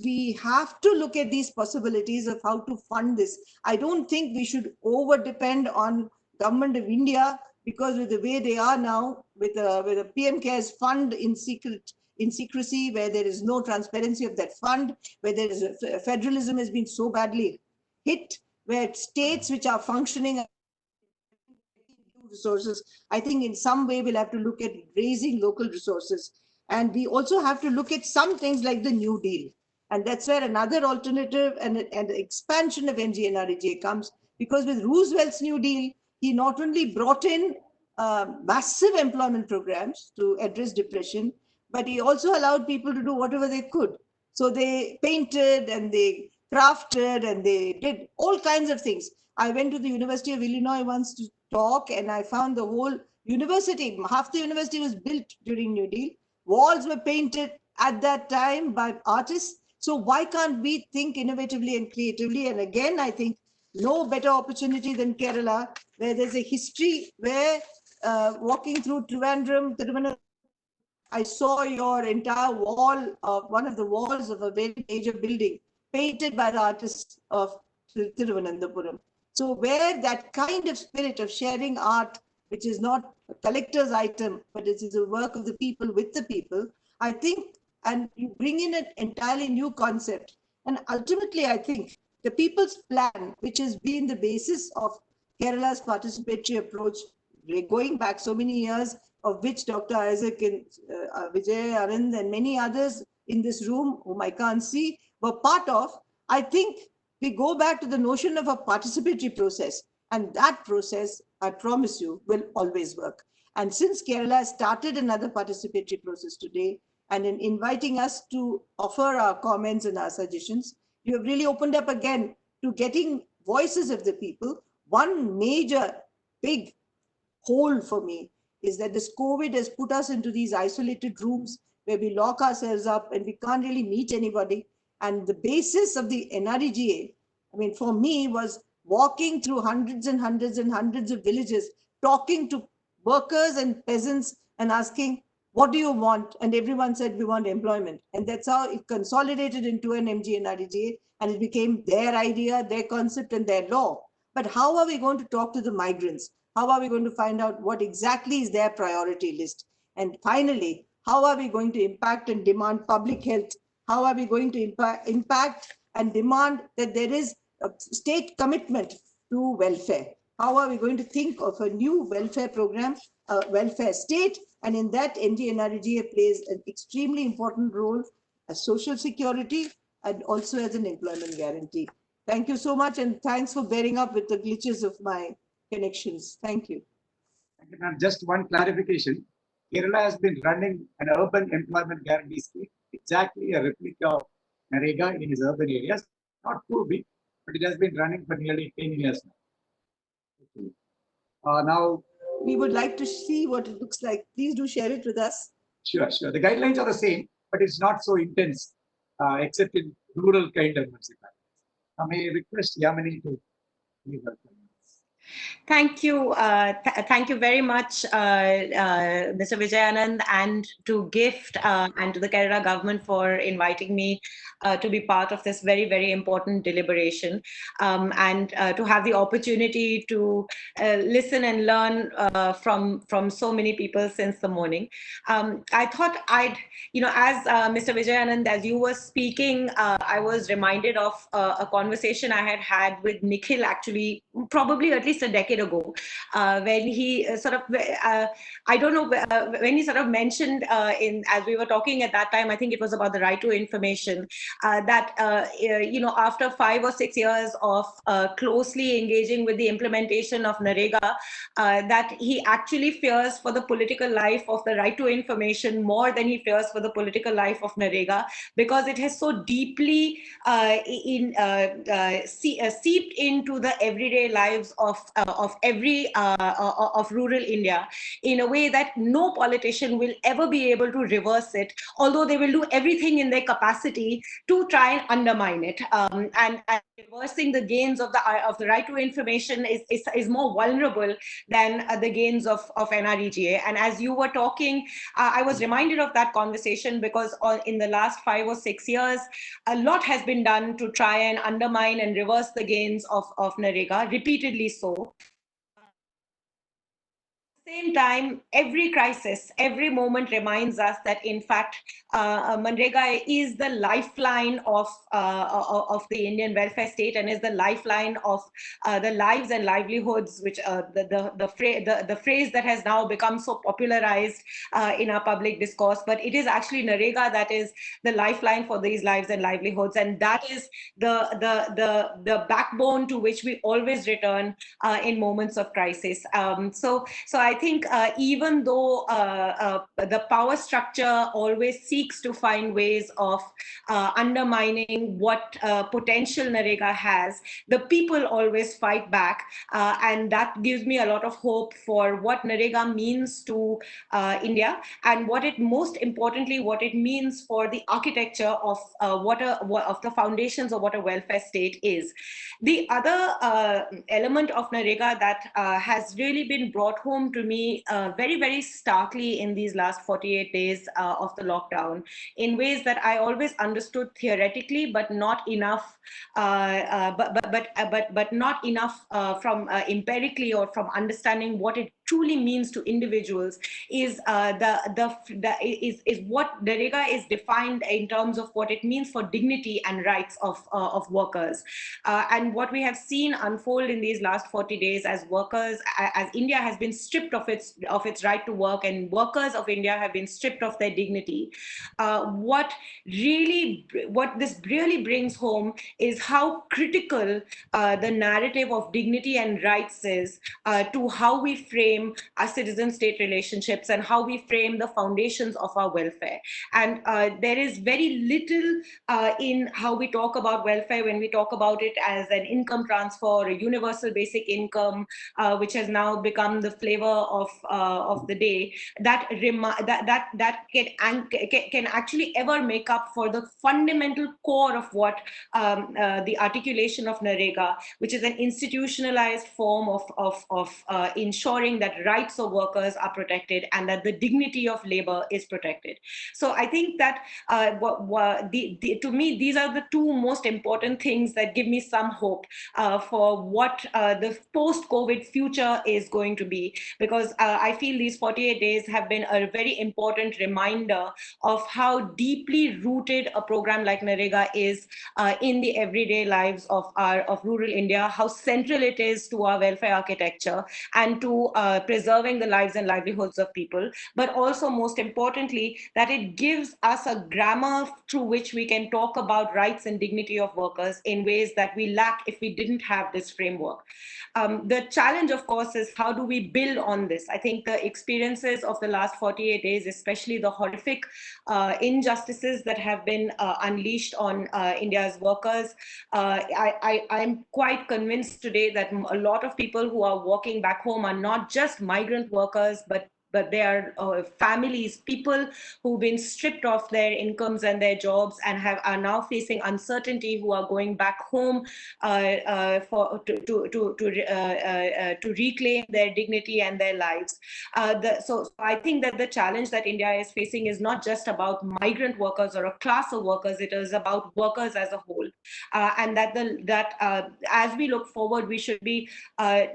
we have to look at these possibilities of how to fund this. I don't think we should over depend on government of India, because with the way they are now, with a PM Cares fund in secrecy, where there is no transparency of that fund, where there is federalism has been so badly hit, where states which are functioning resources, I think in some way we'll have to look at raising local resources. And we also have to look at some things like the New Deal. And that's where another alternative and the expansion of MGNREGA comes, because with Roosevelt's New Deal, he not only brought in massive employment programs to address depression, but he also allowed people to do whatever they could. So they painted and they crafted and they did all kinds of things. I went to the University of Illinois once to talk, and I found the whole university, half the university was built during New Deal. Walls were painted at that time by artists. So why can't we think innovatively and creatively? And again, I think no better opportunity than Kerala, where there's a history where walking through Trivandrum, I saw your entire wall of one of the walls of a very major building painted by the artists of Thiruvananthapuram. So where that kind of spirit of sharing art, which is not a collector's item, but it is a work of the people with the people, I think, and you bring in an entirely new concept. And ultimately, I think the people's plan, which has been the basis of Kerala's participatory approach, going back so many years, of which Dr. Isaac and Vijay, Arvind, and many others in this room, whom I can't see, were part of. I think we go back to the notion of a participatory process, and that process, I promise you, will always work. And since Kerala started another participatory process today, and in inviting us to offer our comments and our suggestions, you have really opened up again to getting voices of the people. One major big hole for me is that this COVID has put us into these isolated rooms where we lock ourselves up and we can't really meet anybody. And the basis of the NREGA, I mean, for me, was walking through hundreds and hundreds and hundreds of villages, talking to workers and peasants and asking, what do you want? And everyone said, we want employment. And that's how it consolidated into an MGNREGA, and it became their idea, their concept, and their law. But how are we going to talk to the migrants? How are we going to find out what exactly is their priority list? And finally, how are we going to impact and demand public health? How are we going to impact and demand that there is a state commitment to welfare? How are we going to think of a new welfare program, welfare state? And in that, MGNREGA plays an extremely important role as social security and also as an employment guarantee. Thank you so much, and thanks for bearing up with the glitches of my connections. Thank you. Thank you, ma'am. Just one clarification. Kerala has been running an urban employment guarantee scheme, exactly a replica of NREGA in its urban areas. Not too big, but it has been running for nearly 10 years now. Now, we would like to see what it looks like. Please do share it with us. Sure. The guidelines are the same, but it's not so intense, except in rural kind of municipalities. I may request Yamini to give her comments. Thank you. Thank you very much, Mr. Vijayanand, and to GIFT and to the Kerala government for inviting me to be part of this very, very important deliberation, and to have the opportunity to listen and learn from so many people since the morning. I thought I'd, as Mr. Vijayanand, as you were speaking, I was reminded of a conversation I had with Nikhil, actually, probably at least least a decade ago, when he I don't know, when he sort of mentioned as we were talking at that time, I think it was about the right to information, that, after 5 or 6 years of closely engaging with the implementation of NREGA, that he actually fears for the political life of the right to information more than he fears for the political life of NREGA, because it has so deeply seeped into the everyday lives of rural India in a way that no politician will ever be able to reverse it, although they will do everything in their capacity to try and undermine it. And reversing the gains of the right to information is more vulnerable than the gains of NREGA. And as you were talking, I was reminded of that conversation because in the last 5 or 6 years, a lot has been done to try and undermine and reverse the gains of NREGA, repeatedly so. Same time, every crisis, every moment reminds us that, in fact, MGNREGA is the lifeline of the Indian welfare state and is the lifeline of the lives and livelihoods, which the phrase that has now become so popularized in our public discourse. But it is actually NREGA that is the lifeline for these lives and livelihoods, and that is the backbone to which we always return in moments of crisis. So I think even though the power structure always seeks to find ways of undermining what potential NREGA has, the people always fight back. And that gives me a lot of hope for what NREGA means to India, and most importantly, what it means for the architecture of of the foundations of what a welfare state is. The other element of NREGA that has really been brought home to me very, very starkly in these last 48 days of the lockdown, in ways that I always understood theoretically, but not enough, but not enough from empirically or from understanding what it truly means to individuals, is what NREGA is defined in terms of what it means for dignity and rights of workers. And what we have seen unfold in these last 40 days as workers, as India has been stripped of its right to work, and workers of India have been stripped of their dignity. What this really brings home is how critical the narrative of dignity and rights is to how we frame our citizen-state relationships and how we frame the foundations of our welfare. And there is very little in how we talk about welfare when we talk about it as an income transfer or a universal basic income, which has now become the flavor of the day, that can actually ever make up for the fundamental core of what the articulation of NREGA, which is an institutionalized form of ensuring that rights of workers are protected and that the dignity of labor is protected. So I think that to me, these are the two most important things that give me some hope for what the post-COVID future is going to be, because I feel these 48 days have been a very important reminder of how deeply rooted a program like NREGA is in the everyday lives of rural India, how central it is to our welfare architecture and to preserving the lives and livelihoods of people, but also most importantly, that it gives us a grammar through which we can talk about rights and dignity of workers in ways that we lack if we didn't have this framework. The challenge, of course, is how do we build on this? I think the experiences of the last 48 days, especially the horrific injustices that have been unleashed on India's workers, I'm quite convinced today that a lot of people who are walking back home are not just migrant workers, but they are families, people who've been stripped of their incomes and their jobs and are now facing uncertainty, who are going back home to reclaim their dignity and their lives. So I think that the challenge that India is facing is not just about migrant workers or a class of workers; it is about workers as a whole, and that as we look forward, we should be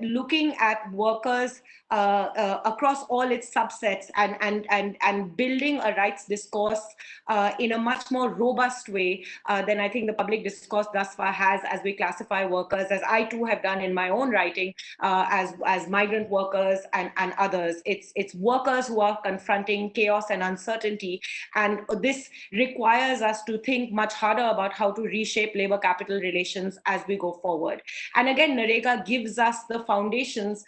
looking at workers across all its its subsets and building a rights discourse in a much more robust way than I think the public discourse thus far has, as we classify workers, as I too have done in my own writing, as migrant workers and others. It's workers who are confronting chaos and uncertainty, and this requires us to think much harder about how to reshape labor capital relations as we go forward. And again, NREGA gives us the foundations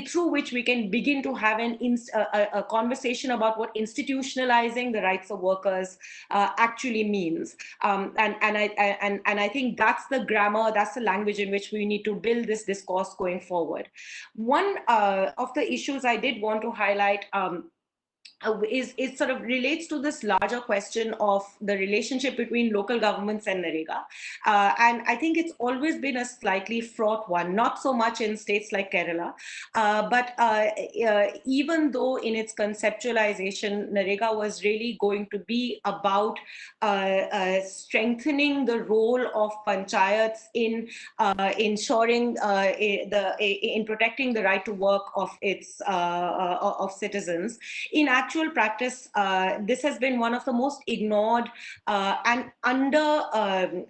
through which we can begin to have a conversation about what institutionalizing the rights of workers actually means. And I think that's the grammar, that's the language in which we need to build this discourse going forward. One of the issues I did want to highlight it sort of relates to this larger question of the relationship between local governments and NREGA. And I think it's always been a slightly fraught one, not so much in states like Kerala, but even though in its conceptualization, NREGA was really going to be about strengthening the role of panchayats in ensuring in protecting the right to work of its of citizens. In actual practice, this has been one of the most ignored and under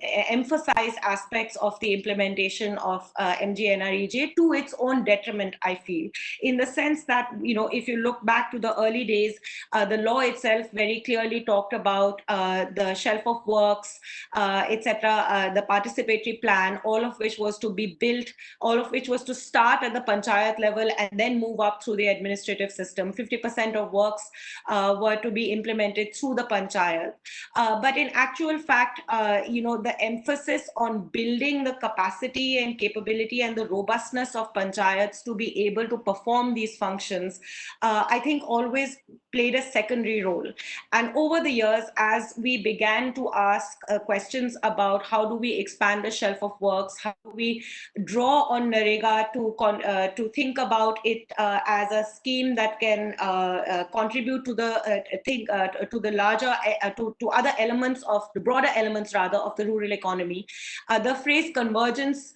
emphasized aspects of the implementation of MGNREGS to its own detriment, I feel, in the sense that, you know, if you look back to the early days, the law itself very clearly talked about the shelf of works, etc., the participatory plan, all of which was to be built, all of which was to start at the panchayat level and then move up through the administrative system. 50% of works were to be implemented through the panchayat. But in actual fact, you know, the emphasis on building the capacity and capability and the robustness of panchayats to be able to perform these functions, I think always played a secondary role. And over the years, as we began to ask questions about how do we expand the shelf of works, how do we draw on NREGA to think about it as a scheme that can contribute to the larger to other elements of the broader elements rather of the rural economy, the phrase convergence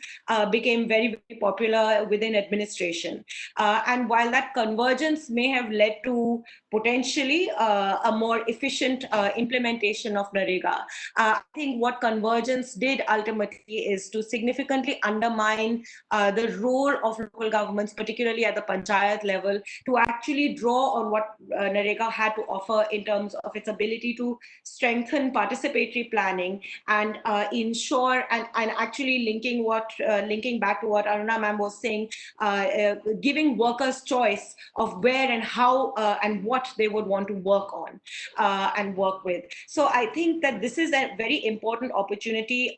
became very, very popular within administration. And while that convergence may have led to potentially a more efficient implementation of NREGA, I think what convergence did ultimately is to significantly undermine the role of local governments, particularly at the panchayat level, to actually draw on what NREGA had to offer in terms of its ability to strengthen participatory planning and ensure and actually linking back to what Aruna ma'am was saying, giving workers choice of where and how and what they would want to work on and work with. So I think that this is a very important opportunity.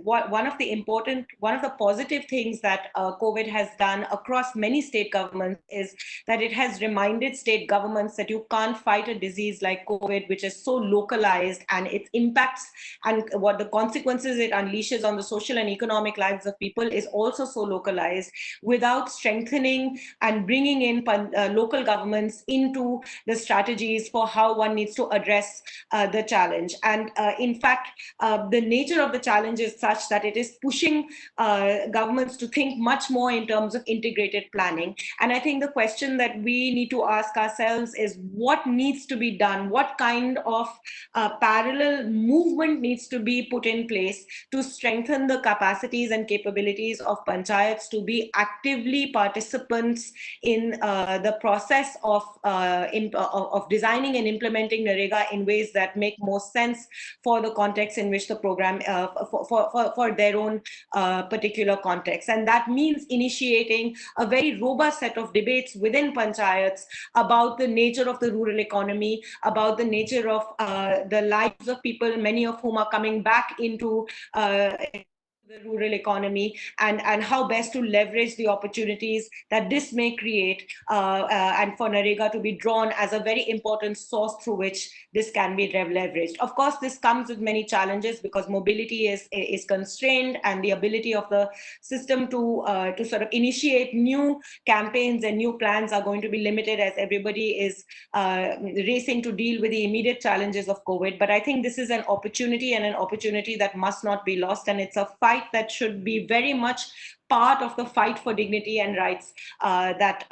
One of the positive things that COVID has done across many state governments is that it has reminded state governments that you can't fight a disease like COVID, which is so localized, and its impacts and what the consequences it unleashes on the social and economic lives of people is also so localized, without strengthening and bringing in local governments into the strategies for how one needs to address the challenge. And in fact, the nature of the challenge is such that it is pushing governments to think much more in terms of integrated planning. And I think the question that we need to ask ourselves is what needs to be done? What kind of parallel movement needs to be put in place to strengthen the capacities and capabilities of panchayats to be actively participants in the process of designing and implementing NREGA in ways that make more sense for the context in which the program, for their own particular context. And that means initiating a very robust set of debates within panchayats about the nature of the rural economy, about the nature of the lives of people, many of whom are coming back into the rural economy, and how best to leverage the opportunities that this may create, and for NREGA to be drawn as a very important source through which this can be leveraged. Of course, this comes with many challenges because mobility is constrained, and the ability of the system to sort of initiate new campaigns and new plans are going to be limited as everybody is racing to deal with the immediate challenges of COVID. But I think this is an opportunity, and an opportunity that must not be lost, and it's a fight fight that should be very much part of the fight for dignity and rights that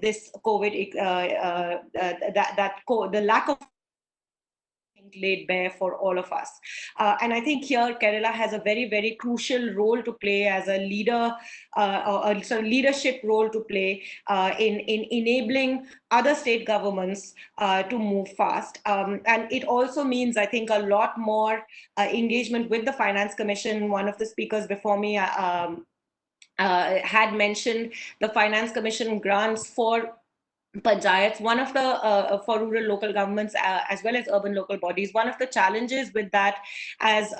this COVID, the lack of laid bare for all of us. And I think here Kerala has a very, very crucial role to play as a leader, or a sort of leadership role to play in enabling other state governments to move fast. And it also means, I think, a lot more engagement with the Finance Commission. One of the speakers before me had mentioned the Finance Commission grants for panchayats, one of the for rural local governments as well as urban local bodies. One of the challenges with that, as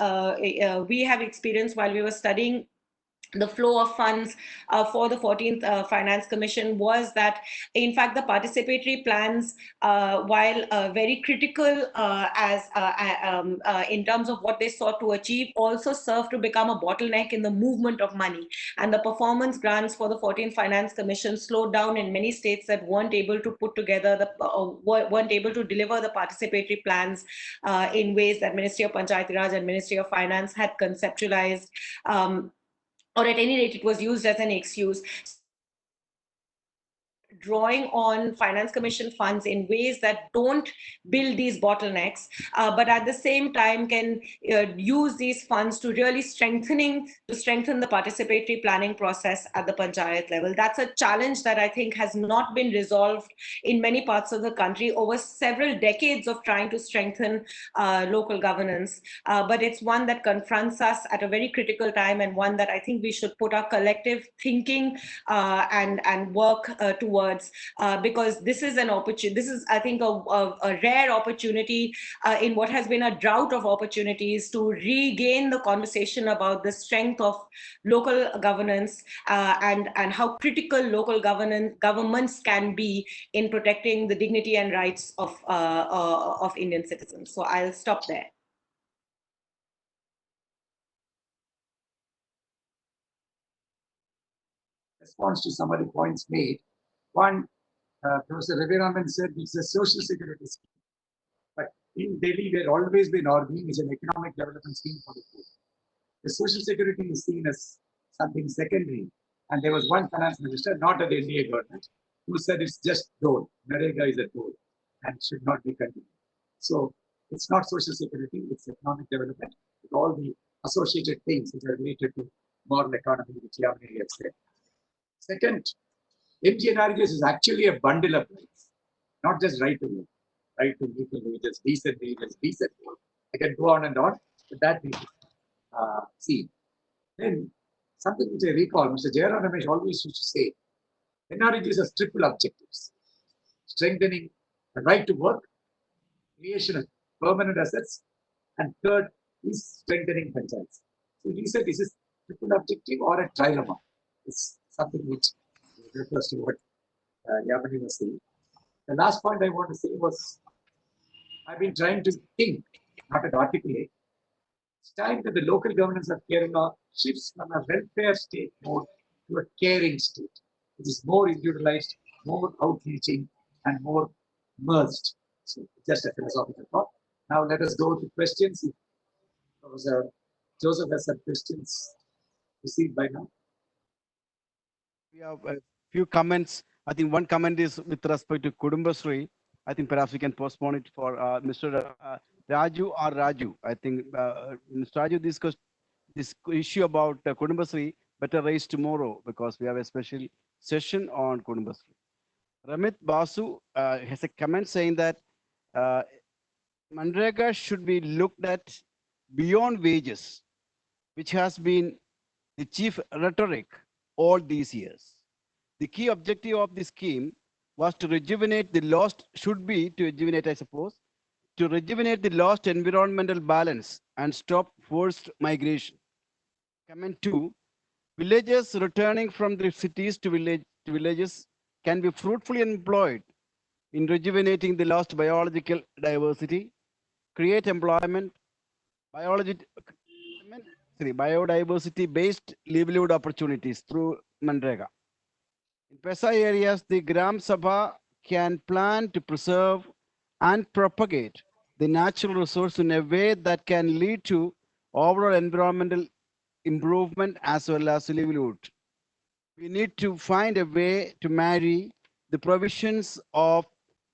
we have experienced while we were studying the flow of funds for the 14th Finance Commission, was that in fact the participatory plans, while very critical in terms of what they sought to achieve, also serve to become a bottleneck in the movement of money. And the performance grants for the 14th Finance Commission slowed down in many states that weren't able to put together weren't able to deliver the participatory plans in ways that Ministry of Panchayati Raj and Ministry of Finance had conceptualized. Or at any rate, it was used as an excuse. Drawing on Finance Commission funds in ways that don't build these bottlenecks, but at the same time can use these funds to really strengthen the participatory planning process at the panchayat level. That's a challenge that I think has not been resolved in many parts of the country over several decades of trying to strengthen local governance. But it's one that confronts us at a very critical time, and one that I think we should put our collective thinking and work towards. Because this is an opportunity. This is, I think, a rare opportunity in what has been a drought of opportunities to regain the conversation about the strength of local governance and how critical local governments can be in protecting the dignity and rights of Indian citizens. So I'll stop there. Response to some of the points made. One, Professor Ravi Raman said it's a social security scheme. But in Delhi, we've always been arguing it's an economic development scheme for the poor. The social security is seen as something secondary. And there was one finance minister, not of the NDA government, who said it's just toll. MGNREGS is a toll and should not be continued. So it's not social security, it's economic development with all the associated things which are related to moral economy, which Yamini has said. Second, MGNREGS is actually a bundle of rights, not just right to live, right to equal wages, decent work. I can go on and on, but that we see. Then something which I recall, Mr. Jairam Ramesh always used to say, NREGs has triple objectives: strengthening the right to work, creation of permanent assets, and third is strengthening panchayats. So he said this is triple objective or a trilemma. It's something which refers to what Yamini was saying. The last point I want to say was, I've been trying to think, not to articulate. It's time that the local governance of Kerala shifts from a welfare state mode to a caring state, which is more individualized, more outreaching, and more merged. So just a philosophical thought. Now let us go to questions. If Professor Joseph has some questions received by now. We have a few comments. I think one comment is with respect to Kudumbasri. I think perhaps we can postpone it for Mr. Raju or Raju. I think Mr. Raju discussed this issue about Kudumbasri better raise tomorrow because we have a special session on Kudumbasri. Ramit Basu has a comment saying that MGNREGA should be looked at beyond wages, which has been the chief rhetoric all these years. The key objective of the scheme was to rejuvenate the lost, should be to rejuvenate, I suppose, to rejuvenate the lost environmental balance and stop forced migration. Comment 2, villagers returning from the cities to villages can be fruitfully employed in rejuvenating the lost biological diversity, create employment, biodiversity-based livelihood opportunities through MGNREGA. In PESA areas, the Gram Sabha can plan to preserve and propagate the natural resource in a way that can lead to overall environmental improvement as well as livelihood. We need to find a way to marry the provisions of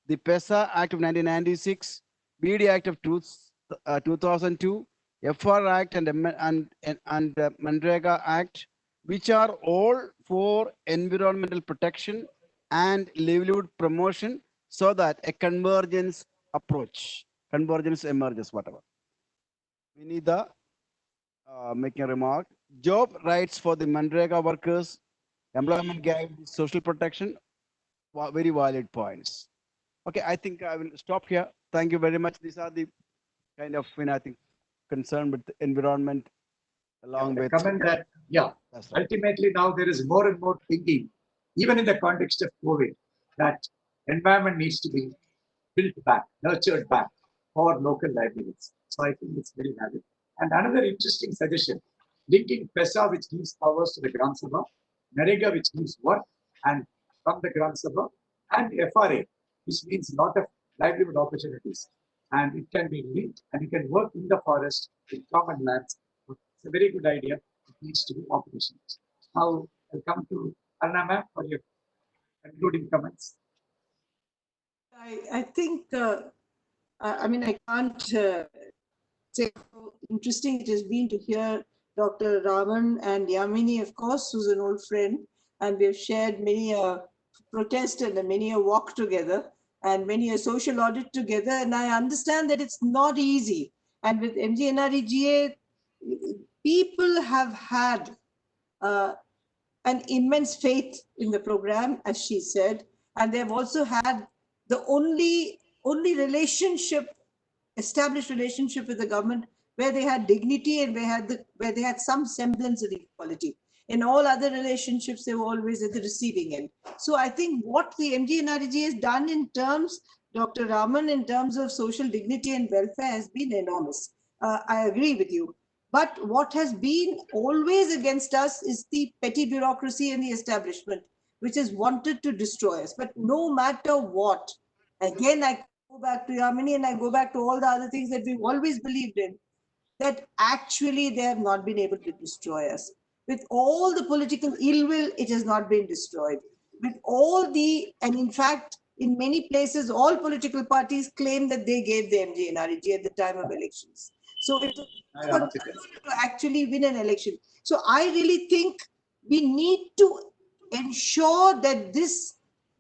the PESA Act of 1996, BD Act of 2002, FR Act and MGNREGA Act, which are all for environmental protection and livelihood promotion, so that a convergence emerges, whatever. We need the making a remark. Job rights for the MGNREGA workers, employment guarantee, social protection, very valid points. Okay, I think I will stop here. Thank you very much. These are the kind of, I think, concern with the environment along with. Comment that, yeah, That's right. ultimately now there is more and more thinking, even in the context of COVID, that environment needs to be built back, nurtured back for local livelihoods. So I think it's very valid. And another interesting suggestion, linking PESA, which gives powers to the Gram Sabha, NREGA, which gives work and from the Gram Sabha, and FRA, which means a lot of livelihood opportunities. And it can be linked and you can work in the forest in common lands. It's a very good idea. It needs to be operational. Now I'll come to Arna ma'am for your concluding comments. I think, I mean, I can't say how interesting it has been to hear Dr. Raman and Yamini, of course, who's an old friend, and we have shared many a protest and many a walk together and many a social audit together. And I understand that it's not easy. And with MGNREGA, people have had an immense faith in the program, as she said, and they've also had the only established relationship with the government where they had dignity and where they had some semblance of equality. In all other relationships, they were always at the receiving end. So I think what the MGNREGA has done in terms, Dr. Raman, in terms of social dignity and welfare has been enormous. I agree with you. But what has been always against us is the petty bureaucracy and the establishment, which has wanted to destroy us. But no matter what, again, I go back to Yamini and I go back to all the other things that we've always believed in, that actually they have not been able to destroy us. With all the political ill will, it has not been destroyed. With all and in fact, in many places, all political parties claim that they gave the MGNREGA at the time of elections. So it was to actually win an election. So I really think we need to ensure that this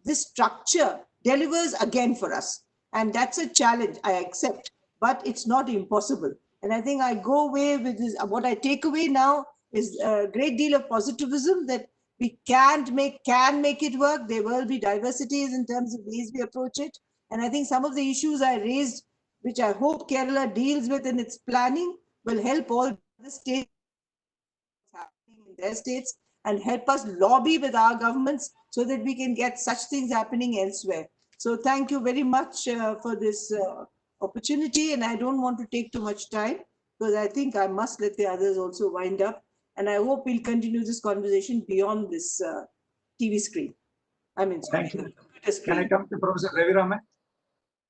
structure delivers again for us. And that's a challenge, I accept, but it's not impossible. And I think I go away with this, what I take away now is a great deal of positivism that we can make it work. There will be diversities in terms of ways we approach it. And I think some of the issues I raised, which I hope Kerala deals with in its planning, will help all the states happening in their states and help us lobby with our governments so that we can get such things happening elsewhere. So thank you very much for this opportunity. And I don't want to take too much time because I think I must let the others also wind up. And I hope we'll continue this conversation beyond this TV screen. I mean, thank you. Can I come to Professor Ravi Raman?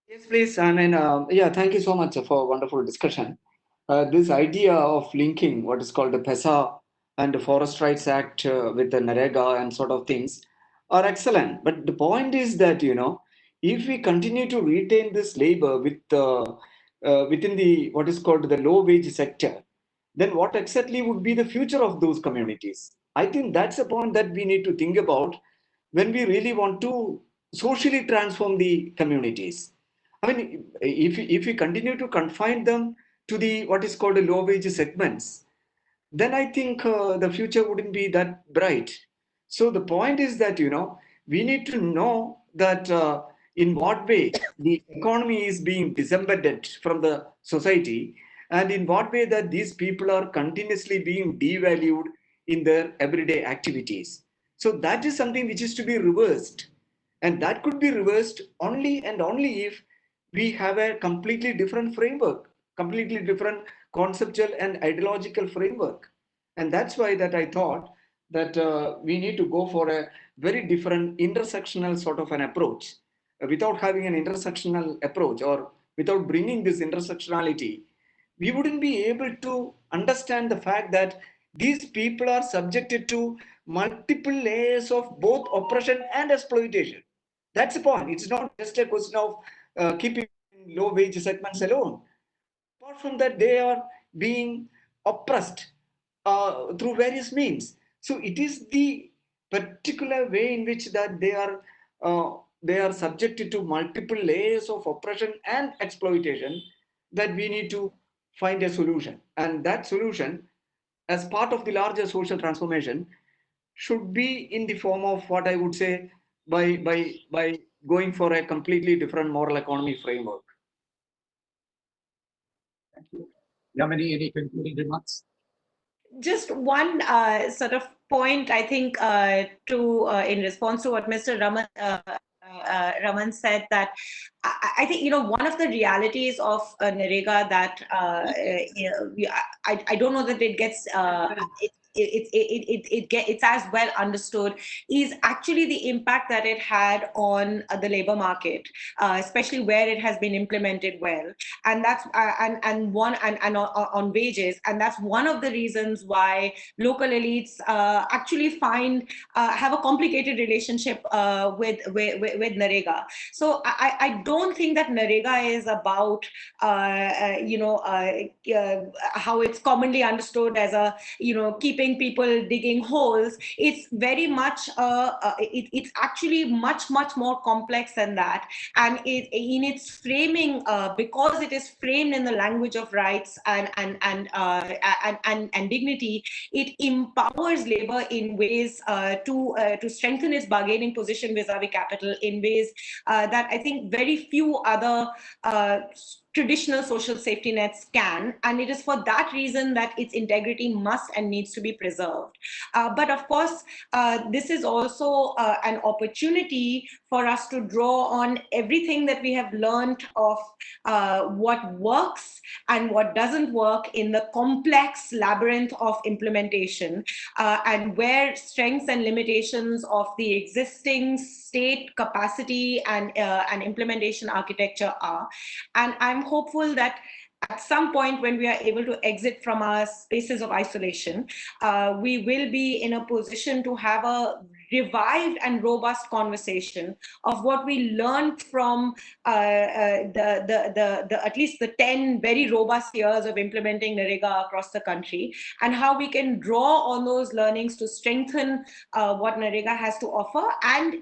Yes, please. I mean, yeah, thank you so much for a wonderful discussion. This idea of linking what is called the PESA and the Forest Rights Act with the NREGA and sort of things are excellent. But the point is that, if we continue to retain this labor with within the what is called the low wage sector, then what exactly would be the future of those communities? I think that's a point that we need to think about when we really want to socially transform the communities. I mean, if we continue to confine them to the what is called the low wage segments, then I think the future wouldn't be that bright. So the point is that, we need to know that in what way the economy is being disembedded from the society and in what way that these people are continuously being devalued in their everyday activities. So that is something which is to be reversed. And that could be reversed only and only if we have a completely different framework, completely different conceptual and ideological framework. And that's why that I thought that we need to go for a very different intersectional sort of an approach. Without having an intersectional approach or without bringing this intersectionality, we wouldn't be able to understand the fact that these people are subjected to multiple layers of both oppression and exploitation. That's the point. It's not just a question of keeping low wage segments alone. Apart from that, they are being oppressed through various means. So it is the particular way in which that they are subjected to multiple layers of oppression and exploitation that we need to find a solution. And that solution, as part of the larger social transformation, should be in the form of what I would say by going for a completely different moral economy framework. Thank you. Yamini, any concluding remarks? Just one sort of point, I think, in response to what Mr. Raman said, that I think, one of the realities of NREGA that I don't know that it gets it's as well understood is actually the impact that it had on the labor market, especially where it has been implemented well, and that's on wages, and that's one of the reasons why local elites actually have a complicated relationship with NREGA. So I don't think that NREGA is about how it's commonly understood as keeping people digging holes. It's very much it's actually much more complex than that, and in its framing, because it is framed in the language of rights and dignity, it empowers labor in ways to strengthen its bargaining position vis-a-vis capital in ways that I think very few other traditional social safety nets can, and it is for that reason that its integrity must and needs to be preserved. But of course, this is also an opportunity for us to draw on everything that we have learned of what works and what doesn't work in the complex labyrinth of implementation, and where strengths and limitations of the existing state capacity and implementation architecture are. And I'm hopeful that at some point when we are able to exit from our spaces of isolation, we will be in a position to have a revived and robust conversation of what we learned from at least the 10 very robust years of implementing NREGA across the country, and how we can draw on those learnings to strengthen what NREGA has to offer, and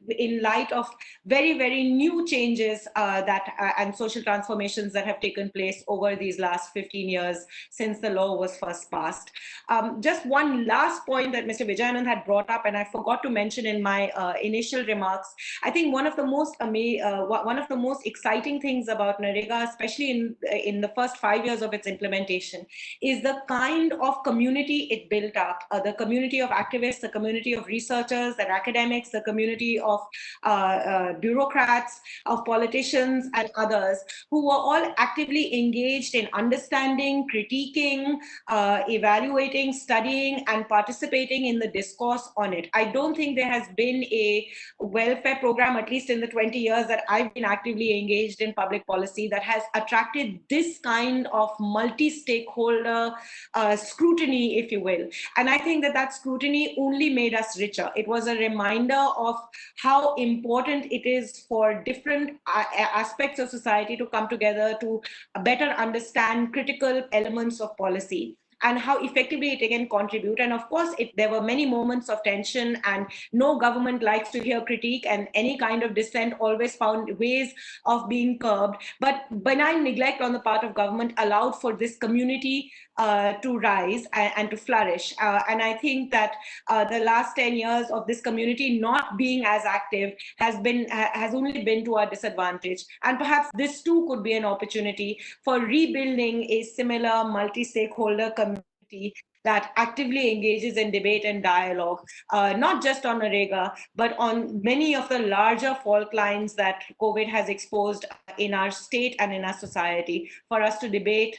in light of very new changes and social transformations that have taken place over these last 15 years since the law was first passed. Just one last point that Mr. Vijayanand had brought up, and I forgot to mention in my initial remarks. I think one of the most exciting things about NREGA, especially in the first 5 years of its implementation, is the kind of community it built up, the community of activists, the community of researchers and academics, the community of bureaucrats, of politicians and others, who were all actively engaged in understanding, critiquing, evaluating, studying, and participating in the discourse on it. I don't think there has been a welfare program, at least in the 20 years that I've been actively engaged in public policy, that has attracted this kind of multi-stakeholder scrutiny, if you will. And I think that scrutiny only made us richer. It was a reminder of how important it is for different aspects of society to come together to better understand critical elements of policy, and how effectively it can contribute. And of course, there were many moments of tension, and no government likes to hear critique, and any kind of dissent always found ways of being curbed. But benign neglect on the part of government allowed for this community to rise and to flourish. And I think that the last 10 years of this community not being as active has only been to our disadvantage. And perhaps this too could be an opportunity for rebuilding a similar multi-stakeholder community that actively engages in debate and dialogue, not just on NREGA, but on many of the larger fault lines that COVID has exposed in our state and in our society, for us to debate,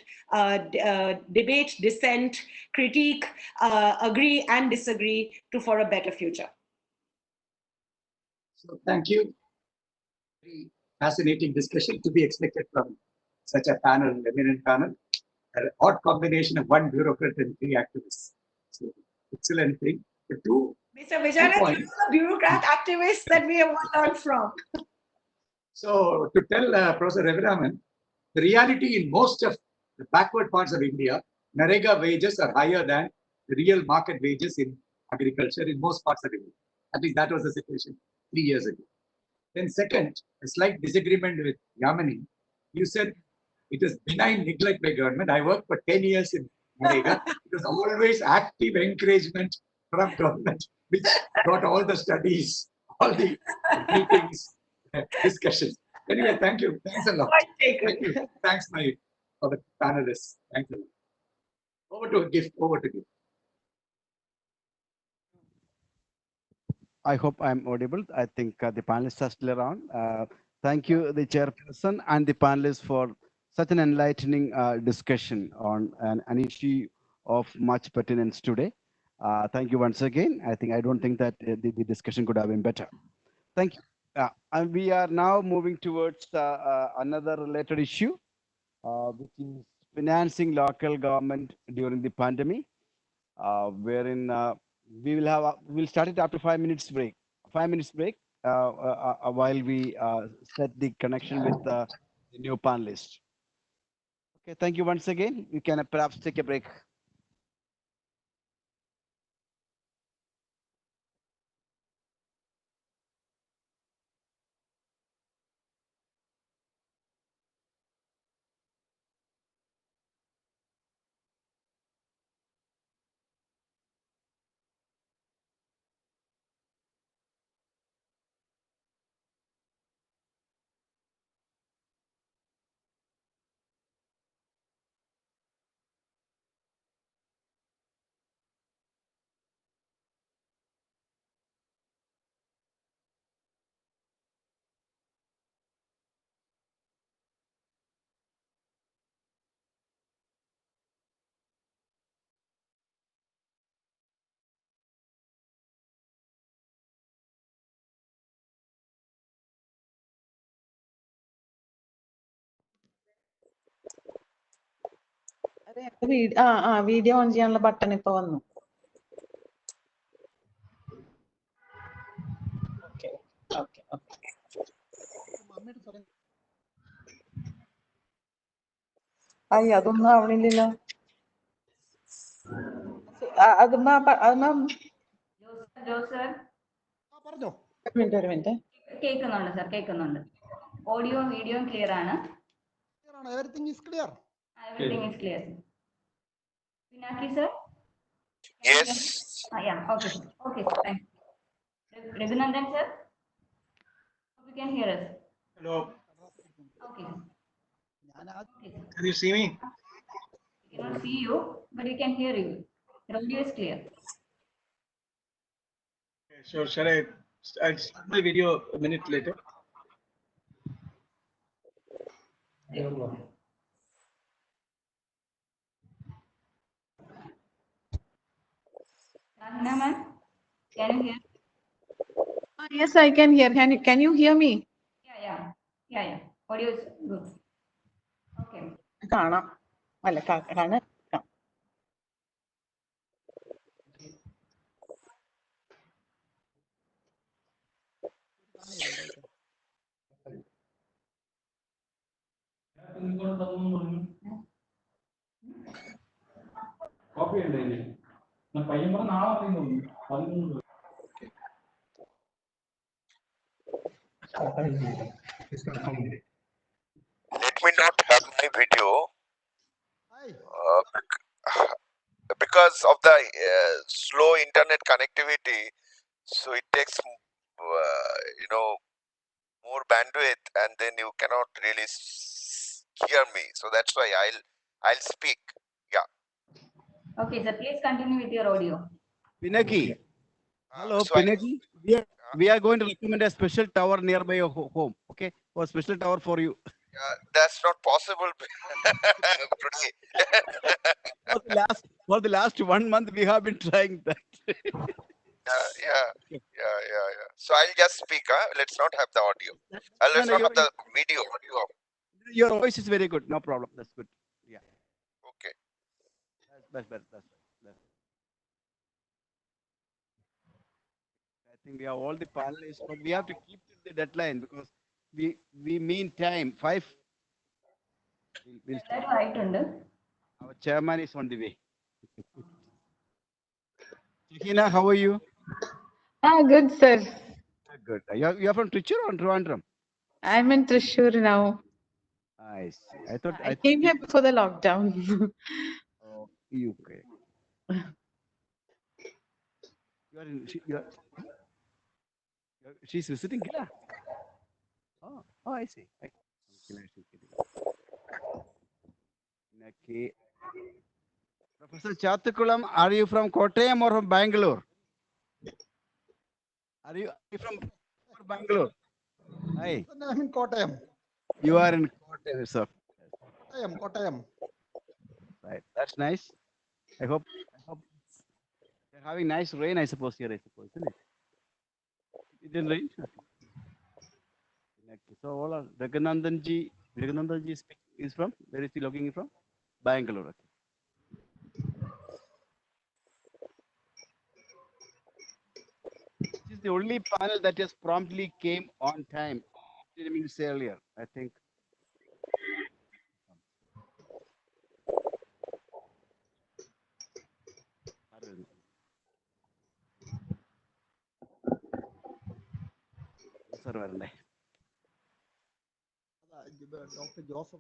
dissent, critique, agree and disagree for a better future. So thank you. Very fascinating discussion to be expected from such a panel, eminent panel. An odd combination of one bureaucrat and 3 activists. absolutely excellent thing. The two Mr. Vijayan, points. you are the bureaucrat activist that we have all learned from. So to tell Professor Ravi, the reality in most of the backward parts of India, NREGA wages are higher than the real market wages in agriculture in most parts of India. At least that was the situation 3 years ago. Then second, a slight disagreement with Yamini. You said it is benign neglect by government. I worked for 10 years in NREGA. It was always active encouragement from government, which got all the studies, all the meetings, discussions. Anyway, thank you. Thanks a lot. Thank you. Thanks, for the panelists. Thank you. Over to gift. Over to gift. I hope I'm audible. I think the panelists are still around. Thank you, the chairperson and the panelists, for such an enlightening discussion on an issue of much pertinence today. Thank you once again. I don't think that the discussion could have been better. Thank you. And we are now moving towards another related issue, which is financing local government during the pandemic, wherein we'll start it after 5 minutes break. 5 minutes break while we set the connection with the new panelist. Okay, thank you once again. You can perhaps take a break. Video on ചെയ്യാനുള്ള button ഇപ്പൊ വന്നു. Okay okay okay. അയ്യ അതൊന്നും ആവണില്ലല്ലോ. ഒരു minute. കേൾക്കുന്നുണ്ട് sir, കേൾക്കുന്നുണ്ട്. Audio video clear ആണ്. Everything is clear. Everything is clear. Pinaki sir? Yes. Yeah, okay sir. Okay sir, thank you. Raghunandan sir? Hope you can hear us. Hello. Okay sir. Can you see me? We cannot see you, but we can hear you. Your audio is clear. Okay, sure. I'll start my video a minute later. Rahina ma'am, can you hear? Yes, I can hear. Can you hear me? Yeah. Audio is good. Okay. കാണാം. അല്ല കാണാൻ. Let me not have my video because of the slow internet connectivity. So it takes, more bandwidth, and then you cannot really hear me. So that's why I'll speak. Yeah. Okay sir, please continue with your audio. Pinaki. Hello, so Pinaki. We are going to recommend a special tower nearby your home. Okay, or special tower for you. That's not possible today. For the last 1 month, we have been trying that. Yeah. So I'll just speak. Let's not have the audio. Let's not have the video. Your voice is very good. No problem. That's good. Yeah. Okay. That's better. think we have all the panelists, but we have to keep to the deadline because we mean time. We'll start. Our chairman is on the way. Hina, how are you? Good, sir. Good. You are from Trichy or Trivandrum? I'm in Thrissur now. I see. I thought I came here before the lockdown. Oh, UK. She's visiting Kila. Oh, I see. Okay. Professor Chathukulam, are you from Kottayam or from Bangalore? Are you from Bangalore? Hi. I'm in Kottayam. You are in Kottayam, sir. Kottayam. Right. That's nice. I hope you're having nice rain, I suppose, here, isn't it? It didn't rain? Okay. So, all are Raghunandanji is from? Where is he logging from? Bangalore. Okay. This is the only panel that has promptly came on time 15 minutes earlier, I think. Sir, Dr. Joseph.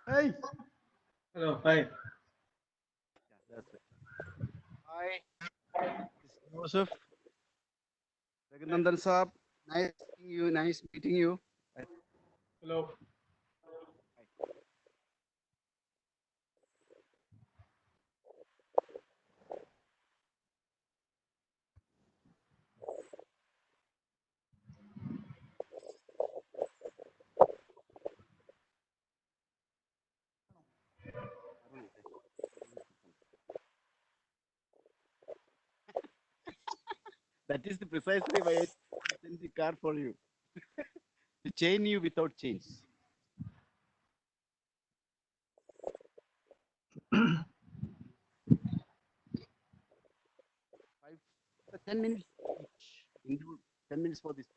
Hey. Hello. Hi. Yeah, that's it. Hi. This is Joseph. Raghunandan Saab. Nice seeing you. Nice meeting you. Hello. That is the precisely why I sent the car for you. To chain you without chains. 10 minutes each. Include 10 minutes for this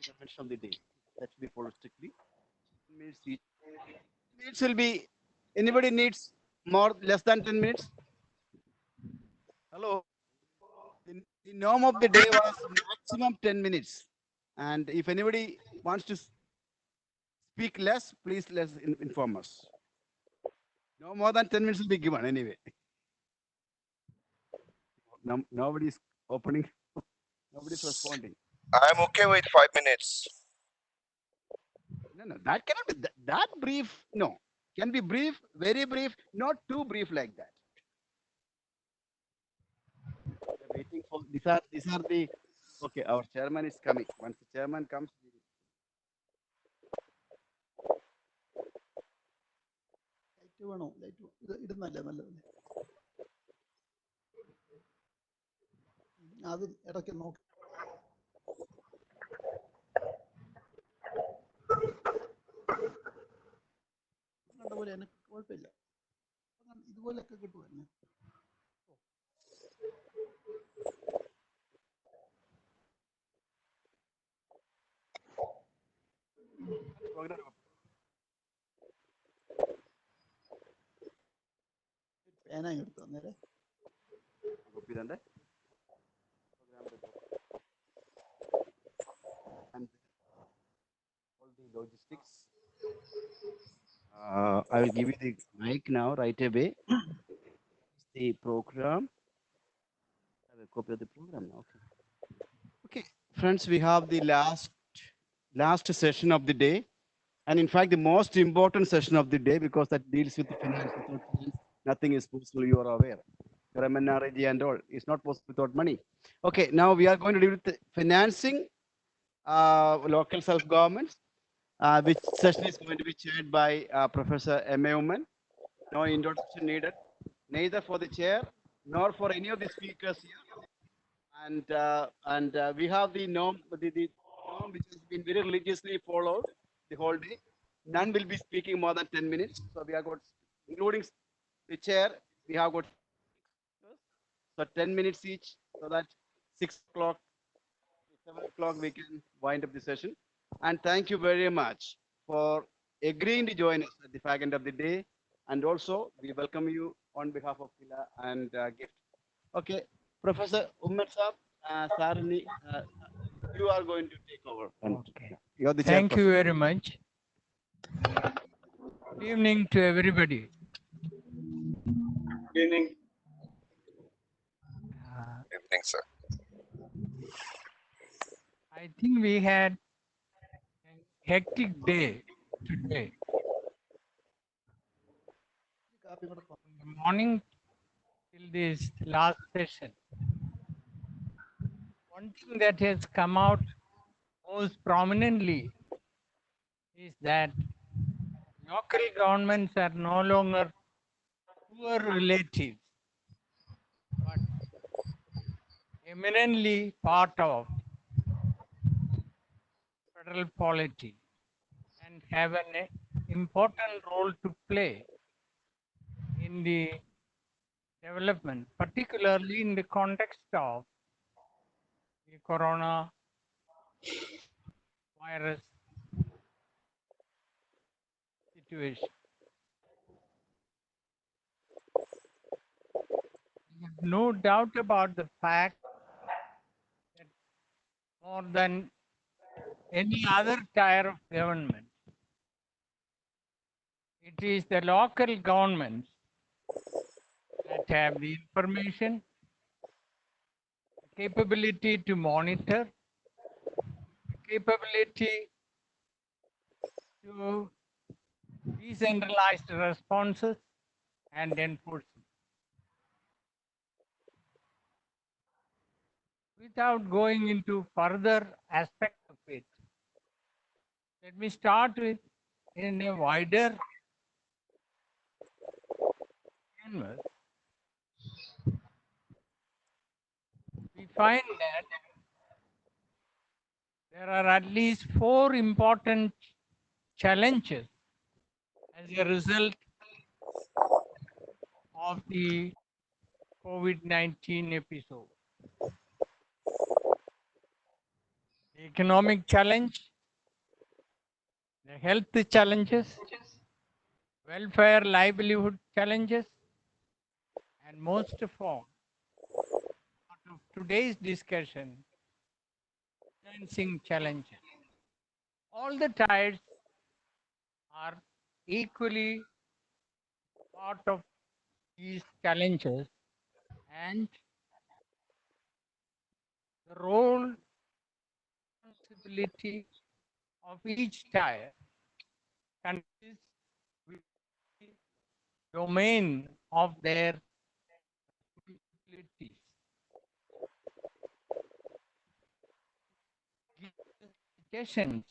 convention of the day. That should be followed strictly. 10 minutes each. Minutes will be, anybody needs less than 10 minutes? Hello? The norm of the day was maximum 10 minutes. And if anybody wants to speak less, please inform us. No more than 10 minutes will be given anyway. Nobody's opening. Nobody's responding. I'm okay with 5 minutes. No, that cannot be that brief. No, can be brief, very brief, not too brief like that. We're waiting for these are the okay. Our chairman is coming. Once the chairman comes, അത് ഇടയ്ക്ക് നോക്കി കണ്ട പോലെ എനിക്ക് കുഴപ്പമില്ല ഇതുപോലൊക്കെ കിട്ടുമായിരുന്നു പേന എടുത്തു അന്നേരം and all the logistics. I will give you the mic now right away. The program. I have a copy of the program now. Okay, friends, we have the last session of the day, and in fact, the most important session of the day because that deals with the finance. Without finance, nothing is possible. You are aware. Your MNREG and all is not possible without money. Okay, now we are going to deal with the financing local self-governments, which session is going to be chaired by Professor M.A. Oman. No introduction needed, neither for the chair nor for any of the speakers here. and we have the norm which has been very religiously followed the whole day. None will be speaking more than 10 minutes. So we have got, including the chair, we have got so 10 minutes each, so that 6 o'clock, 7 o'clock we can wind up the session. And thank you very much for agreeing to join us at the fag end of the day. And also, we welcome you on behalf of Kila and Gift. Okay, Professor Umar Saab, Sarni, you are going to take over. Okay. You're the Thank you chairperson. very much. Good evening to everybody. Good evening. Evening, sir. I think we had a hectic day today. From the morning till this last session. One thing that has come out most prominently is that local governments are no longer poor relatives, but eminently part of federal polity and have an important role to play in the development, particularly in the context of the corona virus situation. No doubt about the fact that more than any other tier of government, it is the local governments that have the information, capability to monitor, capability to decentralized responses and enforcement. Without going into further aspects of it, let me start with in a wider canvas. We find that there are at least 4 important challenges as a result of the COVID-19 episode. The economic challenge, the health challenges, welfare livelihood challenges, and most of all, part of today's discussion, financing challenges. All the tides are equally part of these challenges, and the role, responsibility of each tier consists with the domain of their responsibilities. Suggestions,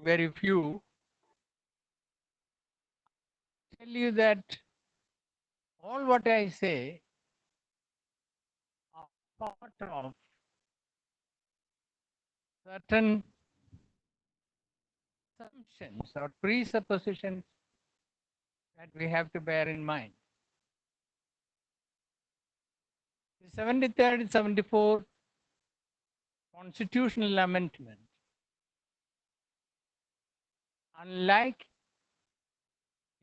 very few, tell you that all what I say are part of certain assumptions or presuppositions that we have to bear in mind. The 73rd, 74th constitutional amendment, unlike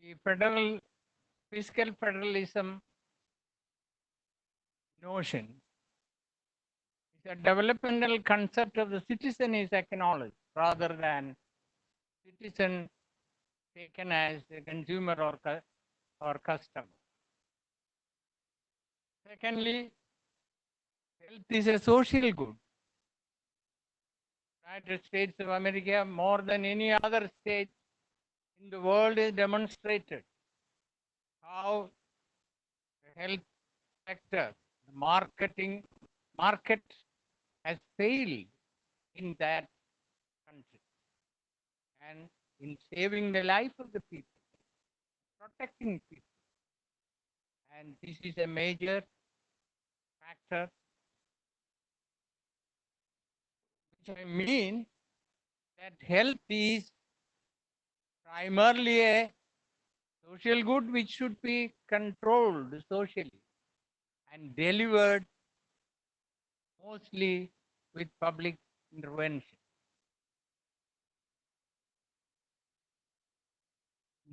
the federal fiscal federalism notion, is a developmental concept of the citizen is acknowledged rather than citizen taken as a consumer or customer. Secondly, health is a social good. United States of America, more than any other state in the world, is demonstrated how the health sector, the market has failed in that country and in saving the life of the people, protecting people. And this is a major factor, which I mean that health is primarily a social good which should be controlled socially and delivered mostly with public intervention.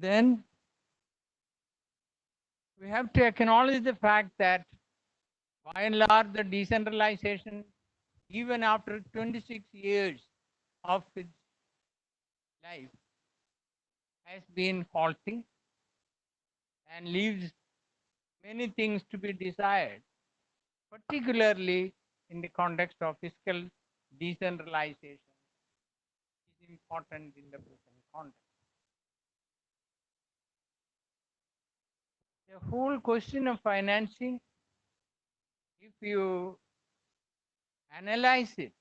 Then we have to acknowledge the fact that by and large the decentralization, even after 26 years of its life, has been halting and leaves many things to be desired, particularly in the context of fiscal decentralization, is important in the present context. The whole question of financing, if you analyze it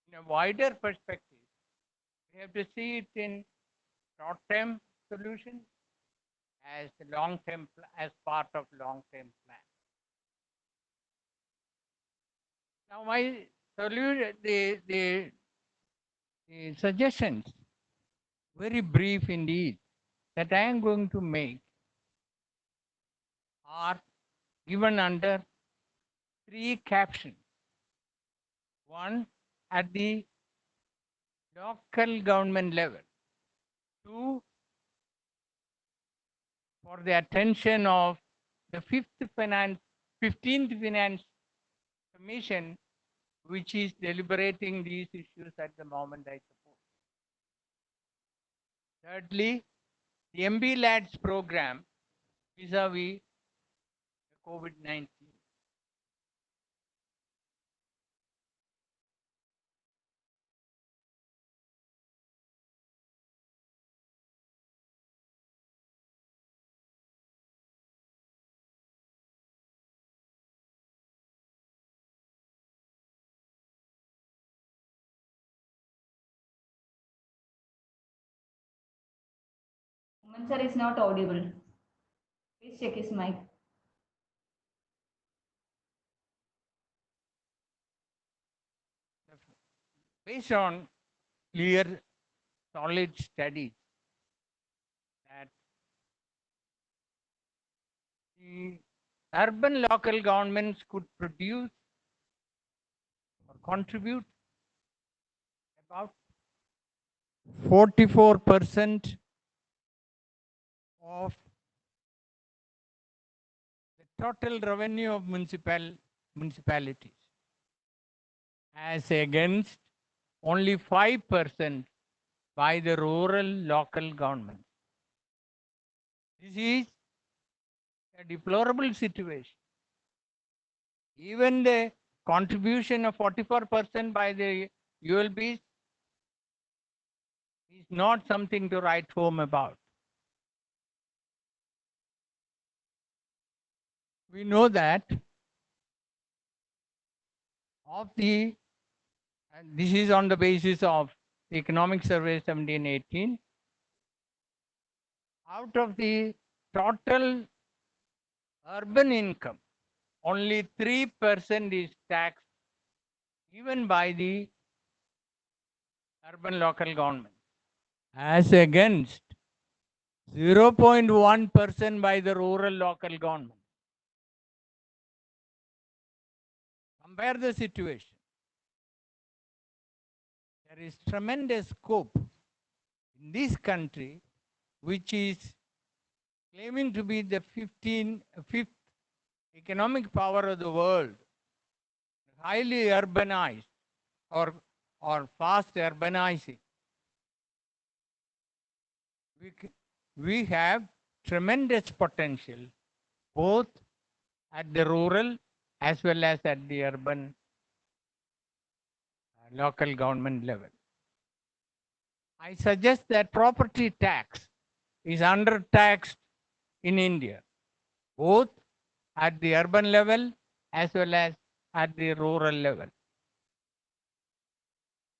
in a wider perspective, we have to see it in short-term solutions as long-term, as part of long-term plan. Now, my solution, the suggestions, very brief indeed, that I am going to make are given under three captions. One, at the local government level. Two, for the attention of the 15th Finance Commission, which is deliberating these issues at the moment, I suppose. Thirdly, the MB-LADS program vis-a-vis COVID-19. Oman sir is not audible. Please check his mic. Based on clear, solid studies that the urban local governments could produce or contribute about 44% of the total revenue of municipalities, as against only 5% by the rural local government. This is a deplorable situation. Even the contribution of 44% by the ULBs is not something to write home about. We know that of the, and this is on the basis of the Economic Survey 1718, out of the total urban income, only 3% is taxed even by the urban local government, as against 0.1% by the rural local government. Compare the situation. There is tremendous scope in this country, which is claiming to be the fifth economic power of the world, highly urbanized or fast urbanizing. We have tremendous potential both at the rural as well as at the urban local government level. I suggest that property tax is undertaxed in India, both at the urban level as well as at the rural level.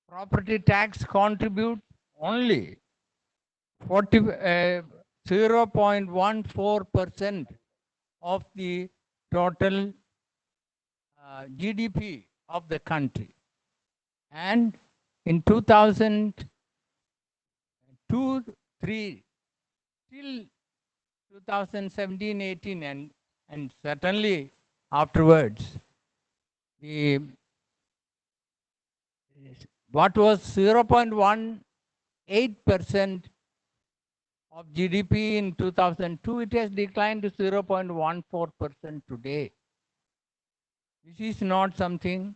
Property tax contributes only 0.14% of the total GDP of the country. And in 2002, 3, till 2017, 18, and certainly afterwards, the what was 0.18% of GDP in 2002, it has declined to 0.14% today. This is not something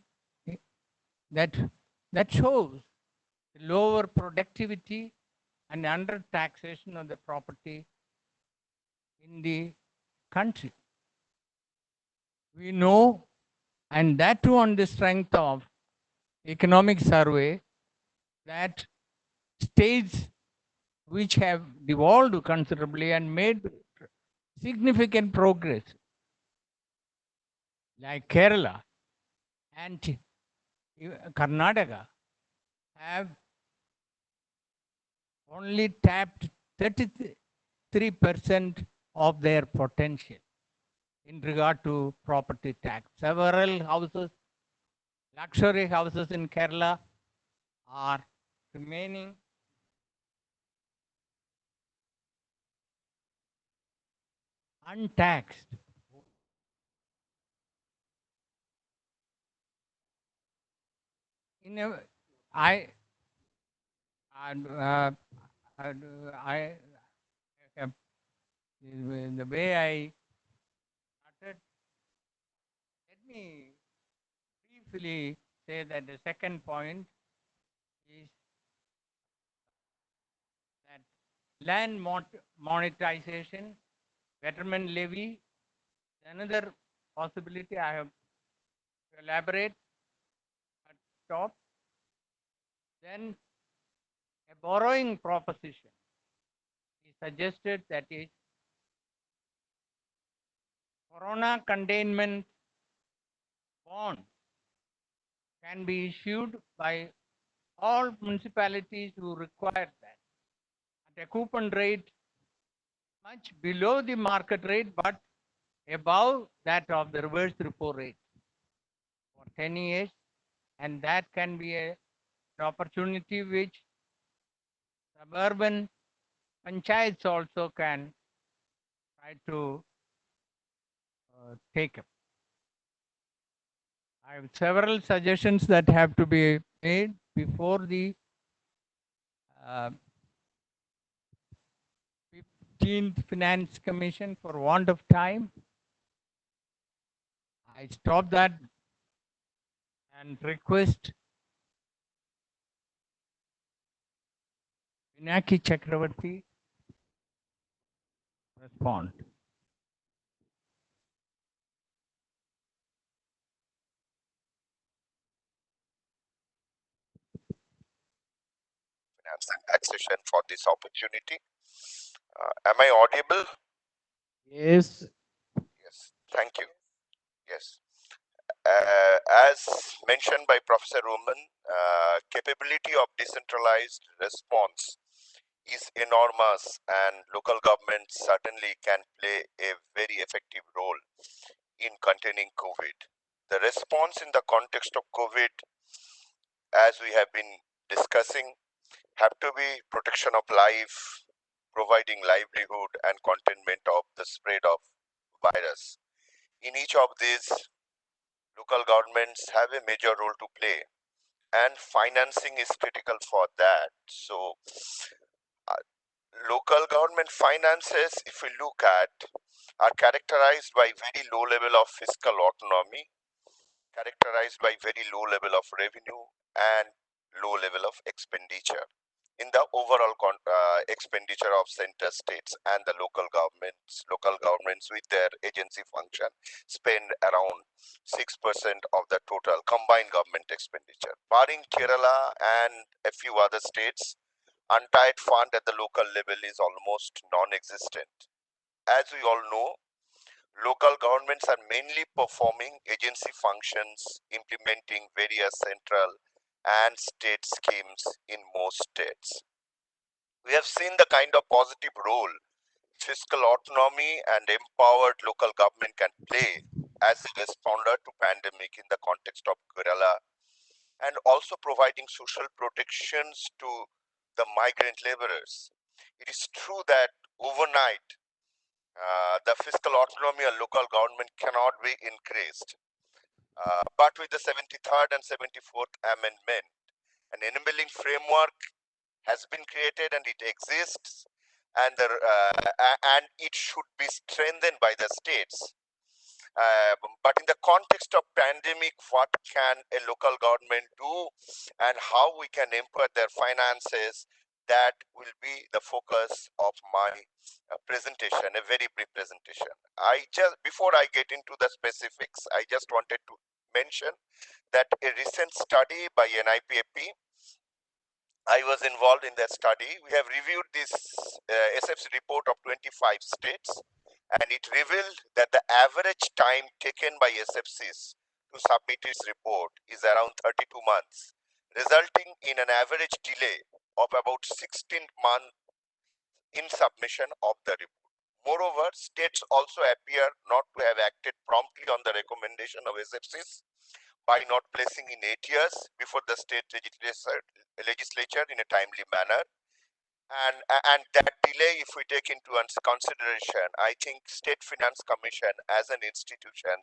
that shows lower productivity and under taxation of the property in the country. We know, and that too on the strength of economic survey, that states which have devolved considerably and made significant progress, like Kerala and Karnataka, have only tapped 33% of their potential in regard to property tax. Several houses, luxury houses in Kerala, are remaining untaxed. In a, I, the way I started, let me briefly say that the second point is that land monetization, betterment levy, another possibility I have to elaborate at top. Then a borrowing proposition is suggested, that is corona containment bond can be issued by all municipalities who require that at a coupon rate much below the market rate but above that of the reverse repo rate for 10 years, and that can be an opportunity which suburban panchayats also can try to take up. I have several suggestions that have to be made before the 15th Finance Commission. For want of time, I stop that and request Pinaki Chakravarti respond. Finance and Taxation for this opportunity. Am I audible? Yes. Yes, thank you. Yes. As mentioned by Professor Roman, capability of decentralized response is enormous, and local governments certainly can play a very effective role in containing COVID. The response in the context of COVID, as we have been discussing, have to be protection of life, providing livelihood and containment of the spread of virus. In each of these, local governments have a major role to play, and financing is critical for that. So local government finances, if we look at, are characterized by very low level of fiscal autonomy, characterized by very low level of revenue and low level of expenditure. In the overall expenditure of center states and the local governments with their agency function spend around 6% of the total combined government expenditure. Barring Kerala and a few other states, untied fund at the local level is almost non-existent. As we all know, local governments are mainly performing agency functions, implementing various central and state schemes in most states. We have seen the kind of positive role fiscal autonomy and empowered local government can play as a responder to pandemic in the context of Kerala, and also providing social protections to the migrant laborers. It is true that overnight, the fiscal autonomy of local government cannot be increased. But with the 73rd and 74th Amendment, an enabling framework has been created and it exists, and it should be strengthened by the states. But in the context of pandemic, what can a local government do and how we can empower their finances, that will be the focus of my presentation, a very brief presentation. Before I get into the specifics, I just wanted to mention that a recent study by NIPAP, I was involved in that study. We have reviewed this SFC report of 25 states, and it revealed that the average time taken by SFCs to submit its report is around 32 months, resulting in an average delay of about 16 months in submission of the report. Moreover, states also appear not to have acted promptly on the recommendation of SFCs by not placing in 8 years before the state legislature in a timely manner. And that delay, if we take into consideration, I think State Finance Commission as an institution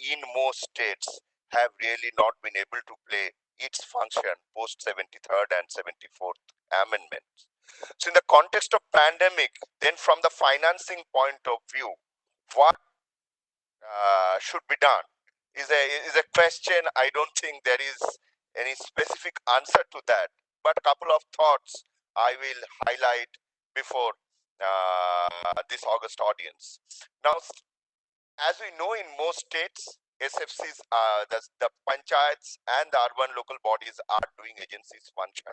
in most states have really not been able to play its function post 73rd and 74th amendments. So in the context of pandemic, then from the financing point of view, what should be done is a question. I don't think there is any specific answer to that, but a couple of thoughts I will highlight before this August audience. Now, as we know, in most states, SFCs, the panchayats and the urban local bodies are doing agencies function.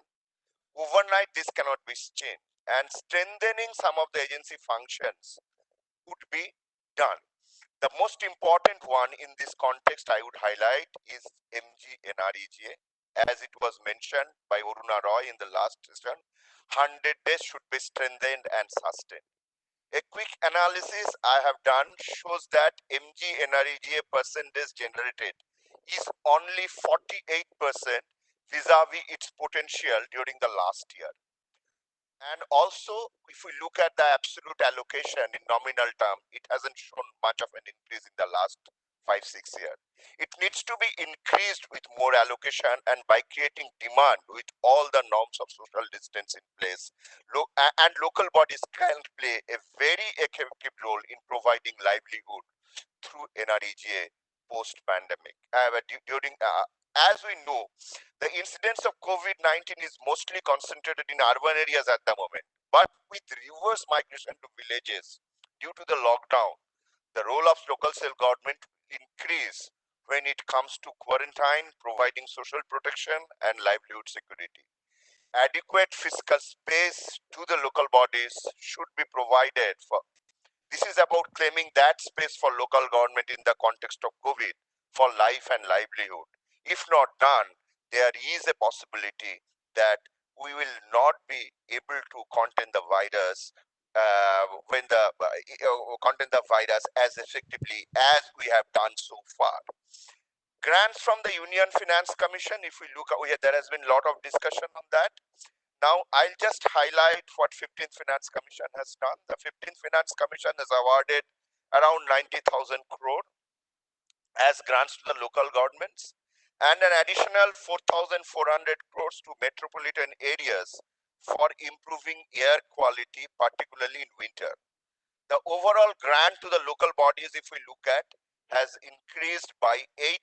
Overnight, this cannot be changed, and strengthening some of the agency functions could be done. The most important one in this context I would highlight is MGNREGA, as it was mentioned by Aruna Roy in the last session. 100 days should be strengthened and sustained. A quick analysis I have done shows that MGNREGA percentage generated is only 48% vis-a-vis its potential during the last year. And also, if we look at the absolute allocation in nominal term, it hasn't shown much of an increase in the last 5-6 years. It needs to be increased with more allocation and by creating demand with all the norms of social distance in place. And local bodies can play a very effective role in providing livelihood through NREGA post-pandemic. As we know, the incidence of COVID-19 is mostly concentrated in urban areas at the moment, but with reverse migration to villages due to the lockdown, the role of local self-government increase when it comes to quarantine, providing social protection and livelihood security. Adequate fiscal space to the local bodies should be provided for. This is about claiming that space for local government in the context of COVID for life and livelihood. If not done, there is a possibility that we will not be able to contain the virus contain the virus as effectively as we have done so far. Grants from the Union Finance Commission, if we look, there has been a lot of discussion on that. Now, I'll just highlight what 15th Finance Commission has done. The 15th Finance Commission has awarded around 90,000 crore as grants to the local governments and an additional 4,400 crores to metropolitan areas for improving air quality, particularly in winter. The overall grant to the local bodies, if we look at, has increased by 8%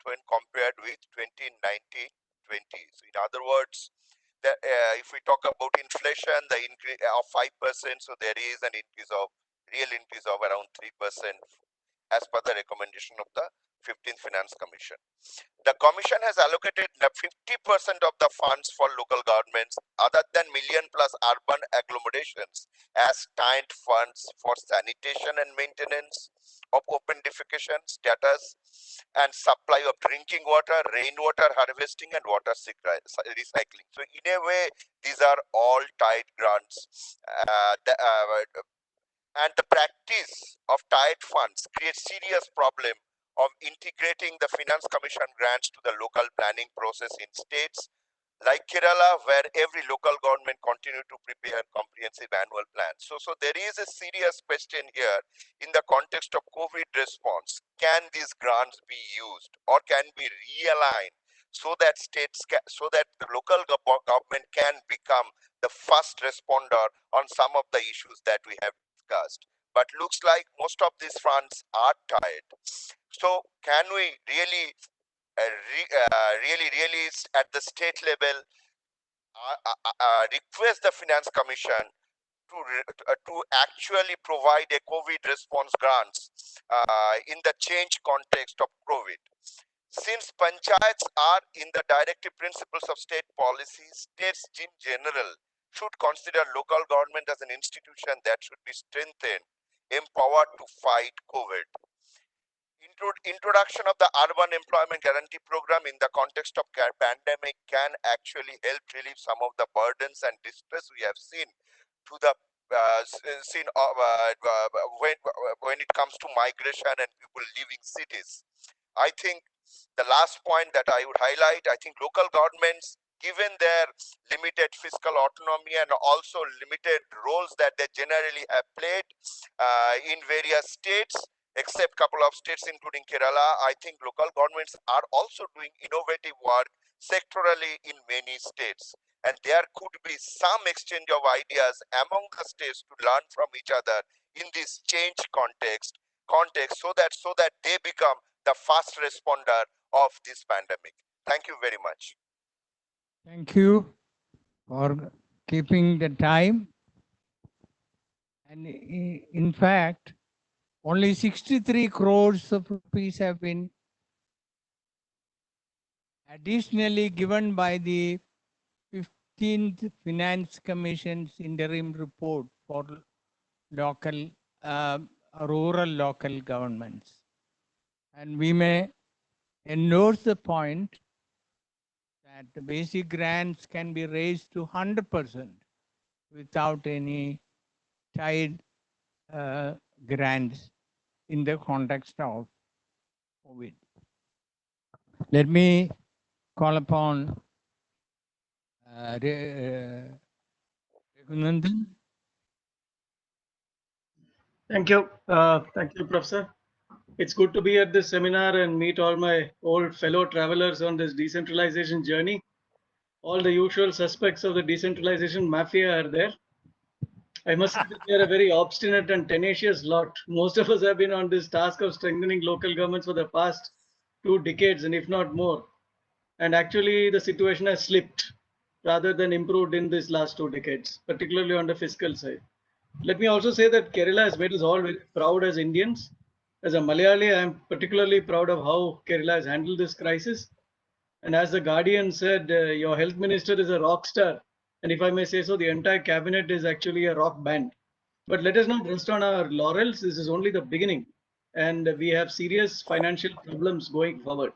when compared with 2019-20. So in other words, if we talk about inflation, the increase of 5%, so there is an real increase of around 3% as per the recommendation of the 15th Finance Commission. The Commission has allocated 50% of the funds for local governments other than million plus urban agglomerations as timed funds for sanitation and maintenance of open defecation status and supply of drinking water, rainwater harvesting and water recycling. So in a way, these are all tied grants and the practice of tied funds creates serious problem of integrating the finance commission grants to the local planning process in states like Kerala, where every local government continue to prepare comprehensive annual plans. So there is a serious question here in the context of COVID response. Can these grants be used or can be realigned so that the local government can become the first responder on some of the issues that we have discussed? But looks like most of these funds are tied. So can we really really at the state level request the finance commission to actually provide a COVID response grants in the change context of COVID? Since panchayats are in the directive principles of state policy, states in general should consider local government as an institution that should be strengthened, empowered to fight COVID. Introduction of the urban employment guarantee program in the context of pandemic can actually help relieve some of the burdens and distress we have seen to the when it comes to migration and people leaving cities. I think the last point that I would highlight, I think local governments, given their limited fiscal autonomy and also limited roles that they generally have played in various states, except couple of states including Kerala, I think local governments are also doing innovative work sectorally in many states. And there could be some exchange of ideas among the states to learn from each other in this change context so that they become the first responder of this pandemic. Thank you very much. Thank you for keeping the time. And in fact, only 63 crores of rupees have been additionally given by the 15th Finance Commission's interim report for local, rural local governments. And we may endorse the point that the basic grants can be raised to 100% without any tied grants in the context of COVID. Let me call upon Raghunandan. Thank you. Thank you, Professor. It's good to be at this seminar and meet all my old fellow travelers on this decentralization journey. All the usual suspects of the decentralization mafia are there. I must say that they are a very obstinate and tenacious lot. Most of us have been on this task of strengthening local governments for the past 2 decades, and if not more. And actually, the situation has slipped rather than improved in these last 2 decades, particularly on the fiscal side. Let me also say that Kerala has made us all very proud as Indians. As a Malayali, I am particularly proud of how Kerala has handled this crisis. And as the Guardian said, your health minister is a rock star. And if I may say so, the entire cabinet is actually a rock band. But let us not rest on our laurels. This is only the beginning. And we have serious financial problems going forward.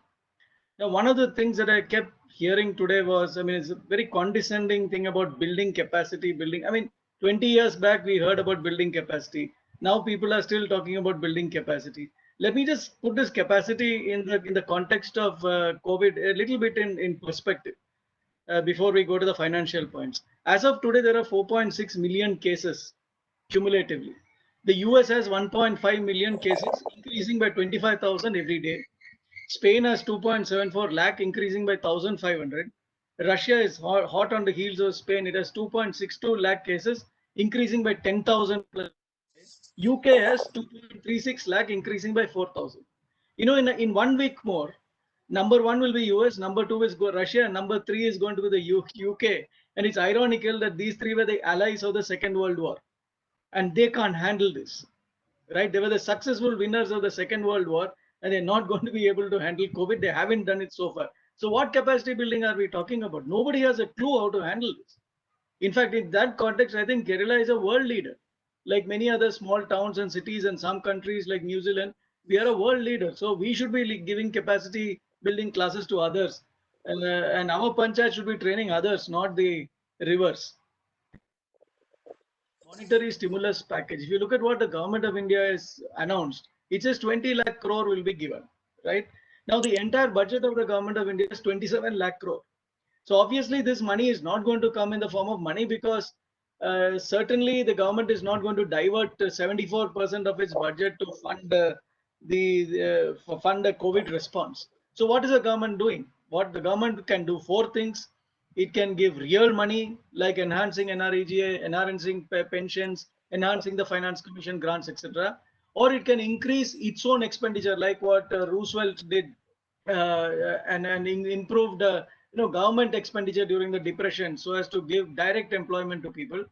Now, one of the things that I kept hearing today was, I mean, it's a very condescending thing about building capacity, building. I mean, 20 years back, we heard about building capacity. Now people are still talking about building capacity. Let me just put this capacity in the context of COVID a little bit in perspective before we go to the financial points. As of today, there are 4.6 million cases cumulatively. The US has 1.5 million cases, increasing by 25,000 every day. Spain has 2.74 lakh, increasing by 1,500. Russia is hot on the heels of Spain. It has 2.62 lakh cases, increasing by 10,000 plus. UK has 2.36 lakh, increasing by 4,000. You know, in 1 week more, number 1 will be US, number 2 is Russia, and number 3 is going to be the UK. And it's ironical that these 3 were the allies of the Second World War, and they can't handle this. Right? They were the successful winners of the Second World War, and they're not going to be able to handle COVID. They haven't done it so far. So what capacity building are we talking about? Nobody has a clue how to handle this. In fact, in that context, I think Kerala is a world leader. Like many other small towns and cities and some countries like New Zealand, we are a world leader. So we should be giving capacity building classes to others. And our panchayat should be training others, not the reverse. monetary stimulus package. If you look at what the government of India has announced, it says 20 lakh crore will be given, right? Now the entire budget of the government of India is 27 lakh crore. So obviously this money is not going to come in the form of money because certainly the government is not going to divert 74% of its budget to fund fund the COVID response. So what is the government doing? What the government can do four things. It can give real money like enhancing NREGA, enhancing pensions, enhancing the finance commission grants, etc. Or it can increase its own expenditure like what Roosevelt did and improved government expenditure during the depression so as to give direct employment to people.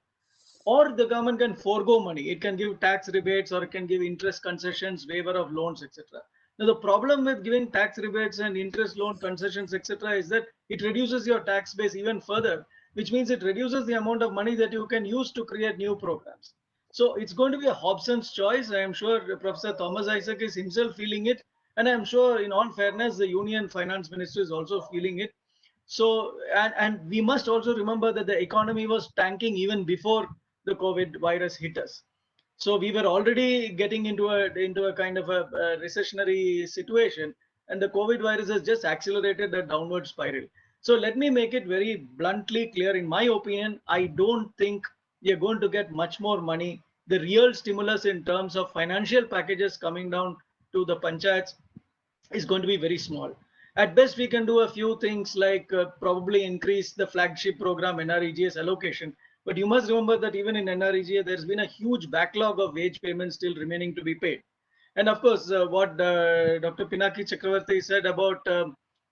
Or the government can forego money. It can give tax rebates or it can give interest concessions, waiver of loans, etc. Now the problem with giving tax rebates and interest loan concessions, etc., is that it reduces your tax base even further, which means it reduces the amount of money that you can use to create new programs. So it's going to be a Hobson's choice. I am sure Professor Thomas Isaac is himself feeling it. And I'm sure in all fairness, the Union Finance Minister is also feeling it. So, and we must also remember that the economy was tanking even before the COVID virus hit us. So we were already getting into a kind of a recessionary situation, and the COVID virus has just accelerated the downward spiral. So let me make it very bluntly clear. In my opinion, I don't think we are going to get much more money. The real stimulus in terms of financial packages coming down to the panchayats is going to be very small. At best, we can do a few things like probably increase the flagship program NREGS allocation. But you must remember that even in NREGA, there's been a huge backlog of wage payments still remaining to be paid. And of course, what Dr. Pinaki Chakravarti said about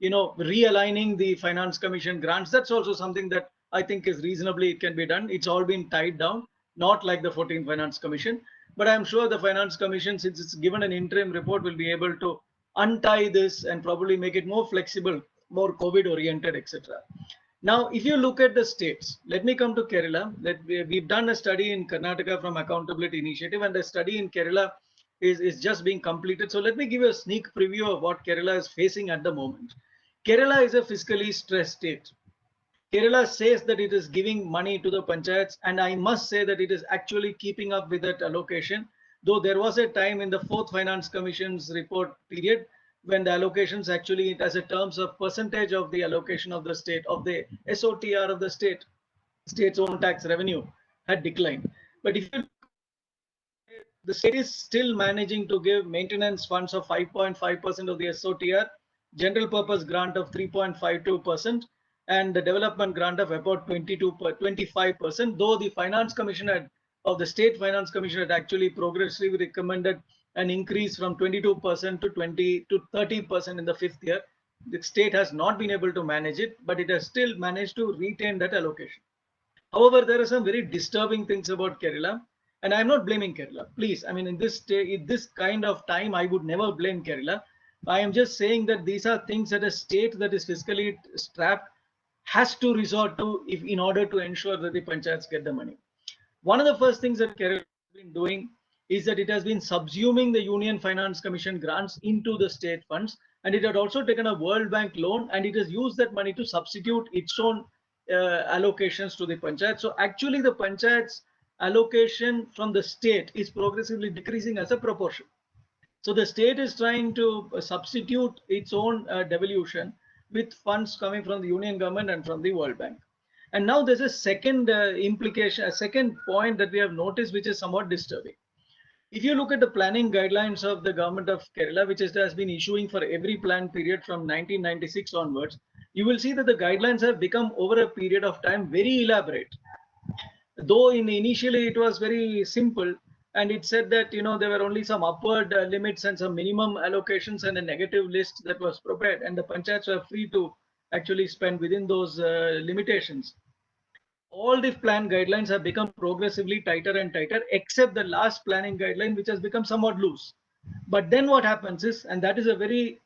realigning the Finance Commission grants, that's also something that I think is reasonably it can be done. It's all been tied down, not like the 14th Finance Commission. But I'm sure the Finance Commission, since it's given an interim report, will be able to untie this and probably make it more flexible, more COVID oriented, etc. Now, if you look at the states, let me come to Kerala. We've done a study in Karnataka from Accountability Initiative, and the study in Kerala is just being completed. So let me give you a sneak preview of what Kerala is facing at the moment. Kerala is a fiscally stressed state. Kerala says that it is giving money to the panchayats, and I must say that it is actually keeping up with that allocation. Though there was a time in the 4th Finance Commission's report period when the allocations actually, as a terms of percentage of the allocation of the state, of the SOTR of the state's own tax revenue, had declined. But if you the state is still managing to give maintenance funds of 5.5% of the SOTR, general purpose grant of 3.52%, and the development grant of about 25%, though the Finance Commission of the State Finance Commission had actually progressively recommended an increase from 22% to 30% in the 5th year. The state has not been able to manage it, but it has still managed to retain that allocation. However, there are some very disturbing things about Kerala, and I'm not blaming Kerala. Please, I mean, in this kind of time, I would never blame Kerala. I am just saying that these are things that a state that is fiscally strapped has to resort to in order to ensure that the panchayats get the money. One of the first things that Kerala has been doing is that it has been subsuming the Union Finance Commission grants into the state funds, and it had also taken a World Bank loan, and it has used that money to substitute its own allocations to the panchayat. So actually the panchayat's allocation from the state is progressively decreasing as a proportion. So the state is trying to substitute its own devolution with funds coming from the union government and from the World Bank. And now there's a second implication, a second point that we have noticed, which is somewhat disturbing. If you look at the planning guidelines of the government of Kerala, which has been issuing for every plan period from 1996 onwards, you will see that the guidelines have become over a period of time very elaborate. Though initially it was very simple, and it said that there were only some upward limits and some minimum allocations and a negative list that was prepared, and the panchayats were free to actually spend within those limitations. All the plan guidelines have become progressively tighter and tighter, except the last planning guideline, which has become somewhat loose. But then what happens is, and that is a very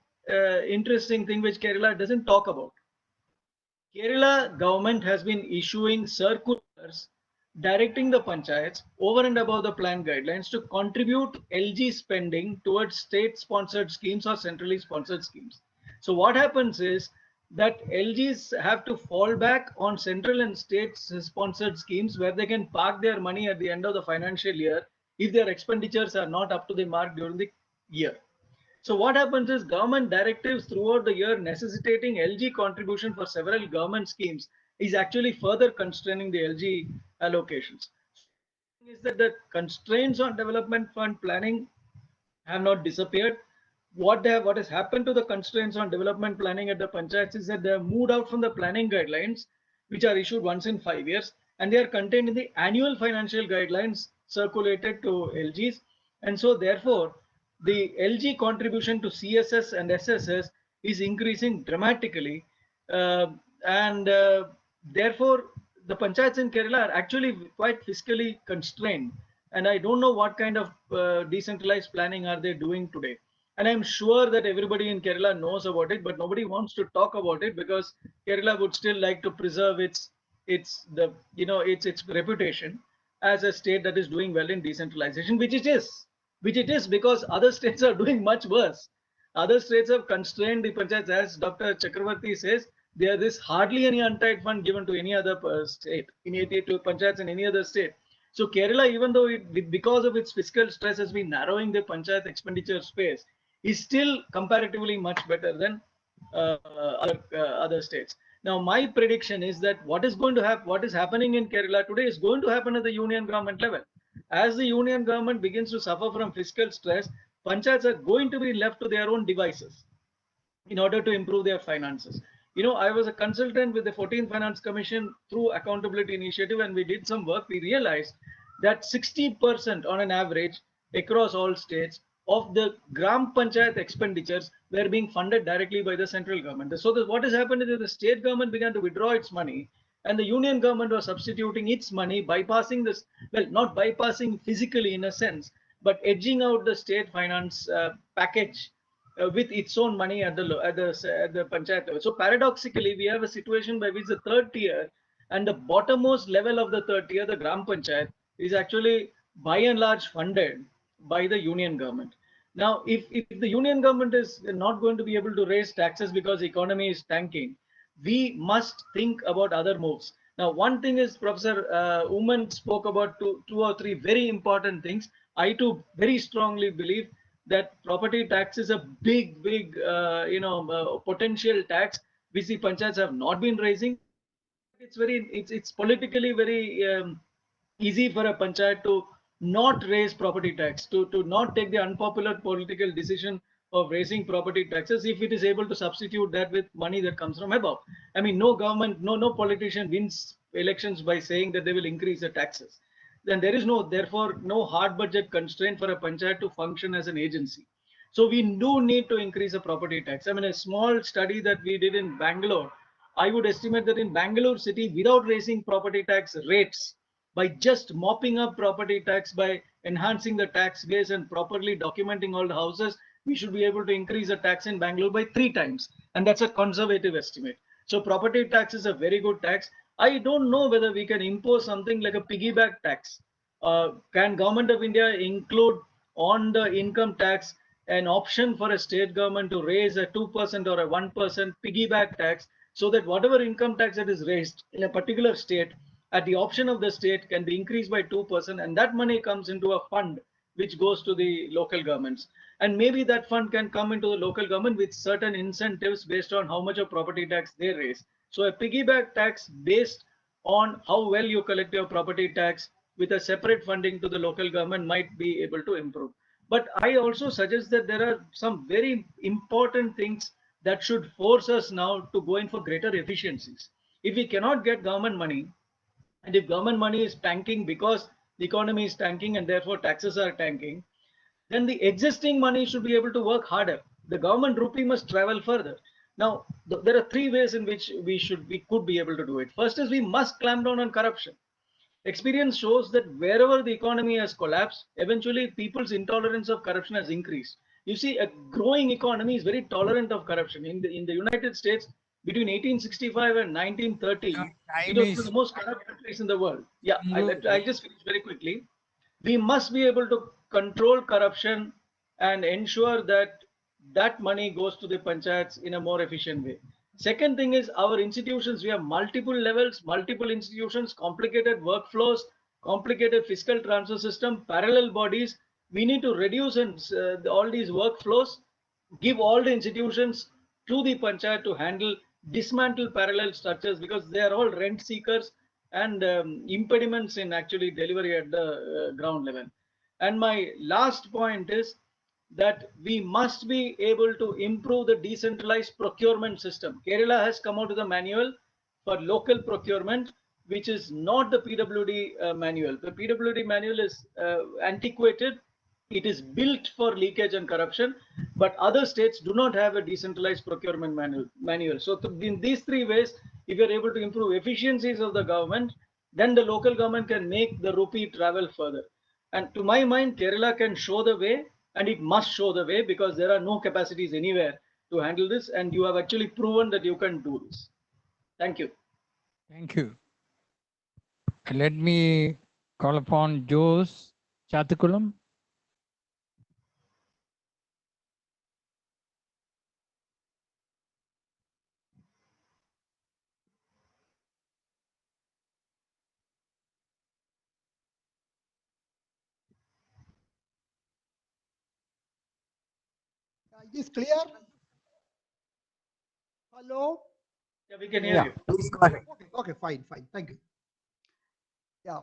interesting thing which Kerala doesn't talk about. Kerala government has been issuing circulars directing the panchayats over and above the plan guidelines to contribute LG spending towards state-sponsored schemes or centrally sponsored schemes. So what happens is that LGs have to fall back on central and state sponsored schemes where they can park their money at the end of the financial year if their expenditures are not up to the mark during the year. So what happens is government directives throughout the year necessitating LG contribution for several government schemes is actually further constraining the LG allocations. Is that the constraints on development fund planning have not disappeared. What has happened to the constraints on development planning at the panchayats is that they have moved out from the planning guidelines, which are issued once in 5 years, and they are contained in the annual financial guidelines circulated to LGs. And so therefore, the LG contribution to CSS and SSS is increasing dramatically. And therefore, the panchayats in Kerala are actually quite fiscally constrained. And I don't know what kind of decentralized planning are they doing today. And I'm sure that everybody in Kerala knows about it, but nobody wants to talk about it because Kerala would still like to preserve its reputation as a state that is doing well in decentralization, which it is because other states are doing much worse. Other states have constrained the panchayats, as Dr. Chakravarti says. There is hardly any untied fund given to any other state, to panchayats in any other state. So Kerala, even though because of its fiscal stress has been narrowing the panchayat expenditure space, is still comparatively much better than other states. Now, my prediction is that what is happening in Kerala today is going to happen at the union government level. As the union government begins to suffer from fiscal stress, panchayats are going to be left to their own devices in order to improve their finances. I was a consultant with the 14th Finance Commission through Accountability Initiative, and we did some work. We realized that 60% on an average across all states of the Gram Panchayat expenditures were being funded directly by the central government. So what has happened is that the state government began to withdraw its money, and the union government was substituting its money, bypassing this, well, not bypassing physically in a sense, but edging out the state finance package with its own money at the panchayat level. So paradoxically, we have a situation by which the third tier and the bottommost level of the third tier, the Gram Panchayat, is actually by and large funded by the union government. Now, if the union government is not going to be able to raise taxes because the economy is tanking, we must think about other moves. Now, one thing is Professor Uman spoke about two or three very important things. I too very strongly believe that property tax is a big potential tax which the panchayats have not been raising. It's politically very easy for a panchayat to not raise property tax, to not take the unpopular political decision of raising property taxes if it is able to substitute that with money that comes from above. I mean, no government, no politician wins elections by saying that they will increase the taxes. Then there is therefore no hard budget constraint for a panchayat to function as an agency. So we do need to increase the property tax. I mean, a small study that we did in Bangalore, I would estimate that in Bangalore city, without raising property tax rates, by just mopping up property tax, by enhancing the tax base and properly documenting all the houses, we should be able to increase the tax in Bangalore by 3 times. And that's a conservative estimate. So property tax is a very good tax. I don't know whether we can impose something like a piggyback tax. Can Government of India include on the income tax an option for a state government to raise a 2% or a 1% piggyback tax, so that whatever income tax that is raised in a particular state at the option of the state can be increased by 2%, and that money comes into a fund which goes to the local governments. And maybe that fund can come into the local government with certain incentives based on how much of property tax they raise. So a piggyback tax based on how well you collect your property tax with a separate funding to the local government might be able to improve. But I also suggest that there are some very important things that should force us now to go in for greater efficiencies. If we cannot get government money, and if government money is tanking because the economy is tanking and therefore taxes are tanking, then the existing money should be able to work harder. The government rupee must travel further. Now, there are 3 ways in which we could be able to do it. First is we must clamp down on corruption. Experience shows that wherever the economy has collapsed, eventually people's intolerance of corruption has increased. You see, a growing economy is very tolerant of corruption. In the United States, between 1865 and 1930, it was one of the most corrupt countries in the world. Yeah, I just finish very quickly. We must be able to control corruption and ensure that that money goes to the panchayats in a more efficient way. Second thing is our institutions, we have multiple levels, multiple institutions, complicated workflows, complicated fiscal transfer system, parallel bodies. We need to reduce all these workflows, give all the institutions to the panchayat to handle, dismantle parallel structures because they are all rent seekers and impediments in actually delivery at the ground level. And my last point is that we must be able to improve the decentralized procurement system. Kerala has come out with a manual for local procurement, which is not the PWD manual. The PWD manual is antiquated. It is built for leakage and corruption, but other states do not have a decentralized procurement manual. So in these three ways, if you are able to improve efficiencies of the government, then the local government can make the rupee travel further. And to my mind, Kerala can show the way, and it must show the way because there are no capacities anywhere to handle this. And you have actually proven that you can do this. Thank you. Thank you. Let me call upon Jose Chatikulam. Is this clear? Hello? Yeah, we can hear you. Please go ahead. Okay, fine. Thank you. Yeah.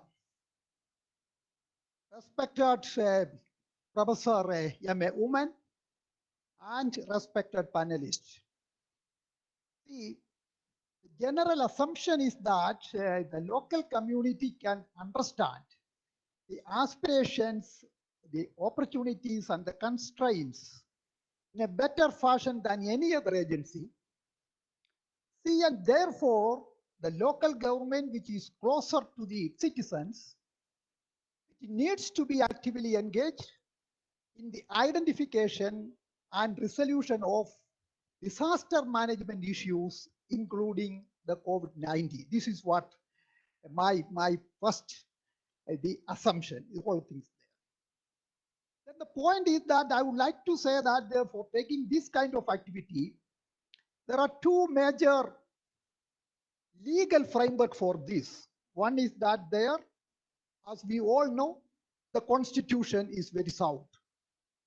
Respected Professor M.A. Uman and respected panelists. The general assumption is that the local community can understand the aspirations, the opportunities, and the constraints in a better fashion than any other agency. See, and therefore, the local government, which is closer to the citizens, it needs to be actively engaged in the identification and resolution of disaster management issues, including the COVID-19. This is what my first the assumption, the whole thing. Then the point is that I would like to say that therefore taking this kind of activity, there are two major legal framework for this. One is that there, as we all know, the constitution is very sound.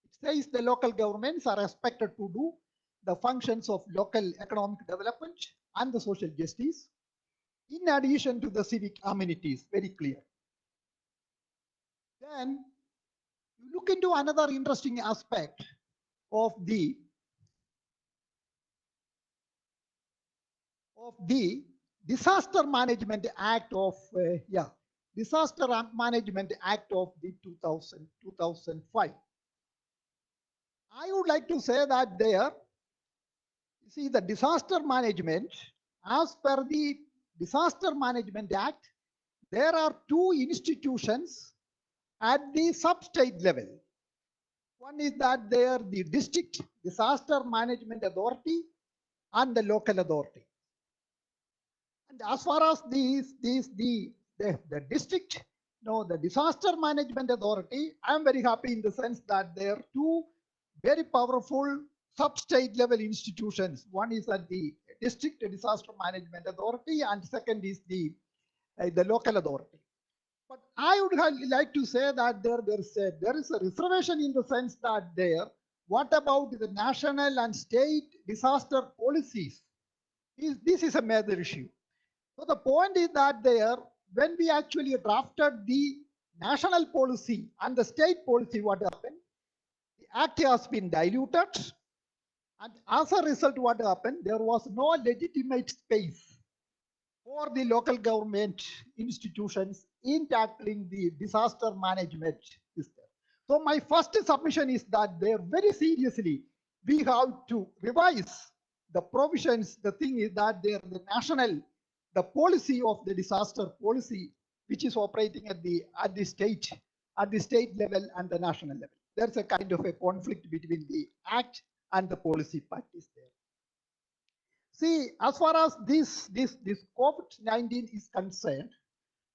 It says the local governments are expected to do the functions of local economic development and the social justice, in addition to the civic amenities, very clear. Then you look into another interesting aspect of the Disaster Management Act of Disaster Management Act of the 2005. I would like to say that there, you see, the disaster management, as per the Disaster Management Act, there are two institutions at the sub-state level. One is that there the district disaster management authority and the local authority. And as far as the district, the disaster management authority, I am very happy in the sense that there are two very powerful sub-state level institutions. One is at the district disaster management authority, and second is the local authority. But I would like to say that there is a reservation in the sense that what about the national and state disaster policies? This is a major issue. So the point is that when we actually drafted the national policy and the state policy, what happened? The act has been diluted, and as a result, what happened? There was no legitimate space for the local government institutions in tackling the disaster management system. So my first submission is that very seriously we have to revise the provisions. The thing is that the policy of the disaster policy, which is operating at the state level and the national level. There's a kind of a conflict between the act and the policy practice there. See, as far as this COVID-19 is concerned,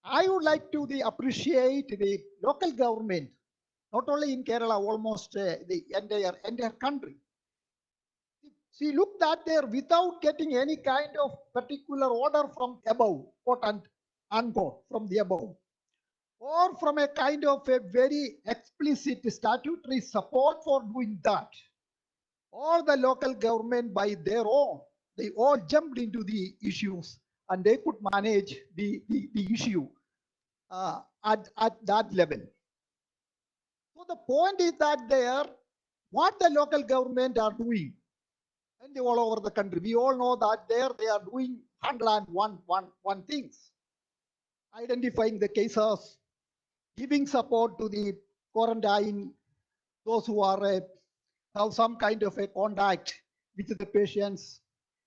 I would like to appreciate the local government, not only in Kerala, almost the entire country. she looked at there without getting any kind of particular order from above, quote and unquote, from the above, or from a kind of a very explicit statutory support for doing that, or the local government by their own, they all jumped into the issues and they could manage the issue at that level. So the point is that there, what the local government are doing, and all over the country, we all know that there they are doing 101 things, identifying the cases, giving support to the quarantine, those who are have some kind of a contact with the patients.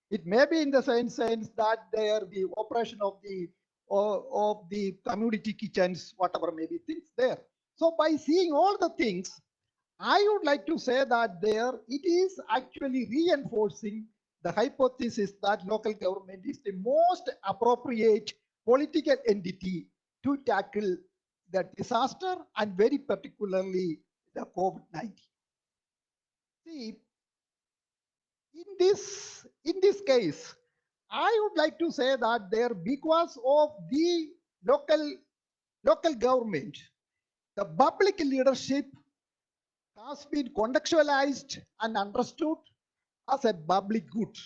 It may be in the same sense that there the operation of the community kitchens, whatever may be things there. So by seeing all the things, I would like to say that there it is actually reinforcing the hypothesis that local government is the most appropriate political entity to tackle the disaster and very particularly the COVID-19. See, in this case, I would like to say that there, because of the local government, the public leadership has been contextualized and understood as a public good.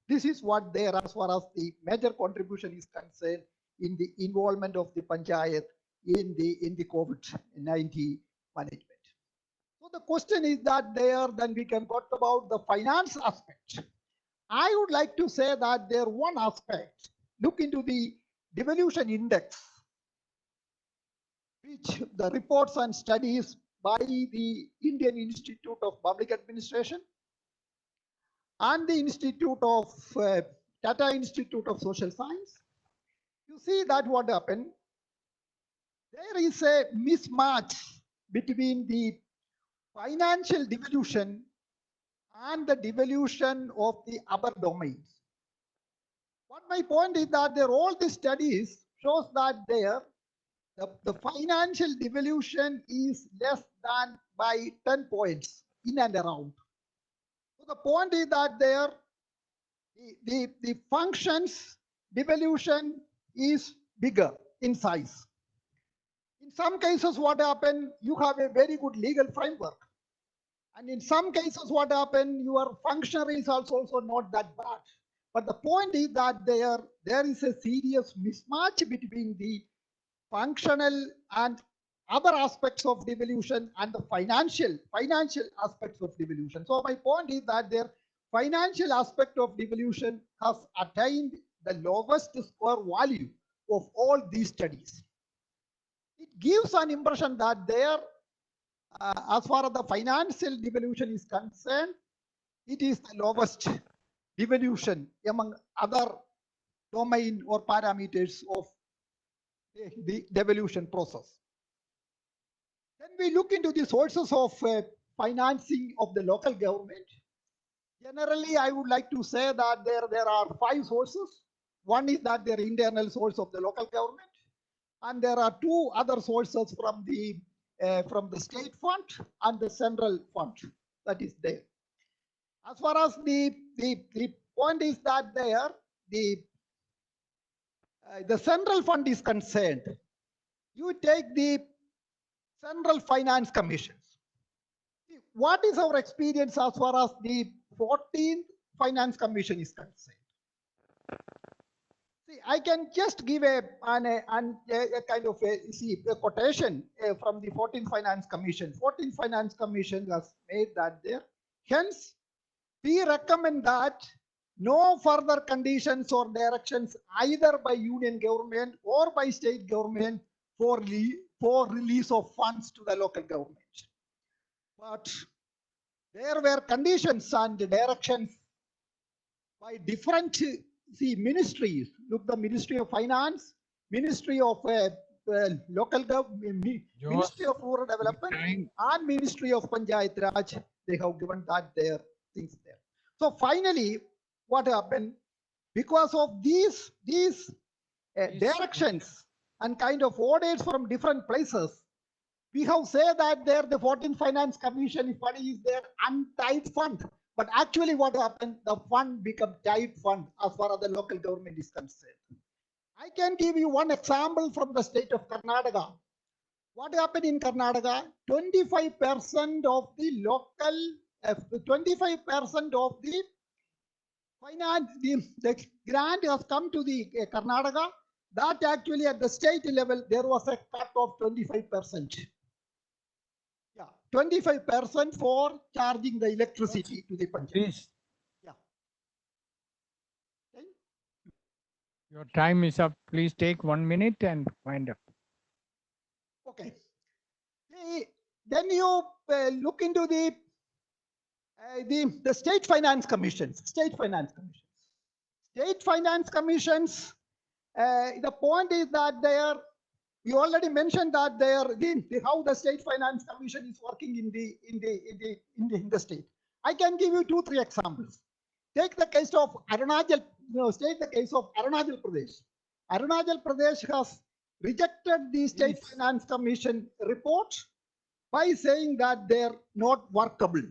This is what there, as far as the major contribution is concerned, in the involvement of the panchayat in the COVID-19 management. So the question is that there, then we can talk about the finance aspect. I would like to say that there one aspect, look into the devolution index, which the reports and studies by the Indian Institute of Public Administration and the Institute of Tata Institute of Social Science. You see that what happened, there is a mismatch between the financial devolution and the devolution of the other domains. What my point is that there all the studies shows that there the financial devolution is less than by 10 points in and around. So the point is that there the functions devolution is bigger in size. In some cases what happened, you have a very good legal framework. And in some cases what happened, your functionary is also not that bad. But the point is that there is a serious mismatch between the functional and other aspects of devolution and the financial aspects of devolution. So my point is that their financial aspect of devolution has attained the lowest score value of all these studies. It gives an impression that there, as far as the financial devolution is concerned, it is the lowest devolution among other domain or parameters of the devolution process. Then we look into the sources of financing of the local government. Generally, I would like to say that there are 5 sources. One is that their internal source of the local government, and there are 2 other sources from the state fund and the central fund that is there. As far as the point is that there the central fund is concerned, you take the central finance commissions. What is our experience as far as the 14th finance commission is concerned? See, I can just give a kind of a quotation from the 14th finance commission. 14th finance commission has made that there. Hence, we recommend that no further conditions or directions either by union government or by state government for release of funds to the local government. But there were conditions and directions by different ministries. Look, the Ministry of Finance, Ministry of Local Government, Ministry of Rural Development, and Ministry of Panchayat Raj. They have given that their things there. So finally, what happened? Because of these directions and kind of orders from different places, we have said that there the 14th Finance Commission, if money is there, untied fund But actually what happened, the fund became tight fund as far as the local government is concerned. I can give you one example from the state of Karnataka. What happened in Karnataka? 25% of the local, 25% of the finance, the grant has come to the Karnataka. That actually at the state level, there was a cut of 25%. Yeah, 25% for charging the electricity to the Panchayat. Please. Yeah. Okay. Your time is up. Please take 1 minute and wind up. Okay. Then you look into the state finance commissions. State finance commissions. State finance commissions. The point is that they are. You already mentioned that they are how the state finance commission is working in the state. I can give you 2-3 examples. Take the case of Arunachal. Take the case of Arunachal Pradesh. Arunachal Pradesh has rejected the state finance commission report by saying that they're not workable.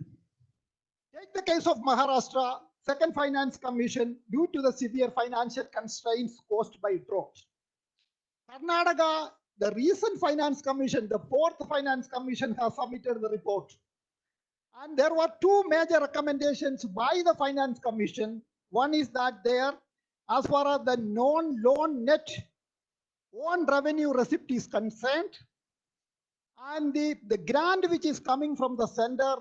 Take the case of Maharashtra, second finance commission, due to the severe financial constraints caused by drought. Karnataka, the recent finance commission, the fourth finance commission has submitted the report. And there were 2 major recommendations by the finance commission. One is that there, as far as the non-loan net own revenue receipt is concerned, and the grant which is coming from the center,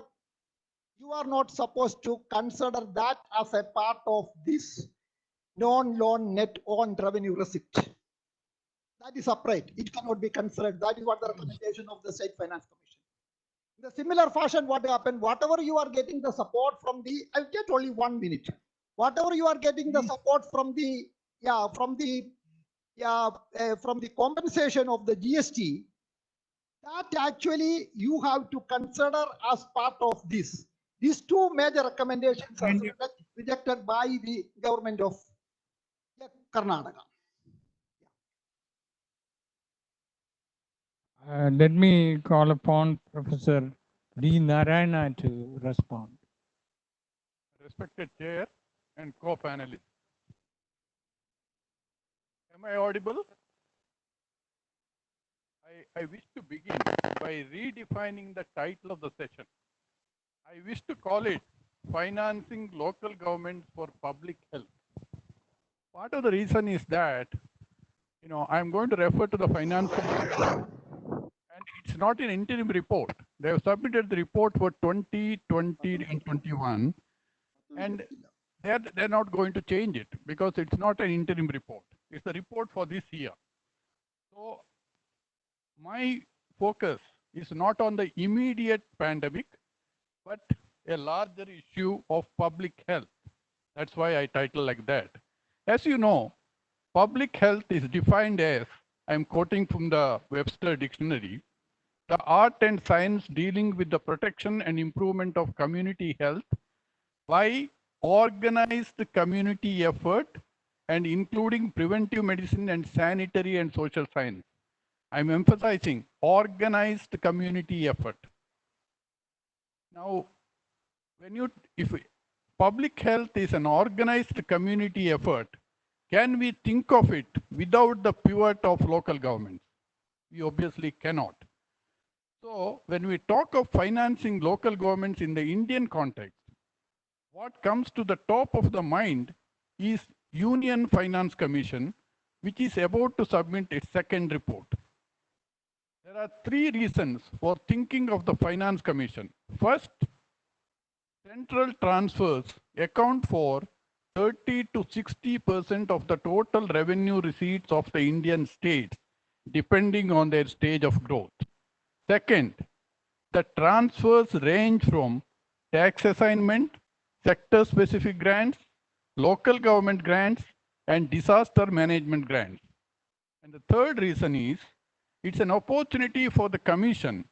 you are not supposed to consider that as a part of this non-loan net own revenue receipt. That is separate. It cannot be considered. That is what the recommendation of the State Finance Commission. In the similar fashion, what happened? Whatever you are getting the support from the, I'll get only 1 minute. Whatever you are getting the support from the, from the compensation of the GST, that actually you have to consider as part of this. These 2 major recommendations are rejected by the government of Karnataka. Let me call upon Professor D. Narayana to respond. Respected chair and co-panelists. Am I audible? I wish to begin by redefining the title of the session. I wish to call it Financing Local Governments for Public Health. Part of the reason is that, I'm going to refer to the finance commission, and it's not an interim report. They have submitted the report for 2020 and 21, and they're not going to change it because it's not an interim report. It's the report for this year. So my focus is not on the immediate pandemic, but a larger issue of public health. That's why I title like that. As you know, public health is defined as, I'm quoting from the Webster Dictionary, the art and science dealing with the protection and improvement of community health by organized community effort and including preventive medicine and sanitary and social science. I'm emphasizing organized community effort. Now, if public health is an organized community effort, can we think of it without the pivot of local governments? We obviously cannot. So when we talk of financing local governments in the Indian context, what comes to the top of the mind is Union Finance Commission, which is about to submit its second report. There are 3 reasons for thinking of the Finance Commission. First, central transfers account for 30 to 60% of the total revenue receipts of the Indian states, depending on their stage of growth. Second, the transfers range from tax assignment, sector-specific grants, local government grants, and disaster management grants. And the third reason is, it's an opportunity for the Commission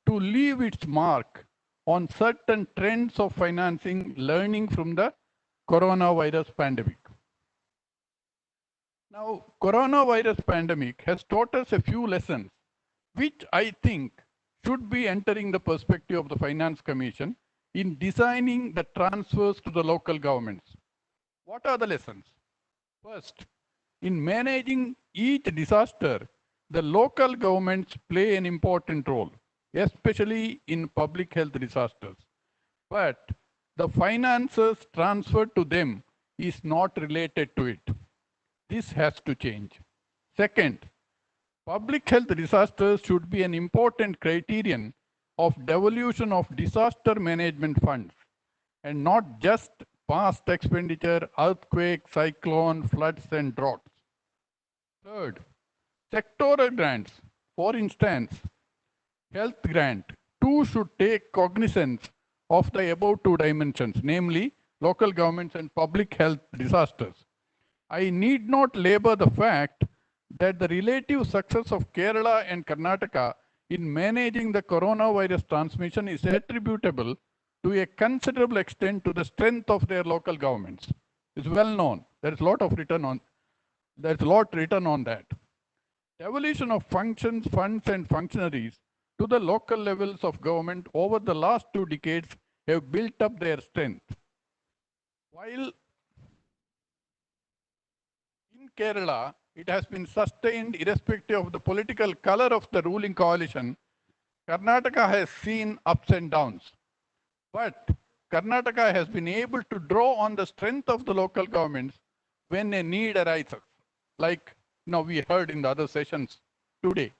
to leave its mark on certain trends of financing, learning from the coronavirus pandemic. Now, coronavirus pandemic has taught us a few lessons, which I think should be entering the perspective of the Finance Commission, in designing the transfers to the local governments. What are the lessons? First, in managing each disaster, the local governments play an important role, especially in public health disasters. But the finances transferred to them is not related to it. This has to change. Second, public health disasters should be an important criterion of devolution of disaster management funds and not just past expenditure, earthquake, cyclone, floods, and droughts. Third, sectoral grants, for instance, health grant, too should take cognizance of the above two dimensions, namely local governments and public health disasters. I need not labor the fact that the relative success of Kerala and Karnataka in managing the coronavirus transmission is attributable to a considerable extent to the strength of their local governments. It's well known. There's a lot written on that. Devolution of functions, funds, and functionaries to the local levels of government over the last 2 decades have built up their strength. While in Kerala, it has been sustained irrespective of the political color of the ruling coalition, Karnataka has seen ups and downs. But Karnataka has been able to draw on the strength of the local governments when a need arises, like we heard in the other sessions today.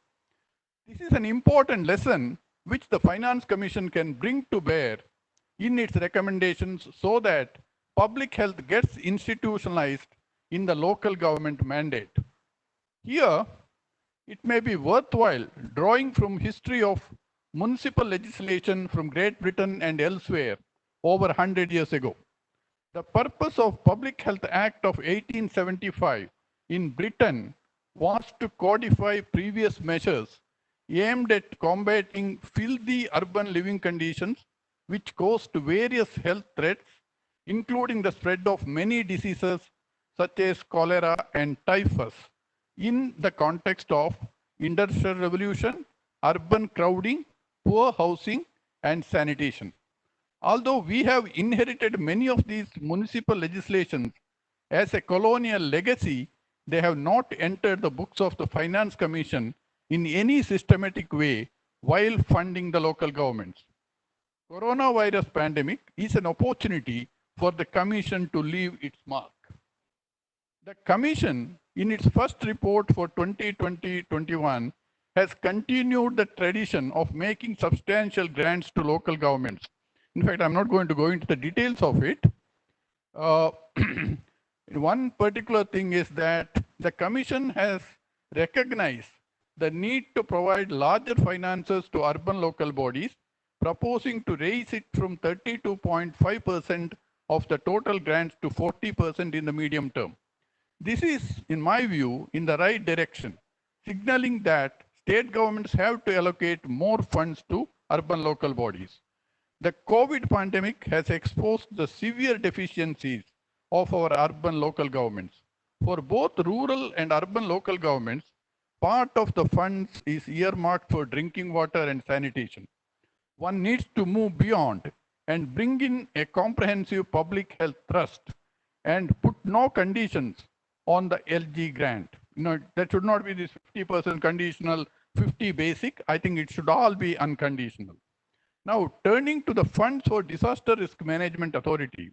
This is an important lesson which the Finance Commission can bring to bear in its recommendations so that public health gets institutionalized in the local government mandate. Here, it may be worthwhile drawing from history of municipal legislation from Great Britain and elsewhere over 100 years ago. The purpose of Public Health Act of 1875 in Britain was to codify previous measures aimed at combating filthy urban living conditions which caused various health threats, including the spread of many diseases such as cholera and typhus, in the context of industrial revolution, urban crowding, poor housing, and sanitation. Although we have inherited many of these municipal legislations as a colonial legacy, they have not entered the books of the Finance Commission in any systematic way while funding the local governments. Coronavirus pandemic is an opportunity for the Commission to leave its mark. The Commission, in its first report for 2020-21, has continued the tradition of making substantial grants to local governments. In fact, I'm not going to go into the details of it. One particular thing is that the Commission has recognized the need to provide larger finances to urban local bodies, proposing to raise it from 32.5% of the total grants to 40% in the medium term. This is, in my view, in the right direction, signaling that state governments have to allocate more funds to urban local bodies. The COVID pandemic has exposed the severe deficiencies of our urban local governments. For both rural and urban local governments, part of the funds is earmarked for drinking water and sanitation. One needs to move beyond and bring in a comprehensive public health trust and put no conditions on the LG grant. That should not be this 50% conditional, 50 basic. I think it should all be unconditional. Now, turning to the Funds for Disaster Risk Management Authority,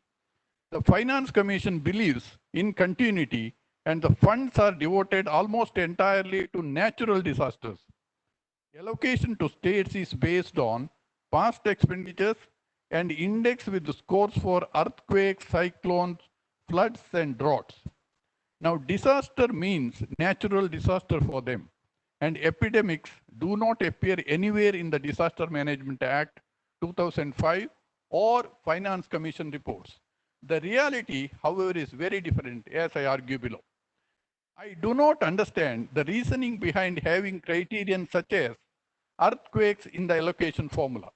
the Finance Commission believes in continuity and the funds are devoted almost entirely to natural disasters. Allocation to states is based on past expenditures and indexed with the scores for earthquakes, cyclones, floods, and droughts. Now, disaster means natural disaster for them, and epidemics do not appear anywhere in the Disaster Management Act 2005 or Finance Commission reports. The reality, however, is very different, as I argue below. I do not understand the reasoning behind having criterion such as earthquakes in the allocation formula.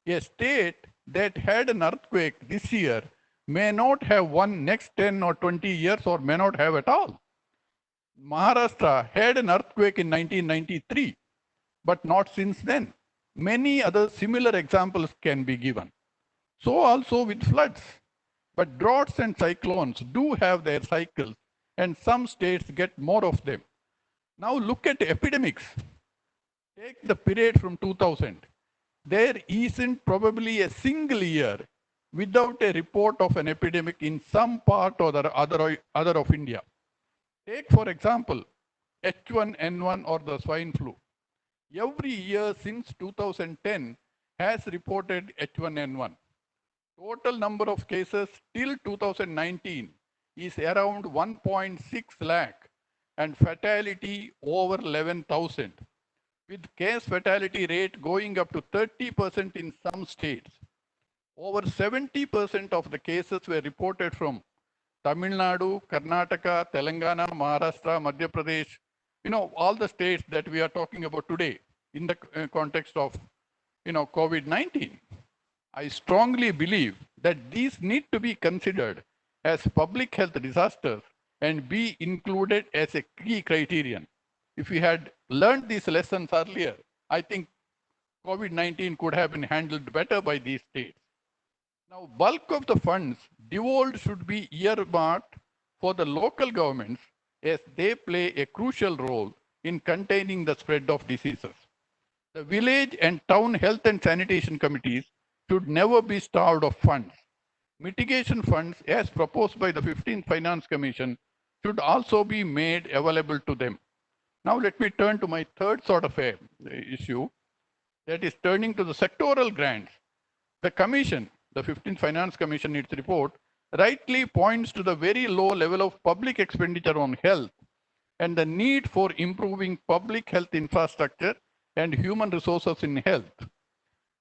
A state that had an earthquake this year may not have one next 10 or 20 years or may not have at all. Maharashtra had an earthquake in 1993, but not since then. Many other similar examples can be given. So also with floods. But droughts and cyclones do have their cycles, and some states get more of them. Now look at epidemics. Take the period from 2000. There isn't probably a single year without a report of an epidemic in some part or the other of India. Take, for example, H1N1 or the swine flu. Every year since 2010 has reported H1N1. Total number of cases till 2019 is around 1.6 lakh and fatality over 11,000, with case fatality rate going up to 30% in some states. Over 70% of the cases were reported from Tamil Nadu, Karnataka, Telangana, Maharashtra, Madhya Pradesh, all the states that we are talking about today in the context of, COVID-19. I strongly believe that these need to be considered as public health disasters and be included as a key criterion. If we had learned these lessons earlier, I think COVID-19 could have been handled better by these states. Now, bulk of the funds devolved should be earmarked for the local governments as they play a crucial role in containing the spread of diseases. The village and town health and sanitation committees should never be starved of funds. Mitigation funds, as proposed by the 15th Finance Commission, should also be made available to them. Now let me turn to my third sort of issue, that is turning to the sectoral grants. The Commission, the 15th Finance Commission, in its report, rightly points to the very low level of public expenditure on health and the need for improving public health infrastructure and human resources in health.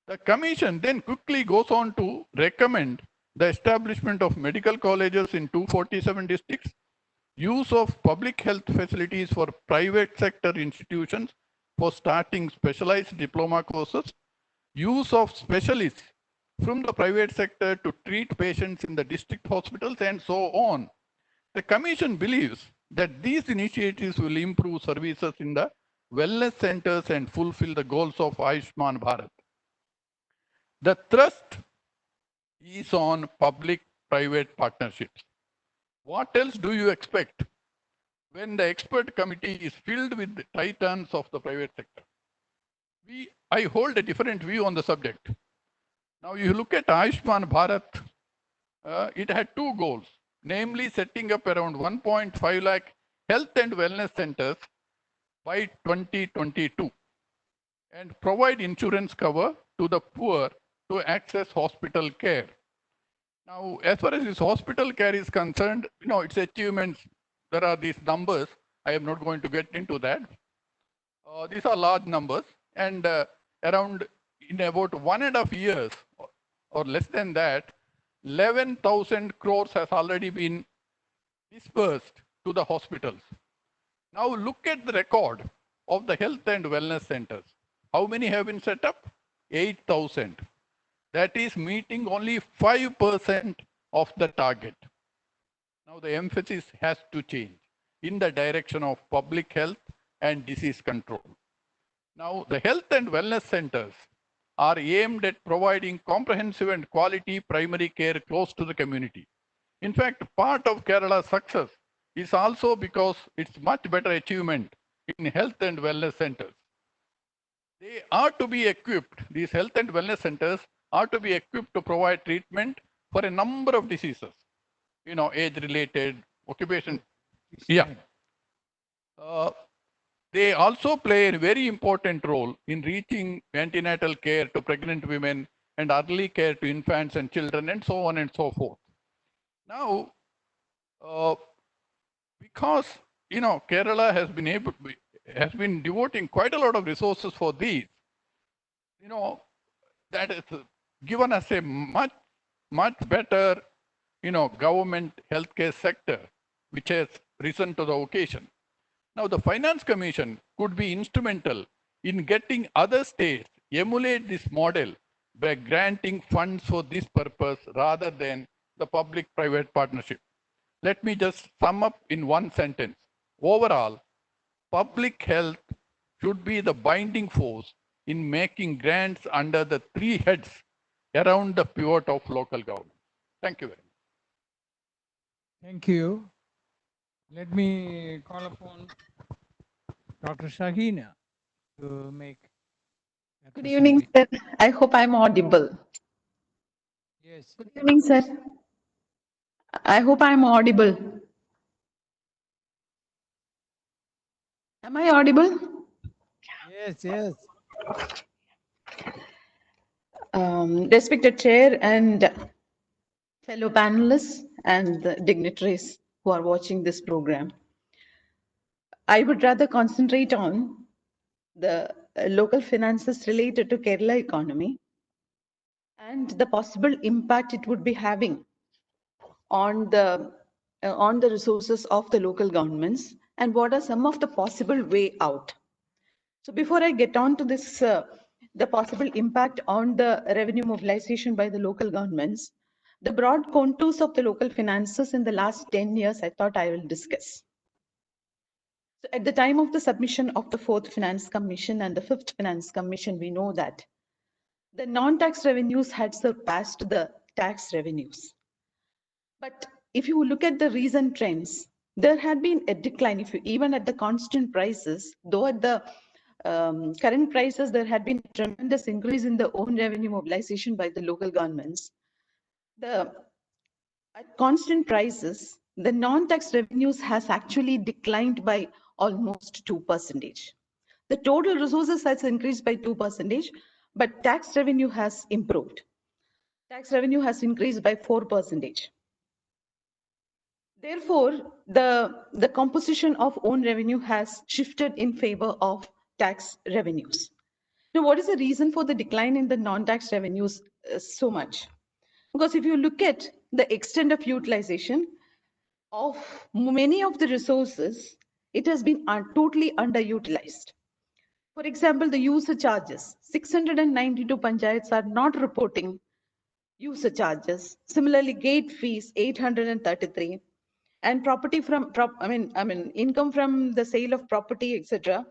The Commission then quickly goes on to recommend the establishment of medical colleges in 247 districts, use of public health facilities for private sector institutions for starting specialized diploma courses, use of specialists from the private sector to treat patients in the district hospitals, and so on. The Commission believes that these initiatives will improve services in the wellness centers and fulfill the goals of Ayushman Bharat. The thrust is on public-private partnerships. What else do you expect when the expert committee is filled with the titans of the private sector? I hold a different view on the subject. Now, you look at Ayushman Bharat, it had two goals, namely setting up around 1.5 lakh health and wellness centers by 2022 and provide insurance cover to the poor to access hospital care. Now, as far as this hospital care is concerned, its achievements, there are these numbers. I am not going to get into that. These are large numbers, and around in about 1.5 years or less than that, 11,000 crores has already been dispersed to the hospitals. Now look at the record of the health and wellness centers. How many have been set up? 8,000. That is meeting only 5% of the target. Now the emphasis has to change in the direction of public health and disease control. Now the health and wellness centers are aimed at providing comprehensive and quality primary care close to the community. In fact, part of Kerala's success is also because it's much better achievement in health and wellness centers. They are to be equipped, these health and wellness centers are to be equipped to provide treatment for a number of diseases, age-related, occupation. Yeah. They also play a very important role in reaching antenatal care to pregnant women and early care to infants and children, and so on and so forth. Now, because Kerala has been devoting quite a lot of resources for these, that has given us a much better government healthcare sector which has risen to the occasion. Now the Finance Commission could be instrumental in getting other states emulate this model by granting funds for this purpose rather than the public-private partnership. Let me just sum up in one sentence. Overall, public health should be the binding force in making grants under the three heads around the pivot of local government. Thank you very much. Thank you. Let me call upon Dr. Shahina to make a Good evening, sir. I hope I'm audible. Yes. Good evening, sir. I hope I'm audible. Am I audible? Yes, yes. Respected chair and fellow panelists and the dignitaries who are watching this program. I would rather concentrate on the local finances related to Kerala economy and the possible impact it would be having on the resources of the local governments and what are some of the possible way out. So before I get on to this, the possible impact on the revenue mobilization by the local governments, the broad contours of the local finances in the last 10 years, I thought I will discuss. So at the time of the submission of the fourth finance commission and the fifth finance commission, we know that the non-tax revenues had surpassed the tax revenues. But if you look at the recent trends, there had been a decline. If you even at the constant prices, though at the current prices, there had been a tremendous increase in the own revenue mobilization by the local governments. At constant prices, the non-tax revenues has actually declined by almost 2%. The total resources has increased by 2%, but tax revenue has improved. Tax revenue has increased by 4%. Therefore, the composition of own revenue has shifted in favor of tax revenues. Now, what is the reason for the decline in the non-tax revenues so much? Because if you look at the extent of utilization of many of the resources, it has been totally underutilized. For example, the user charges, 692 panchayats are not reporting user charges. Similarly, gate fees, 833. And property from income from the sale of property, etc.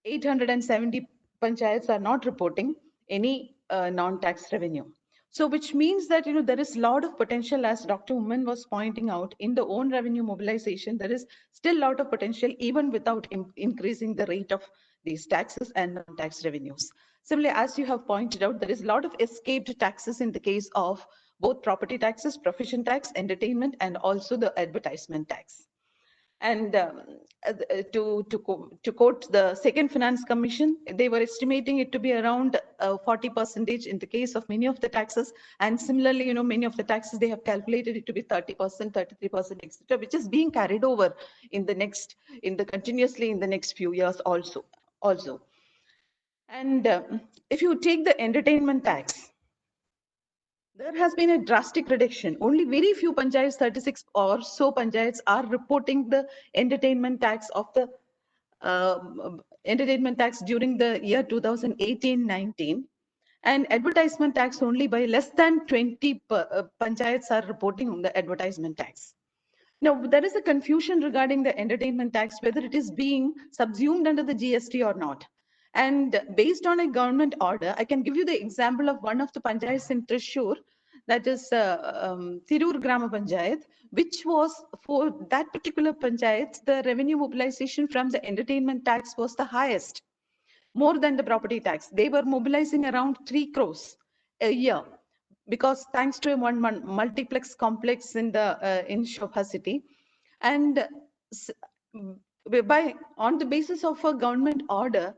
870 panchayats are not reporting any non-tax revenue. So which means that there is a lot of potential, as Dr. Uman was pointing out, in the own revenue mobilization. There is still a lot of potential even without increasing the rate of these taxes and non-tax revenues. Similarly, as you have pointed out, there is a lot of escaped taxes in the case of both property taxes, profession tax, entertainment, and also the advertisement tax. And to quote the second finance commission, they were estimating it to be around 40% in the case of many of the taxes. And similarly, many of the taxes, they have calculated it to be 30%, 33%, etc., which is being carried over continuously in the next few years also. And if you take the entertainment tax, there has been a drastic reduction. Only very few panchayats, 36 or so panchayats, are reporting the entertainment tax of the entertainment tax during the year 2018-19, and advertisement tax only by less than 20 panchayats are reporting the advertisement tax. Now, there is a confusion regarding the entertainment tax, whether it is being subsumed under the GST or not. And based on a government order, I can give you the example of one of the panchayats in Trishur, that is Tirur Grama Panchayat, which was, for that particular panchayat, the revenue mobilization from the entertainment tax was the highest, more than the property tax. They were mobilizing around 3 crores a year, because thanks to one multiplex complex in Shobha city. And on the basis of a government order,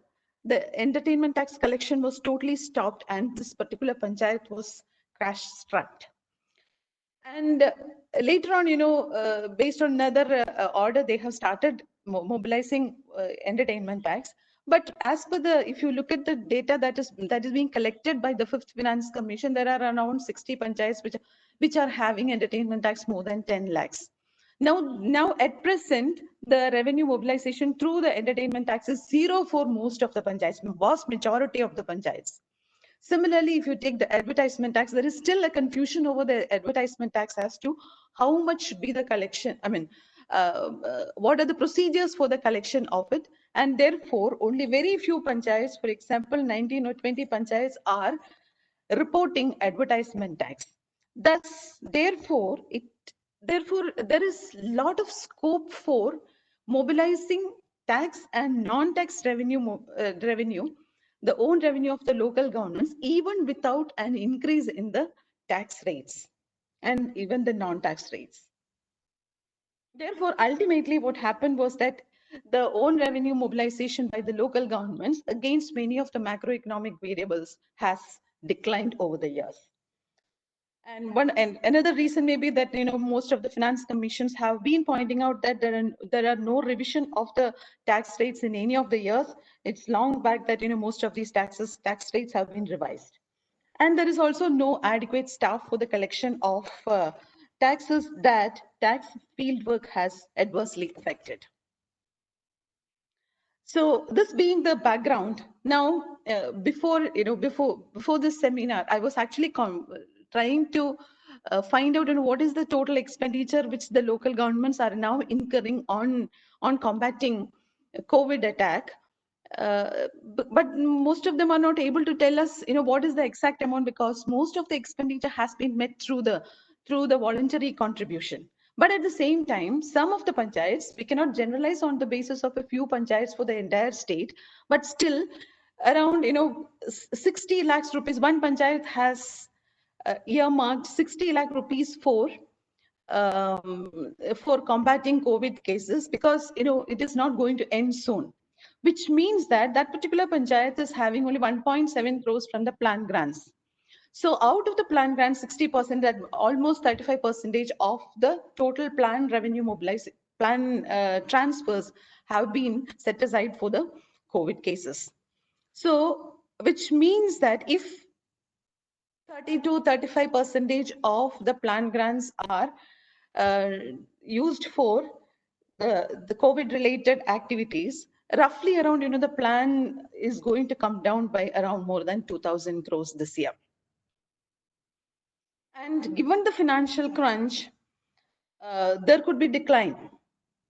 the entertainment tax collection was totally stopped, and this particular panchayat was crash strapped. And later on, based on another order, they have started mobilizing entertainment tax. But as per if you look at the data that is being collected by the Fifth Finance Commission, there are around 60 panchayats which are having entertainment tax more than 10 lakhs. Now at present, the revenue mobilization through the entertainment tax is zero for most of the panchayats, vast majority of the panchayats. Similarly, if you take the advertisement tax, there is still a confusion over the advertisement tax as to how much should be the collection. What are the procedures for the collection of it? And therefore, only very few panchayats, for example, 19 or 20 panchayats, are reporting advertisement tax. Thus, therefore, there is lot of scope for mobilizing tax and non-tax revenue, the own revenue of the local governments, even without an increase in the tax rates and even the non-tax rates. Therefore, ultimately, what happened was that the own revenue mobilization by the local governments against many of the macroeconomic variables has declined over the years. And another reason may be that most of the finance commissions have been pointing out that there are no revision of the tax rates in any of the years. It's long back that most of these tax rates have been revised. And there is also no adequate staff for the collection of taxes that tax fieldwork has adversely affected. So this being the background, now before this seminar, I was actually trying to find out what is the total expenditure which the local governments are now incurring on combating COVID attack. But most of them are not able to tell us, what is the exact amount, because most of the expenditure has been met through the voluntary contribution. But at the same time, some of the panchayats, we cannot generalize on the basis of a few panchayats for the entire state, but still around 60 lakhs rupees. One panchayat has earmarked 60 lakh rupees for combating COVID cases, because it is not going to end soon, which means that that particular panchayat is having only 1.7 crores from the plan grants. So out of the plan grants, 60%, that almost 35% of the total plan revenue mobilized, plan transfers have been set aside for the COVID cases. So, which means that if 30 to 35% of the plan grants are used for the COVID related activities, roughly around, the plan is going to come down by around more than 2,000 crores this year. And given the financial crunch, there could be decline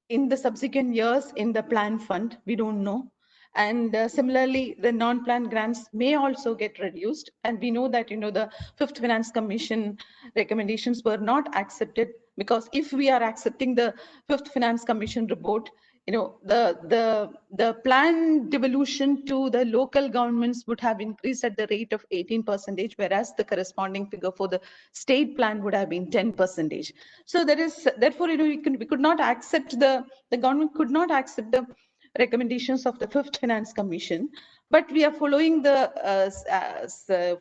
in the subsequent years in the plan fund. We don't know. And similarly, the non-plan grants may also get reduced. And we know that, the Fifth Finance Commission recommendations were not accepted, because if we are accepting the Fifth Finance Commission report, the plan devolution to the local governments would have increased at the rate of 18%, whereas the corresponding figure for the state plan would have been 10%. So there is, therefore, we could not accept the government could not accept the recommendations of the Fifth Finance Commission, but we are following the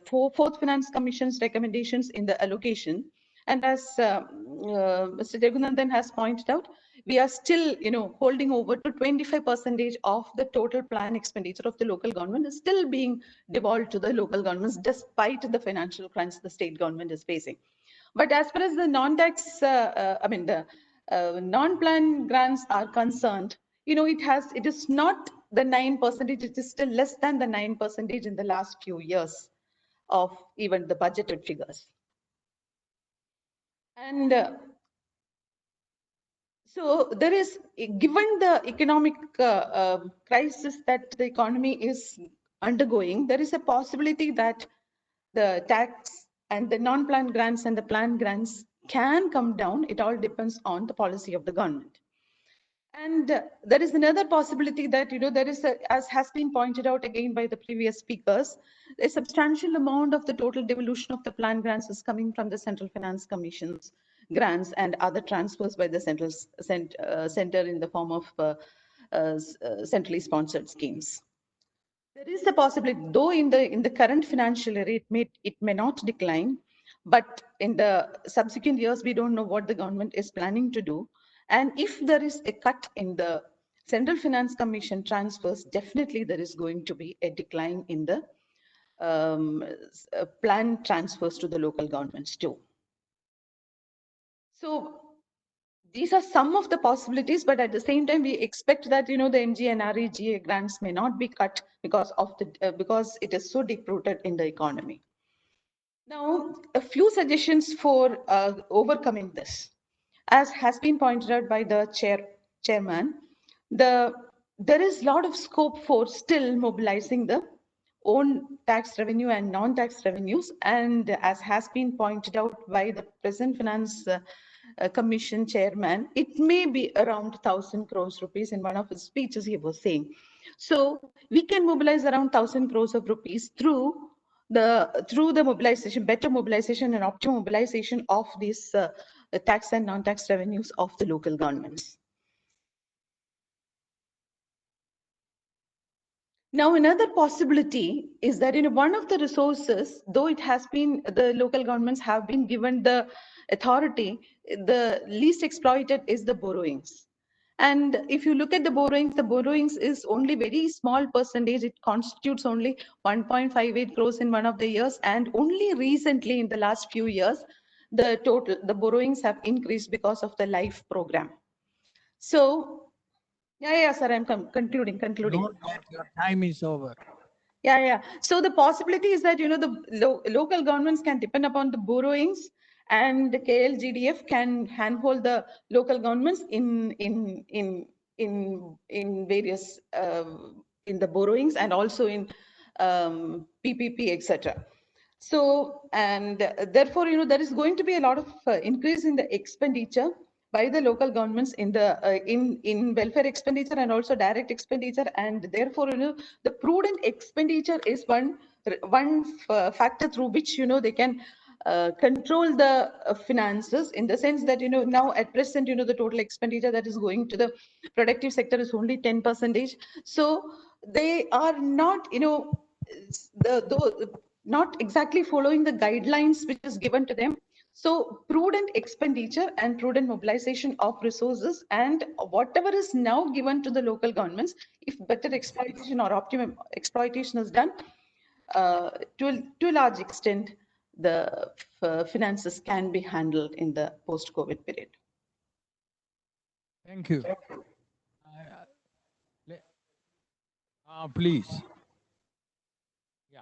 Fourth Finance Commission's recommendations in the allocation. And as Mr. Jagunandan has pointed out, we are still, holding over to 25% of the total plan expenditure of the local government is still being devolved to the local governments, despite the financial crunch the state government is facing. But as far as the non-tax, the non-plan grants are concerned, it is not the 9%, it is still less than the 9% in the last few years of even the budgeted figures. And so there is, given the economic crisis that the economy is undergoing, there is a possibility that the tax and the non-plan grants and the plan grants can come down. It all depends on the policy of the government. And there is another possibility that, there is, as has been pointed out again by the previous speakers, a substantial amount of the total devolution of the plan grants is coming from the Central Finance Commission's grants and other transfers by the center in the form of centrally sponsored schemes. There is a possibility, though in the current financial year, it may not decline, but in the subsequent years, we don't know what the government is planning to do. And if there is a cut in the Central Finance Commission transfers, definitely there is going to be a decline in the plan transfers to the local governments too. So these are some of the possibilities, but at the same time, we expect that, the MGNREGA grants may not be cut because of because it is so deep-rooted in the economy. Now, a few suggestions for overcoming this. As has been pointed out by the chairman, there is a lot of scope for still mobilizing the own tax revenue and non-tax revenues. And as has been pointed out by the present Finance Commission chairman, it may be around 1,000 crores rupees. In one of his speeches, he was saying. So we can mobilize around 1,000 crores of rupees through the mobilization, better mobilization and optimal mobilization of these tax and non-tax revenues of the local governments. Now, another possibility is that in one of the resources, though it has been, the local governments have been given the authority, the least exploited is the borrowings. And if you look at the borrowings is only very small percentage. It constitutes only 1.58 crores in one of the years. And only recently in the last few years, the borrowings have increased because of the LIFE program. So, yeah, sir, I'm concluding. Note that your time is over. Yeah. So the possibility is that, the local governments can depend upon the borrowings, and the KLGDF can handhold the local governments in various in the borrowings and also in PPP, etc. So, and therefore, there is going to be a lot of increase in the expenditure by the local governments in the in welfare expenditure and also direct expenditure, and therefore, the prudent expenditure is one factor through which they can control the finances, in the sense that now at present the total expenditure that is going to the productive sector is only 10%. So they are not not exactly following the guidelines which is given to them. So prudent expenditure and prudent mobilization of resources, and whatever is now given to the local governments, if better exploitation or optimum exploitation is done, to a large extent, the finances can be handled in the post-COVID period. Thank you. Please. Yeah.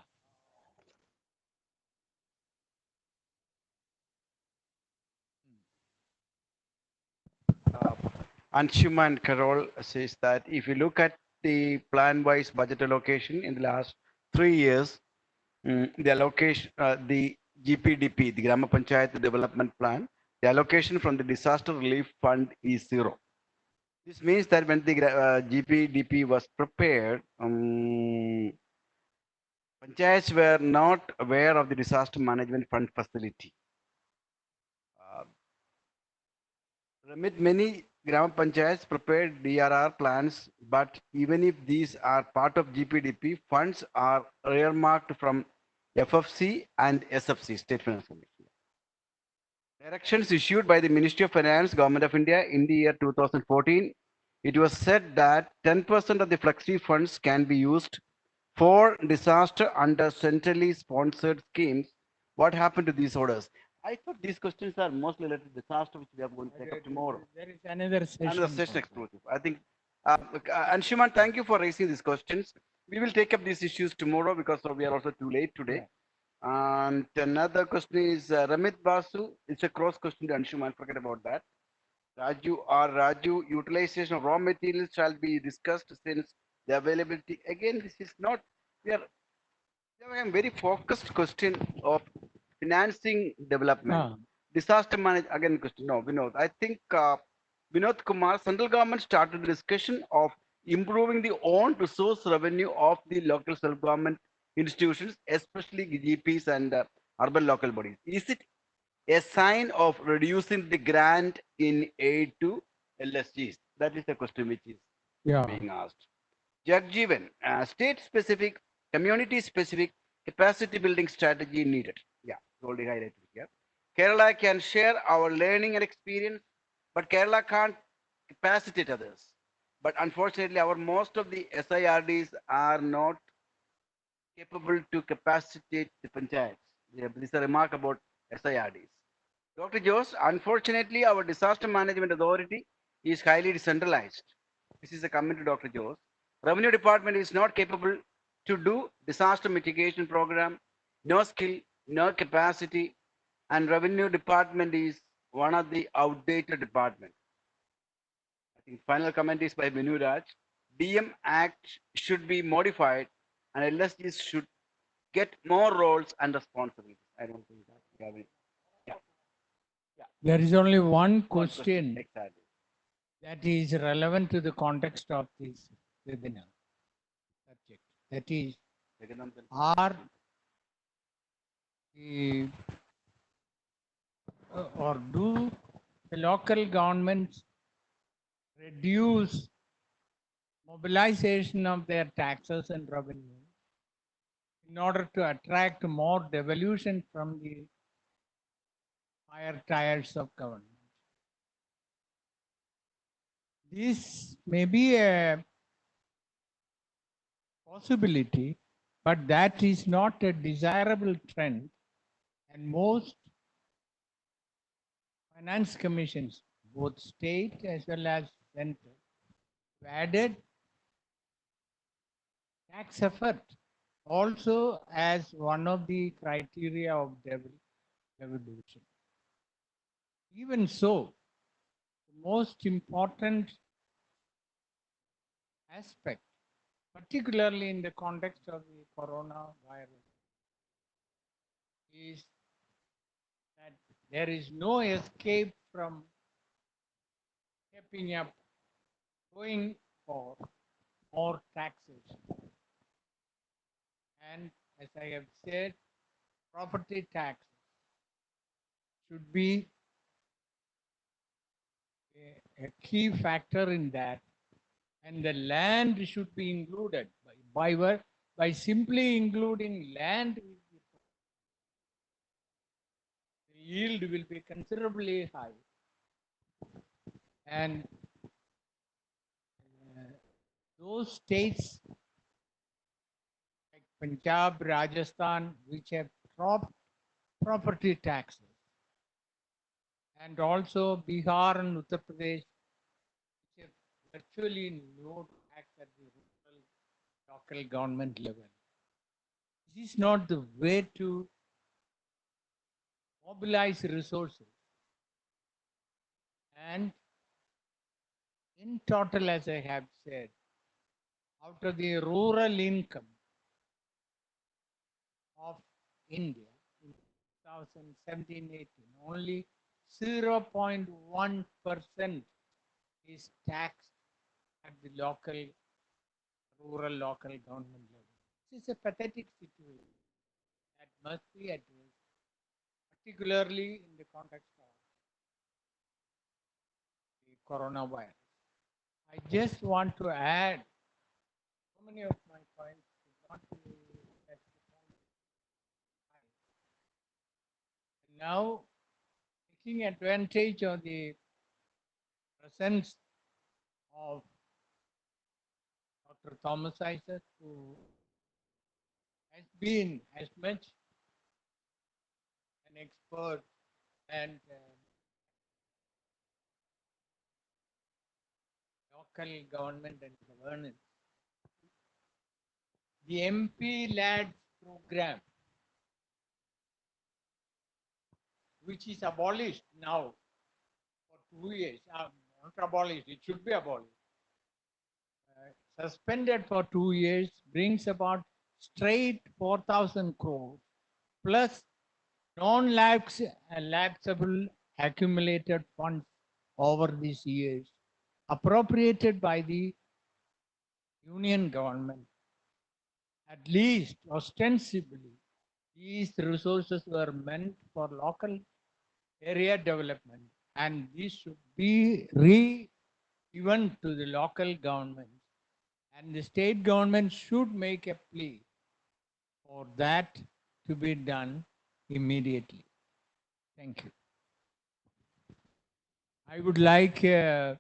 Anshuman Carol says that if you look at the plan-wise budget allocation in the last 3 years, the allocation, the GPDP, the Grama Panchayat Development Plan, the allocation from the Disaster Relief Fund is 0. This means that when the GPDP was prepared, panchayats were not aware of the Disaster Management Fund facility. Many Gram Panchayats prepared DRR plans, but even if these are part of GPDP, funds are earmarked from FFC and SFC, State Finance Commission. Directions issued by the Ministry of Finance, Government of India in the year 2014, it was said that 10% of the flexi funds can be used for disaster under centrally sponsored schemes. What happened to these orders? I thought these questions are mostly related to disaster, which we are going to take up tomorrow. There is another session. Another session exclusive. I think, Anshuman, thank you for raising these questions. We will take up these issues tomorrow because we are also too late today. And another question is Ramit Basu. It's a cross question to Anshuman. Forget about that. Raju, utilization of raw materials shall be discussed since the availability. Again, this is not, we are a very focused question of financing development. Disaster management, again, question. No, Vinod. I think Vinod Kumar, central government started the discussion of improving the own resource revenue of the local self-government institutions, especially GPs and urban local bodies. Is it a sign of reducing the grant in aid to LSGs? That is the question which is being asked. Jagjeevan, state-specific, community-specific capacity building strategy needed. Yeah, already highlighted here. Kerala can share our learning and experience, but Kerala can't capacitate others. But unfortunately, most of the SIRDs are not capable to capacitate the panchayats. This is a remark about SIRDs. Dr. Jose, unfortunately, our disaster management authority is highly decentralized. This is a comment to Dr. Jose. Revenue department is not capable to do disaster mitigation program, no skill, no capacity, and revenue department is one of the outdated departments. I think final comment is by Venu Raj. DM Act should be modified and LSGs should get more roles and responsibilities. I don't think that we have any. Yeah. Yeah. There is only one One question Exactly. that is relevant to the context of this webinar subject. That is, are the or do the local governments reduce mobilization of their taxes and revenue in order to attract more devolution from the higher tiers of government? This may be a possibility, but that is not a desirable trend, and most finance commissions, both state as well as central, added tax effort also as one of the criteria of devolution. Even so, the most important aspect, particularly in the context of the coronavirus, is that there is no escape from stepping up, going for more taxation. And as I have said, property tax should be a key factor in that, and the land should be included. By simply including land, the yield will be considerably high, and those states like Punjab, Rajasthan, which have dropped property taxes, and also Bihar and Uttar Pradesh, which have virtually no tax at the local government level. This is not the way to mobilize resources. And in total, as I have said, out of the rural income of India in 2017-18, only 0.1% is taxed at the rural local government level. This is a pathetic situation that must be addressed, particularly in the context of the coronavirus. I just want to add, so many of my points did not be specified. Now, taking advantage of the presence of Dr. Thomas Isaac, who has been as much an expert and local government and governance. The MP Lads program, which is abolished now for 2 years, not abolished, it should be abolished. Suspended for 2 years, brings about straight 4,000 crores plus non-lapsable accumulated funds over these years appropriated by the union government. At least ostensibly, these resources were meant for local area development, and this should be given to the local government, and the state government should make a plea for that to be done immediately. Thank you. I would like our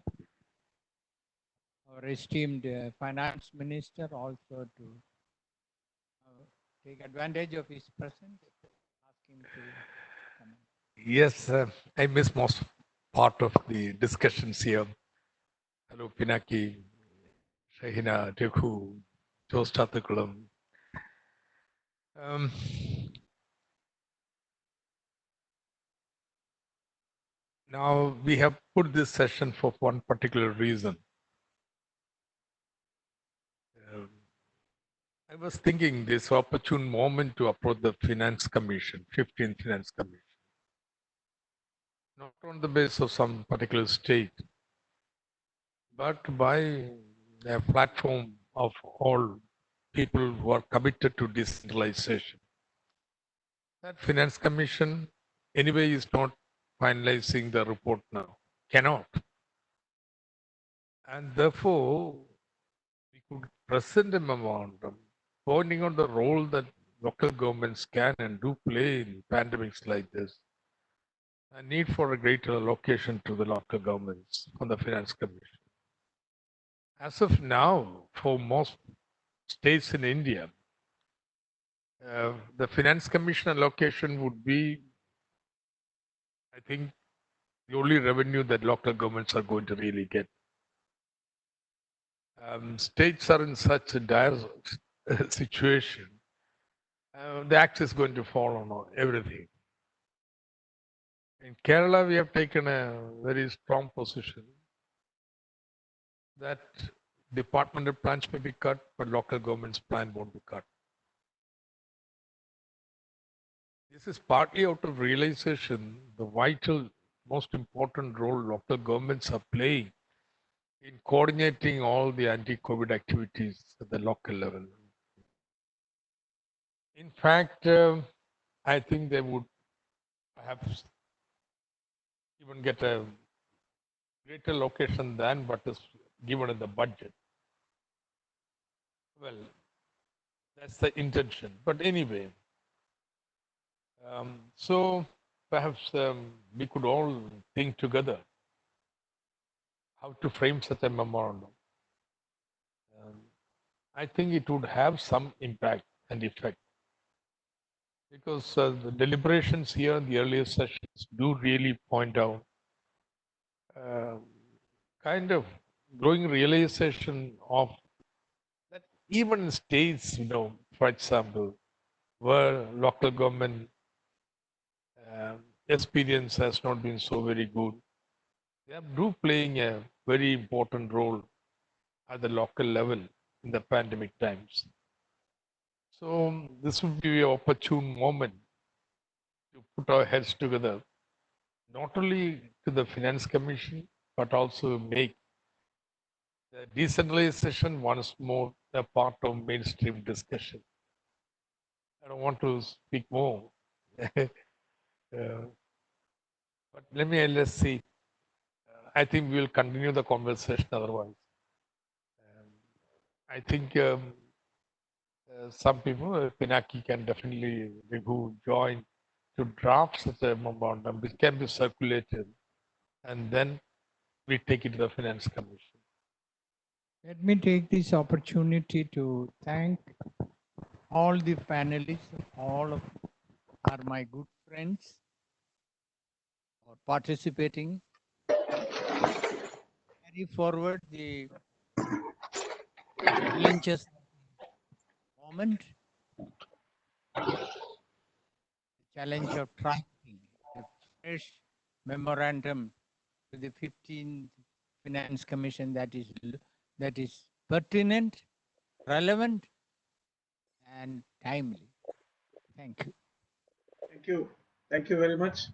esteemed finance minister also to take advantage of his presence. Ask him to comment. Yes, I missed most part of the discussions here. Hello, Pinaki, Shahina, Raghu, Jostatakulam. Now, we have put this session for one particular reason. I was thinking this opportune moment to approach the Finance Commission, 15th Finance Commission, not on the basis of some particular state, but by a platform of all people who are committed to decentralization. That Finance Commission, anyway, is not finalizing the report now, cannot. And therefore, we could present a memorandum pointing out the role that local governments can and do play in pandemics like this, a need for a greater allocation to the local governments from the Finance Commission. As of now, for most states in India, the Finance Commission allocation would be, I think, the only revenue that local governments are going to really get. States are in such a dire situation. The axe is going to fall on everything. In Kerala, we have taken a very strong position that departmental plans may be cut, but local government's plan won't be cut. This is partly out of realization the vital, most important role local governments are playing in coordinating all the anti-COVID activities at the local level. In fact, I think they would perhaps even get a greater location than what is given in the budget. Well, that's the intention. But anyway, so perhaps we could all think together how to frame such a memorandum. I think it would have some impact and effect because the deliberations here in the earlier sessions do really point out kind of growing realization of that even in states, for example, where local government experience has not been so very good, they are playing a very important role at the local level in the pandemic times. So this would be an opportune moment to put our heads together, not only to the Finance Commission, but also make the decentralization once more a part of mainstream discussion. I don't want to speak more, but let's see. I think we will continue the conversation otherwise. I think some people, Pinaki can definitely who join to draft such a memorandum, which can be circulated, and then we take it to the Finance Commission. Let me take this opportunity to thank all the panelists, all of are my good friends for participating. Carry forward the challenges moment, the challenge of drafting a fresh memorandum to the 15th Finance Commission that is pertinent, relevant, and timely. Thank you. Thank you. Thank you very much.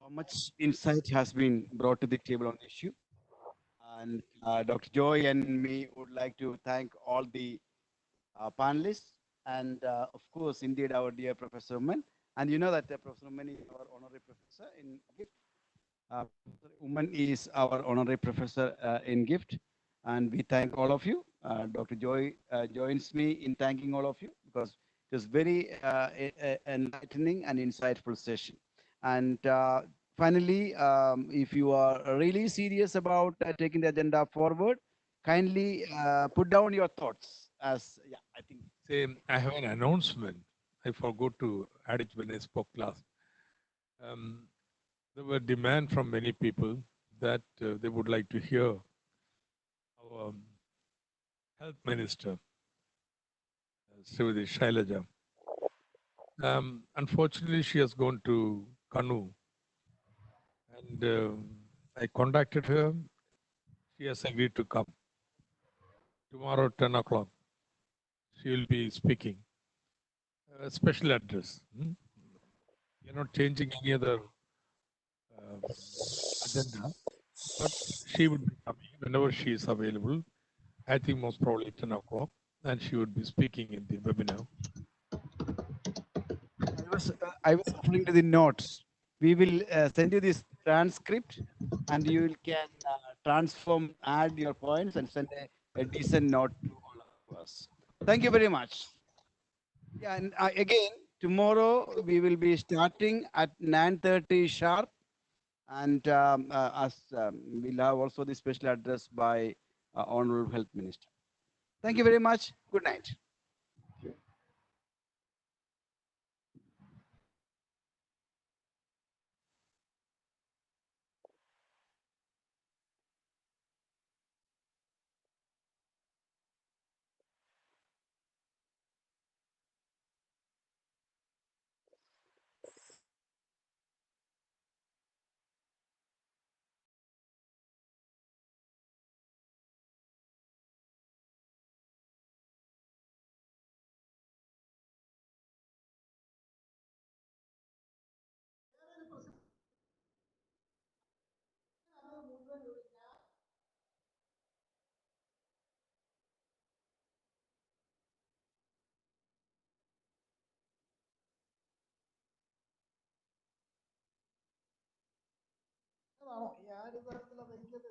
How much insight has been brought to the table on the issue. And Dr. Joy and me would like to thank all the panelists and of course, indeed, our dear Professor Uman. And you know that Professor Uman is our honorary professor in GIFT. Uman is our honorary professor in GIFT. And we thank all of you. Dr. Joy joins me in thanking all of you because it was very enlightening and insightful session. And finally, if you are really serious about taking the agenda forward, kindly put down your thoughts. I think. I have an announcement. I forgot to add it when I spoke last. There were demand from many people that they would like to hear our health minister, Srimati Shailaja. Unfortunately, she has gone to Kanu, and I contacted her. She has agreed to come. Tomorrow, 10 o'clock, she will be speaking. A special address. You're not changing any other agenda, but she would be coming whenever she is available. I think most probably 10 o'clock, and she would be speaking in the webinar. I was referring to the notes. We will send you this transcript, and you can transform, add your points, and send a decent note to all of us. Thank you very much. Yeah, and again, tomorrow we will be starting at 9:30 sharp, and we'll have also the special address by Honorable Health Minister. Thank you very much. Good night. അതാണോ ഈ ആര് തരത്തിലുള്ള എനിക്കത്